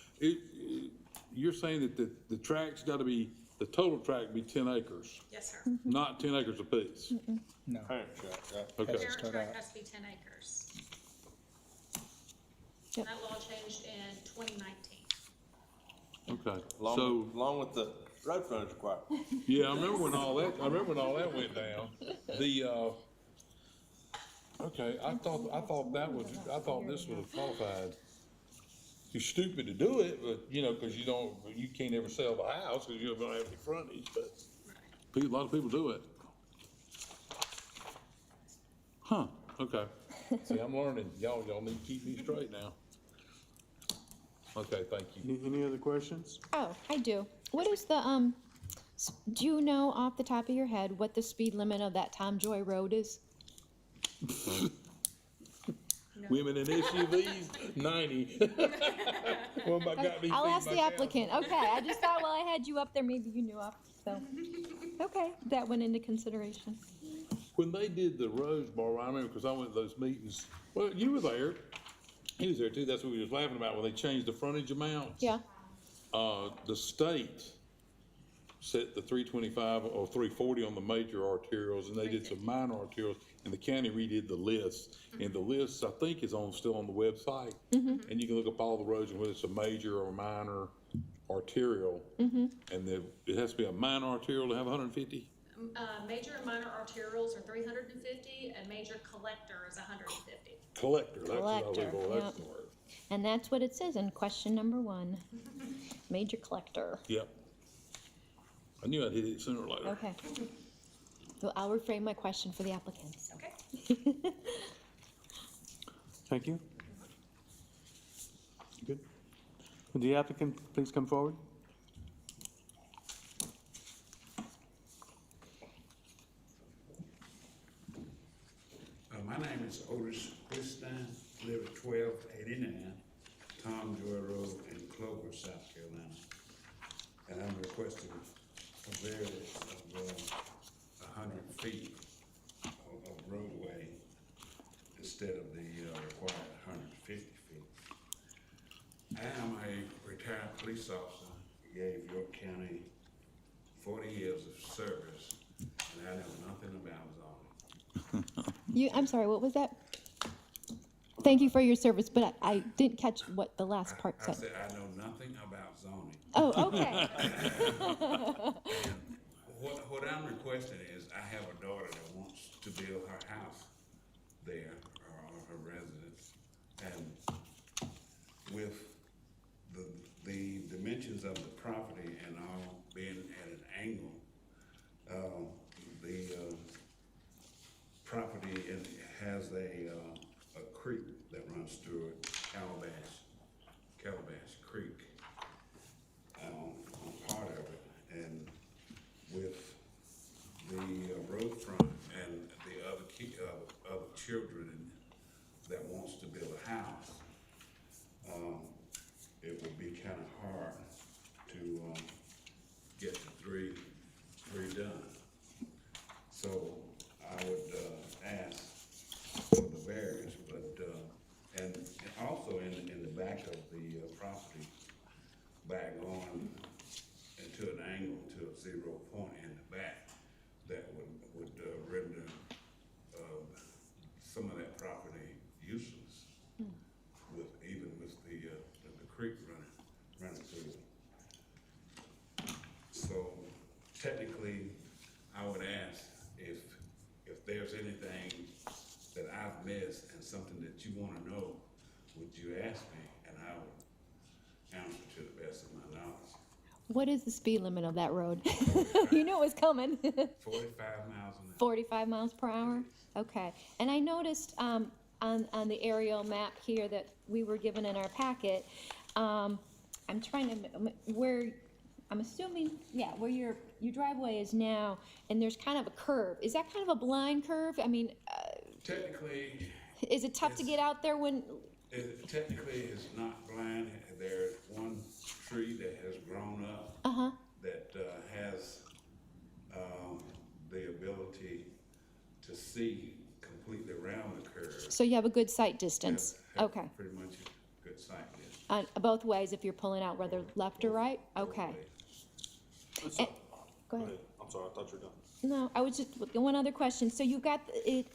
you're saying that the track's gotta be, the total track be 10 acres, Yes, sir. not 10 acres apiece? No. Parent track, right? Okay. Parent tract has to be 10 acres. Yep. That law changed in 2019. Okay, Along with the road frontage requirement. yeah, I remember when all that went down. Okay, I thought this would have qualified. You're stupid to do it, but, cause you can't ever sell the house, cause you don't have any frontage, but a lot of people do it. Huh, okay. See, I'm learning. Y'all need to keep me straight now. Okay, thank you. Any other questions? Oh, I do. What is the, do you know off the top of your head what the speed limit of that Tom Joy Road is? Women in SUVs, 90. Well, my God, me I'll feed ask my the cow. applicant. Okay, I just thought while I had you up there, maybe you knew off, so. Okay, that went into consideration. When they did the Rose Bar, I remember, because I went to those meetings. Well, you were there. He was there too. That's what we was laughing about when they changed the frontage amount. Yeah. The state set the 325 or 340 on the major arterials, and they did some minor arterials, and the county redid the list. And the list, I think, is still on the website. And you can look up all the roads and whether it's a major or minor arterial. And then it has to be a minor arterial to have 150? Major and minor arterials are 350, and major collector is 150. Collector, that's what I was Collector, looking for, that's yep. the word. And that's what it says in question number 1. Major collector. Yep. I knew I'd hit it sooner or later. Okay. So I'll reframe my question for the applicants. Okay. Thank you. Good. Would the applicant please come forward? My name is Otis Christine, live at 1289 Tom Joy Road in Clover, South Carolina. And I'm requesting a variance of 100 feet of roadway instead of the required 150 feet. I am a retired police officer, gave York County 40 years of service, and I know nothing about zoning. I'm sorry, what was that? Thank you for your service, but I didn't catch what the last part I said. said, I know nothing about zoning. Oh, okay. And what I'm requesting is, I have a daughter that wants to build her house there, or her residence. And with the dimensions of the property and all being at an angle, the property has a creek that runs through it, Calabash Creek, on part of it. And with the road front and the other children that wants to build a house, it would be kind of hard to get the three done. So I would ask for the variance, but and also in the back of the property, back on into an angle to a 0 point in the back, that would render some of that property useless, even with the creek running through it. So technically, I would ask if there's anything that I've missed and something that you want to know, would you ask me, and I would answer to the best of my knowledge. What is the speed limit of that road? You knew it was coming. 45 miles an hour. 45 miles per hour? Okay. And I noticed on the aerial map here that we were given in our packet, I'm trying to, where, I'm assuming, yeah, where your driveway is now, and there's kind of a curve. Is that kind of a blind curve? I mean, Technically, is it tough to get out there when? technically it's not blind. There's one tree that has grown up that has the ability to see completely around the curve. So you have a good sight distance? Have Okay. pretty much a good sight distance. Both ways, if you're pulling out, whether left or right? Okay. Go ahead. I'm sorry, I thought you were done. No, I was just, one other question. So you've got it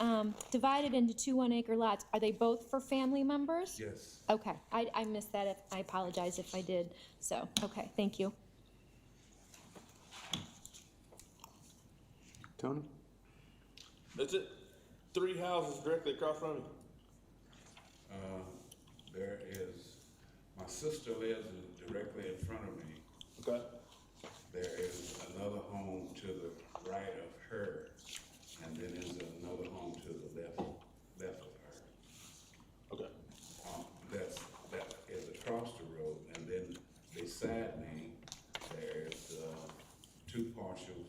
divided into 2 1-acre lots. Are they both for family members? Yes. Okay, I missed that. I apologize if I did. So, okay, thank you. Tony? Is it 3 houses directly across from you? There is, my sister lives directly in front of me. Okay. There is another home to the right of her, and then there's another home to the left of her. Okay. That is across the road, and then beside me, there's 2 parcels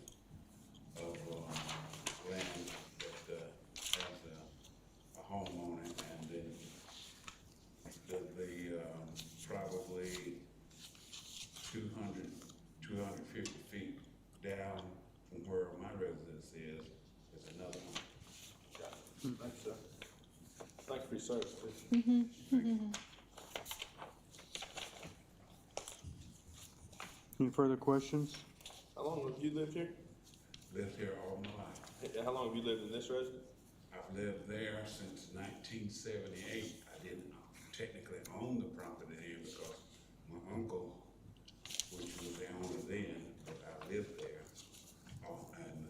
of land that has a home on it, and then the probably 250 feet down from where my residence is another one. Got it. Thanks, sir. Thank you for your service, too. Any further questions? I How long have you lived here? Lived here all my life. How long have you lived in this residence? I've lived there since 1978. I didn't technically own the property then because my uncle, which was the owner then, but I lived there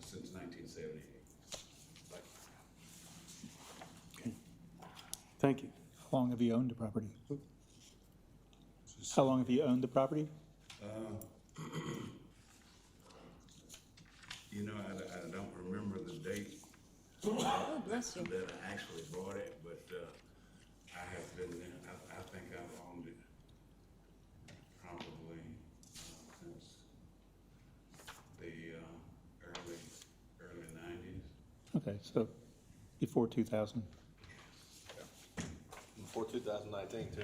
since 1978. Thank you. How long have you owned the property? How long have you owned the property? You know, I don't remember the date Bless you. that I actually bought it, but I have been there. I think I've owned it probably since the early 90s. Okay, so before 2000. Before 2019 too.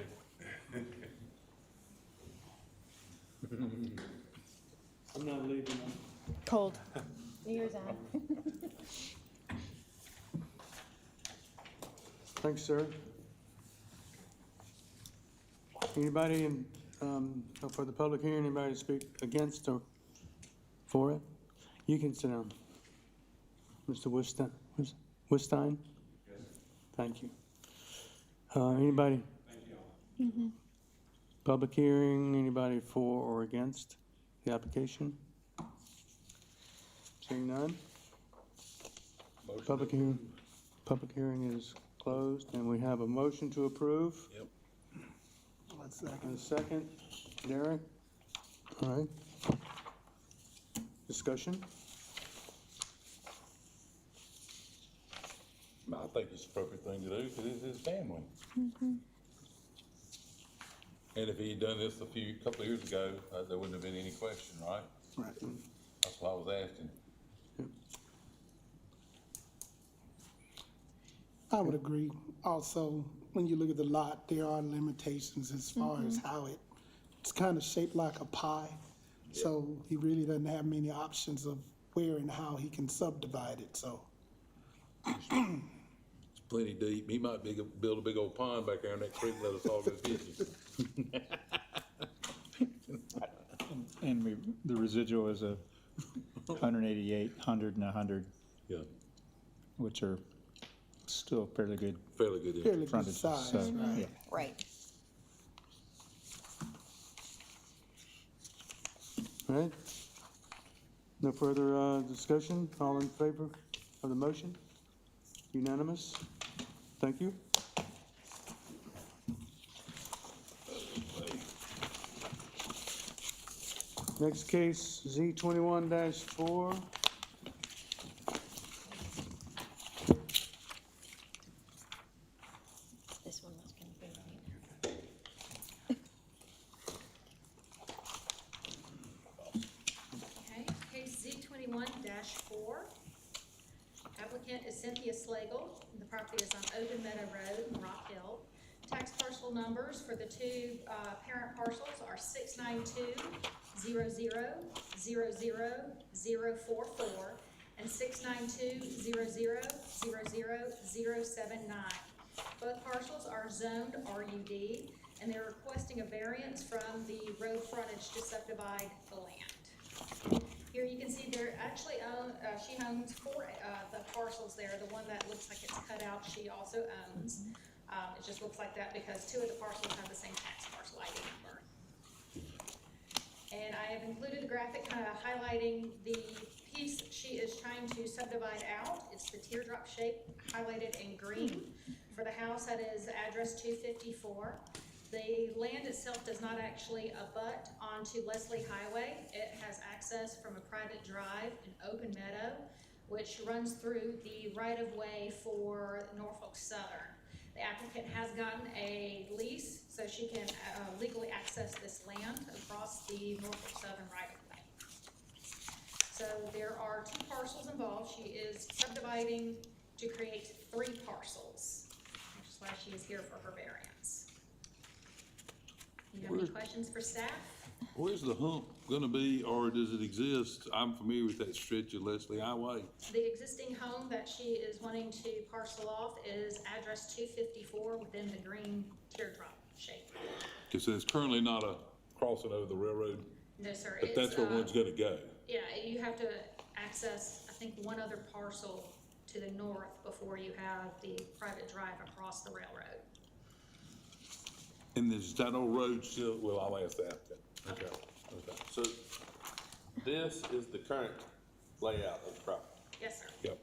I'm not leaving. Cold. New Year's on. Thanks, sir. Anybody in, for the public hearing, anybody to speak against or for it? You can sit down. Mr. Wistine? Thank you. Anybody? Public hearing, anybody for or against the application? Seeing none? Public hearing is closed, and we have a motion to approve. Yep. And a second, Derek? All right. Discussion? I think it's the appropriate thing to do because it's his family. And if he'd done this a couple of years ago, there wouldn't have been any question, right? Right. That's what I was asking. I would agree. Also, when you look at the lot, there are limitations as far as how it's kind of shaped like a pie. So he really doesn't have many options of where and how he can subdivide it, so. It's plenty deep. He might build a big old pond back there in that creek and let us all go fishing. And the residual is a 188, 100, and 100, Yeah, which are still fairly good fairly good. Fairly good frontages. size, So, right? yeah. Right. All right. No further discussion? All in favor of the motion? Unanimous? Thank you. Next case, Z21-4. This one must be right. Okay, case Z21-4. Applicant is Cynthia Slagle. The property is on Open Meadow Road in Rock Hill. Tax parcel numbers for the two parent parcels are 692-00-00-044 and 692-00-000-079. Both parcels are zoned RUD, and they're requesting a variance from the road frontage to subdivide the land. Here you can see they're actually she owns four the parcels there. The one that looks like it's cut out, she also owns. It just looks like that because two of the parcels have the same tax parcel ID number. And I have included a graphic kind of highlighting the piece she is trying to subdivide out. It's the teardrop shape highlighted in green for the house that is address 254. The land itself does not actually abut onto Leslie Highway. It has access from a private drive in Open Meadow, which runs through the right-of-way for Norfolk Southern. The applicant has gotten a lease, so she can legally access this land across the Norfolk Southern right-of-way. So there are two parcels involved. She is subdividing to create three parcels, which is why she is here for her variance. You have any questions for staff? Where's the hump gonna be, or does it exist? I'm familiar with that stretch of Leslie Highway. The existing home that she is wanting to parcel off is address 254 within the green teardrop shape. Because there's currently not a crossing over the railroad No, sir. But that's where one's gonna go. Yeah, you have to access, I think, one other parcel to the north before you have the private drive across the railroad. And is that old road still, well, I'll ask that then. Okay, okay. So this is the current layout of the property. Yes, sir. Yep.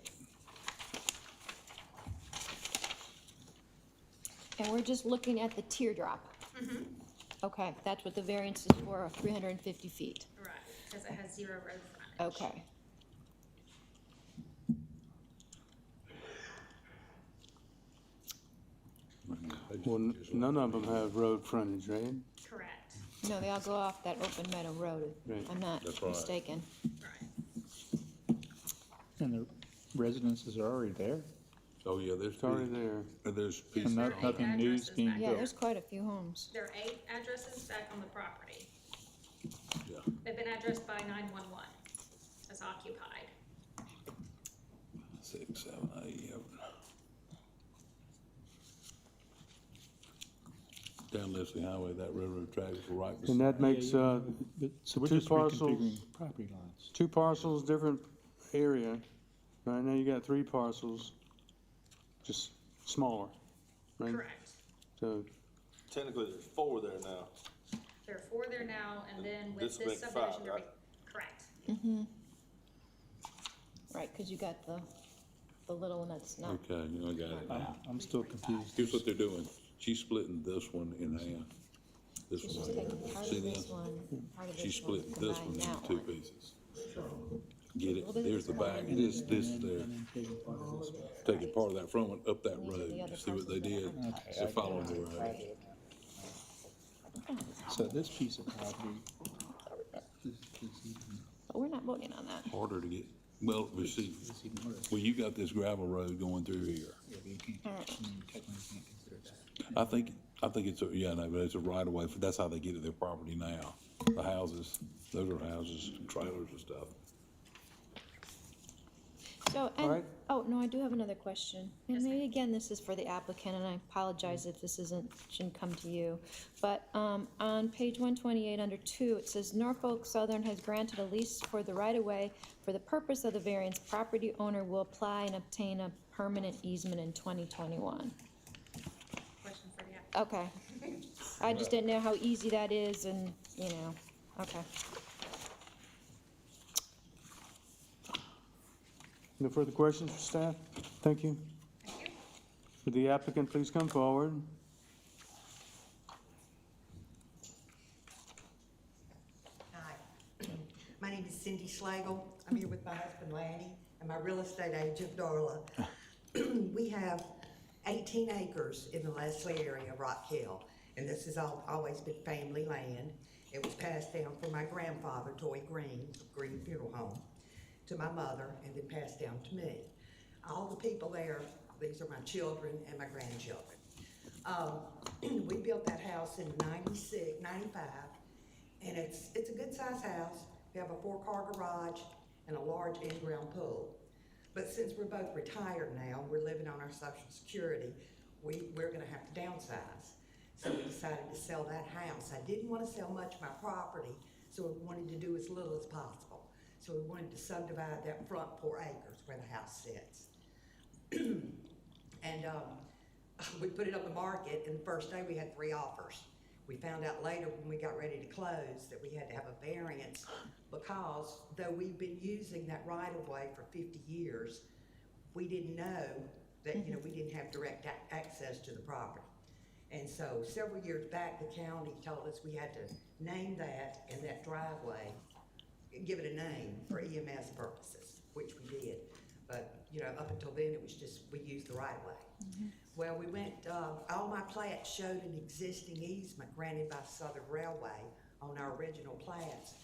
And we're just looking at the teardrop. Mm-hmm. Okay, that's what the variance is for, 350 feet. Right, because it has 0 road frontage. Okay. Well, none of them have road frontage, right? Correct. No, they all go off that open meadow road, Right. if I'm not That's right. mistaken. Right. And the residences are already there? Oh, yeah, there's It's already pieces, there. there's And pieces. There are 8 nothing new is addresses being back Yeah, built? there's quite a few homes. There are 8 addresses back on the property. Yeah. They've been addressed by 911 as occupied. 6, 7, 8, yep. Down Leslie Highway, that railroad track is right And beside. that makes, So we're two just parcels. reconfiguring property lines. 2 parcels, different area. Right now you got 3 parcels, just smaller, right? Correct. So, Technically, there's 4 there now. There are 4 there now, and then with This this makes 5, subdivision, there'll be, right? correct. Mm-hmm. Right, because you got the little one that's not. Okay, I got it now. I'm still confused. Here's what they're doing. She's splitting this one in half. This She's one just right taking here. part See of this that? one, part of She's this one, splitting this one combine into that 2 one. pieces. Get it, there's the back, this there. Taking part of that front one up that And these are the road. other See what they parcels did? that Okay, They're I following the get it. road. So this piece of property But we're not voting on that. Harder to get, well, we see, is even worse. well, you got this gravel road going through here. Yeah, but you can't, technically you can't consider that. I think it's a, yeah, no, but it's a right of way. That's how they get to their property now. The houses, those are houses, trailers and stuff. So, All right. and, oh, no, I do have another question. And maybe again, this is for the applicant, and I apologize if this shouldn't come to you. But, on page 128 under 2, it says Norfolk Southern has granted a lease for the right-of-way for the purpose of the variance. Property owner will apply and obtain a permanent easement in 2021. Question for the applicant. Okay. I just didn't know how easy that is and, okay. no further questions for staff? Thank you. Thank you. Would the applicant please come forward? Hi, my name is Cindy Slagle. I'm here with my husband Lanny and my real estate agent Darla. We have 18 acres in the Leslie area, Rock Hill, and this has always been family land. It was passed down from my grandfather, Toy Green, Green Funeral Home, to my mother, and then passed down to me. All the people there, these are my children and my grandchildren. We built that house in 96, 95, and it's a good sized house. We have a 4-car garage and a large in-ground pool. But since we're both retired now, we're living on our Social Security, we're gonna have to downsize. So we decided to sell that house. I didn't wanna sell much of my property, so we wanted to do as little as possible. So we wanted to subdivide that front 4 acres where the house sits. And we put it on the market, and the first day we had 3 offers. We found out later when we got ready to close that we had to have a variance because though we've been using that right-of-way for 50 years, we didn't know that, we didn't have direct access to the property. And so several years back, the county told us we had to name that and that driveway, give it a name for EMS purposes, which we did. But, up until then, it was just, we used the right-of-way. Well, we went, all my plats showed an existing easement granted by Southern Railway on our original plats.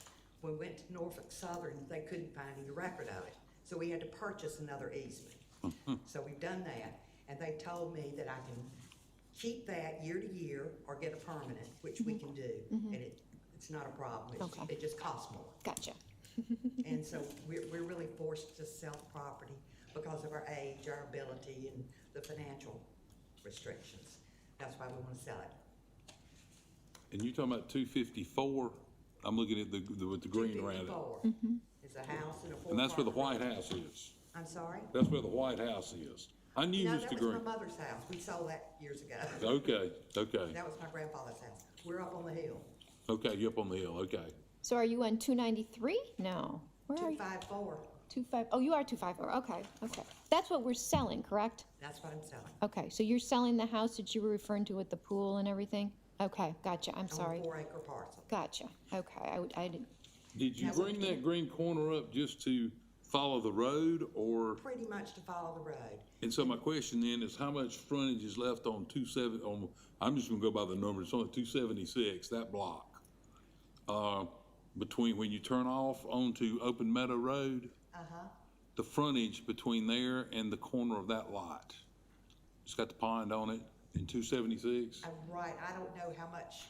We went to Norfolk Southern, they couldn't find any record of it. So we had to purchase another easement. So we've done that, and they told me that I can keep that year to year or get a permanent, which we can do. And it's not a problem, it just costs more. Gotcha. And so we're really forced to sell the property because of our age, our ability, and the financial restrictions. That's why we want to sell it. And you're talking about 254 I'm looking at with the green around it. 254 is a house and a four-car. And that's where the White garage. House is. I'm sorry? That's where the White House is. I knew No, Mr. that was Green. my mother's house. We sold that years ago. Okay, okay, That was my grandfather's house. We're up on the hill. okay, you up on the hill, okay. So are you on 293? No. Where are you? 254. 25, oh, you are 254, okay, okay. That's what we're selling, correct? That's what I'm selling. Okay, so you're selling the house that you were referring to with the pool and everything? Okay, gotcha, I'm sorry. On a 4-acre parcel. Gotcha, okay, I didn't, Did you Now, bring that green corner up just to follow the road, or? Pretty much to follow the road. And so my question then is, how much frontage is left on I'm just gonna go by the number, it's only 276, that block? Between, when you turn off onto Open Meadow Road, the frontage between there and the corner of that lot. It's got the pond on it in 276? I'm right, I don't know how much.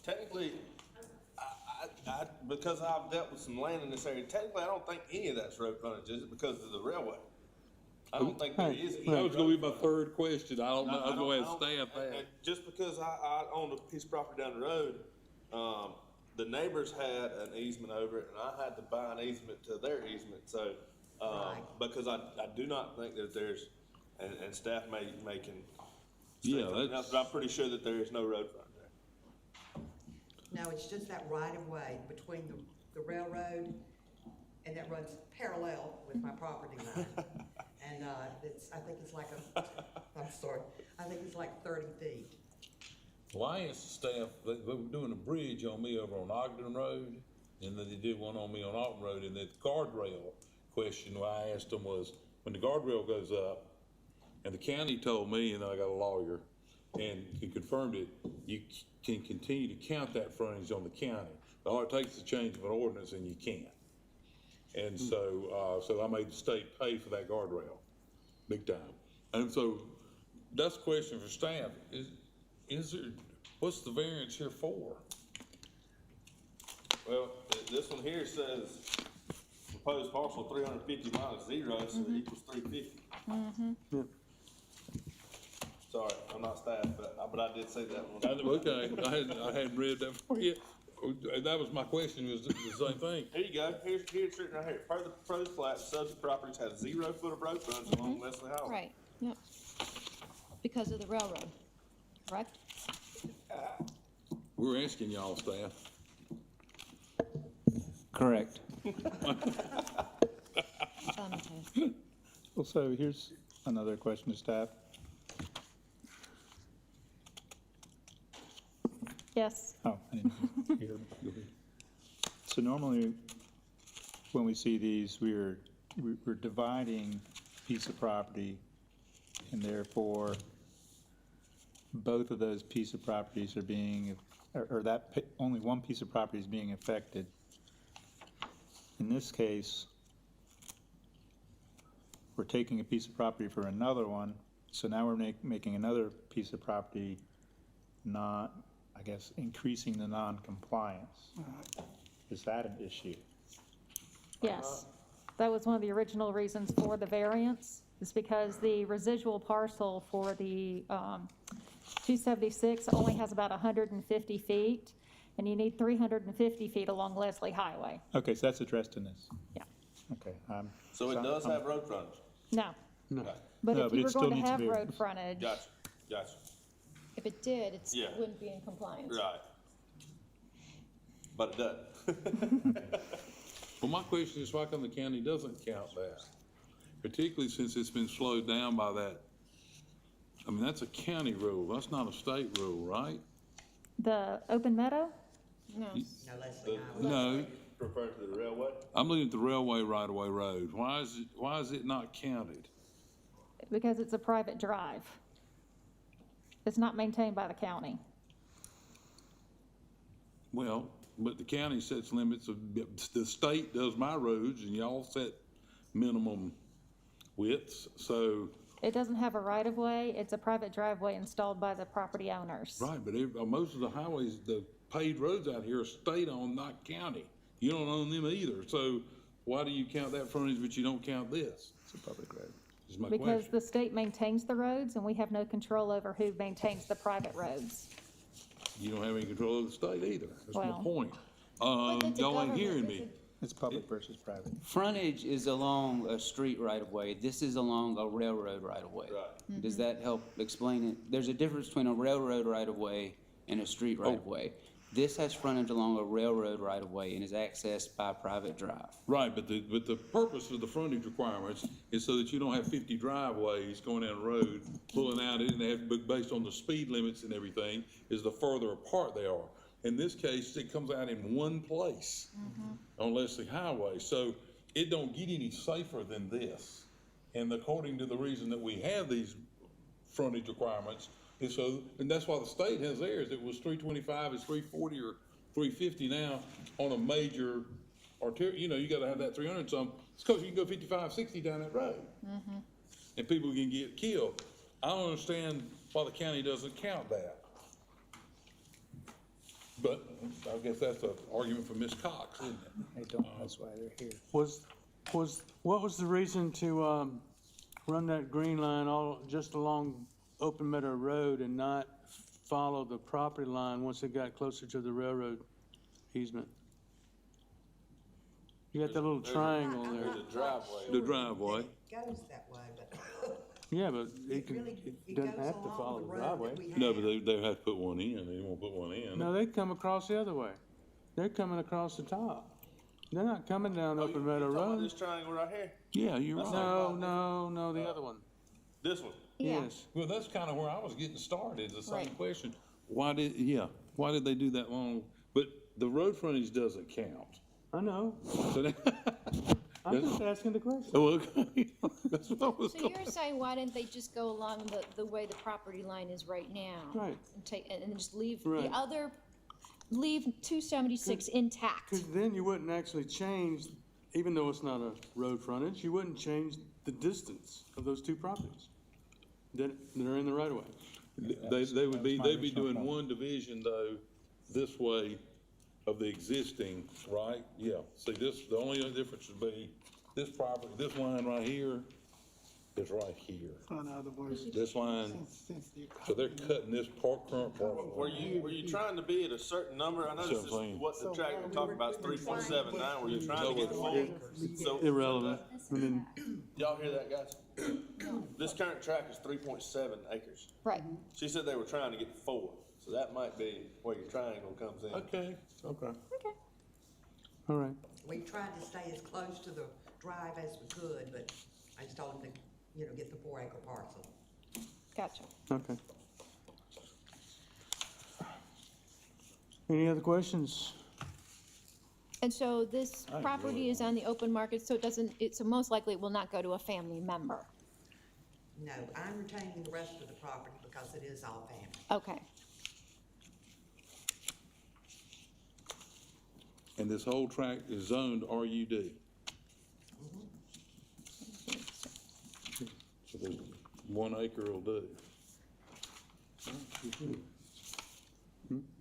Technically, because I've dealt with some land in this area, technically, I don't think any of that's road frontage, is it, because of the railway? I don't think there is. That was gonna be my third question, I don't know, I was gonna ask staff and that. just because I owned a piece of property down the road, the neighbors had an easement over it, and I had to buy an easement to their easement, so, because I do not think that there's, and staff may can. Yeah, but that's. I'm pretty sure that there is no road frontage there. No, it's just that right of way between the railroad, and that runs parallel with my property line. And, I think it's like I'm sorry, I think it's like 30 feet. Well, I asked the staff, they were doing a bridge on me over on Ogden Road, and then they did one on me on Ogden Road, and the guardrail question I asked them was, when the guardrail goes up, and the county told me, and I got a lawyer, and he confirmed it, you can continue to count that frontage on the county. All it takes is a change of an ordinance, and you can't. And so I made the state pay for that guardrail, big time. And so that's a question for staff. Is there, what's the variance here for? Well, this one here says proposed parcel 350 minus 0, so it equals 350. Sorry, I'm not staff, but I did say that one. Okay, I hadn't read that for you. That was my question, was the same thing. Here you go. Here's written right here. Per the proposed plat, subject properties has 0 foot of road frontage along Leslie Highway. right, yep. Because of the railroad, correct? We're asking y'all, staff. Correct. Well, so here's another question to staff. Yes. Oh, I didn't hear. So normally, when we see these, we're dividing a piece of property, and therefore, both of those pieces of properties are being, only one piece of property is being affected. In this case, we're taking a piece of property for another one, so now we're making another piece of property not, I guess, increasing the non-compliance. Is that an issue? Yes. That was one of the original reasons for the variance, is because the residual parcel for the 276 only has about 150 feet, and you need 350 feet along Leslie Highway. Okay, so that's addressed in this? Yeah. Okay. So it does have road frontage? No. No. But No, if but you it were still going to needs to have be- road frontage, Gotcha. If it did, it Yeah. wouldn't be in compliance. Right. But it doesn't. Well, my question is, why come the county doesn't count that? Particularly since it's been slowed down by that. I mean, that's a county rule, that's not a state rule, right? the open meadow, No. No, Leslie Highway. No, Referring to the railway? I'm looking at the railway right-of-way road. Why is it not counted? because it's a private drive. It's not maintained by the county. Well, but the county sets limits, the state does my roads, and y'all set minimum widths, so. It doesn't have a right-of-way, it's a private driveway installed by the property owners. Right, but most of the highways, the paved roads out here are state-owned, not county. You don't own them either, so why do you count that frontage, but you don't count this? It's a public road, is my Because question. the state maintains the roads, and we have no control over who maintains the private roads. you don't have any control of the state either. That's my Well- point. But it's a Y'all ain't government- hearing it's me. It's public versus private. Frontage is along a street right of way. This is along a railroad right of way. Right. Does that help explain it? There's a difference between a railroad right of way and a street right of way. This has frontage along a railroad right of way and is accessed by private drive. Right, but the purpose of the frontage requirements is so that you don't have 50 driveways going down the road, pulling out it, and they have to be based on the speed limits and everything, is the further apart they are. In this case, it comes out in one place on Leslie Highway, so it don't get any safer than this. And according to the reason that we have these frontage requirements, is so, and that's why the state has theirs. It was 325, it's 340 or 350 now on a major arterial. You know, you gotta have that 300 some. It's because you can go 55, 60 down that road. And people can get killed. I don't understand why the county doesn't count that. But I guess that's an argument for Ms. Cox, isn't it? They don't, that's why they're here. What was the reason to, run that green line all, just along Open Meadow Road and not follow the property line once it got closer to the railroad easement? You got that little triangle there. There's a driveway. The driveway. It goes that way, but Yeah, but it really, it it doesn't goes have to along follow the the road driveway. that we No, have. but they have to put one in. They won't put one in. No, they come across the other way. They're coming across the top. They're not coming down Open Meadow Road. This triangle right here? Yeah, you're right. No, the other one. This one? Yeah. Yes. Well, that's kind of where I was getting started, the same Right. question. Why did they do that long? But the road frontage doesn't count. I know. So that, I'm just asking the question. oh, okay. That's what I was So going. you're saying, why didn't they just go along the way the property line is right now? Right. And then just leave Right. the other, leave 276 intact? Because then you wouldn't actually change, even though it's not a road frontage, you wouldn't change the distance of those two properties that are in the right of way. They'd be doing one division though, this way of the existing, right? Yeah. See, the only other difference would be this property, this line right here is right here. In other words, This line, so they're cutting this current part. Were you trying to be at a certain number? I know this is what the track we're talking about is 3.79. Were you trying to get full? So Irrelevant. I mean, y'all hear that, guys? This current track is 3.7 acres. Right. She said they were trying to get 4, so that might be where your triangle comes in. Okay. all right. We tried to stay as close to the drive as we could, but I just told them to, get the 4-acre parcel. Gotcha. Okay. Any other questions? And so this property is on the open market, so so most likely it will not go to a family member? No, I'm retaining the rest of the property because it is all family. Okay. And this whole tract is zoned RUD. So there's 1 acre will do.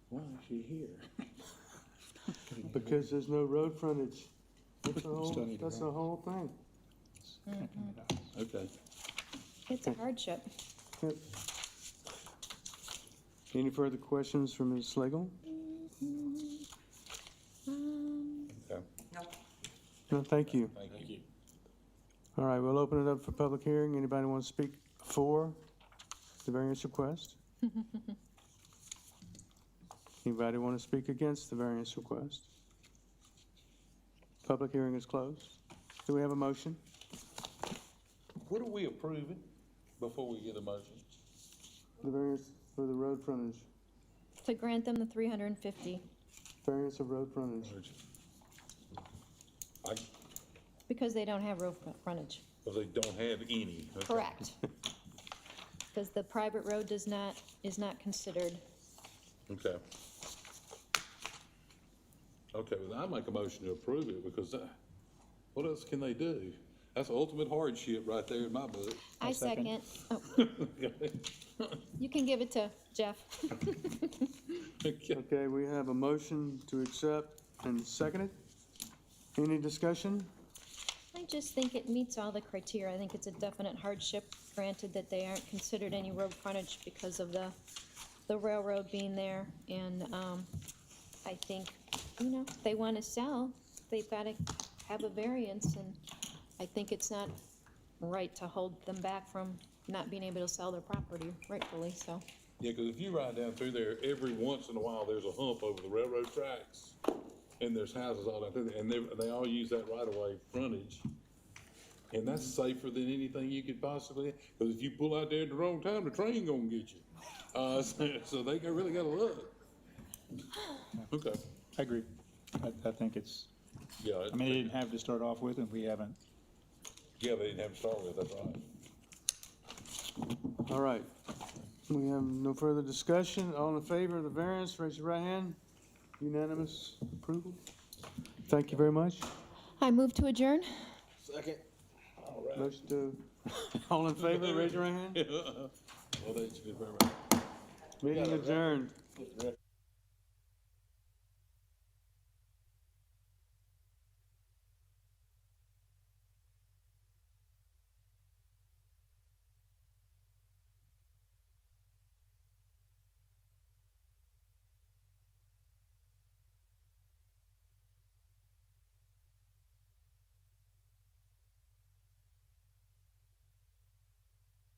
Why is she here? Because there's no road frontage. That's the Still need to whole thing. Okay. It's a hardship. Yep. Any further questions from Ms. Slagle? Okay. No, No, thank you. Thank you. All right, we'll open it up for public hearing. Anybody want to speak for the variance request? Anybody want to speak against the variance request? Public hearing is closed. Do we have a motion? What are we approving before we get a motion? The variance for the road frontage, To grant them the 350, variance of road frontage. because they don't have road frontage. Because they don't have any. Okay. Correct. Because the private road is not considered. Okay. Okay, well, I make a motion to approve it because what else can they do? That's ultimate hardship right there in my book. I second. Oh, you can give it to Jeff. Okay, we have a motion to accept and second it. Any discussion? I just think it meets all the criteria. I think it's a definite hardship, granted that they aren't considered any road frontage because of the the railroad being there, and, I think, if they wanna sell, they've gotta have a variance, and I think it's not right to hold them back from not being able to sell their property rightfully, so. Yeah, because if you ride down through there, every once in a while, there's a hump over the railroad tracks, and there's houses all down through there, and they all use that right-of-way frontage. And that's safer than anything you could possibly, because if you pull out there at the wrong time, the train gonna get you. So they really gotta look. Okay. I agree. I think it's, Yeah, I mean, they didn't have to start off with, and we haven't. yeah, they didn't have to start with, that's right. All right. We have no further discussion. All in favor of the variance, raise your right hand. Unanimous approval. Thank you very much. I move to adjourn. Second. All right. Motion to, all in favor, raise your right hand. Well, that's good, very much. Meeting adjourned.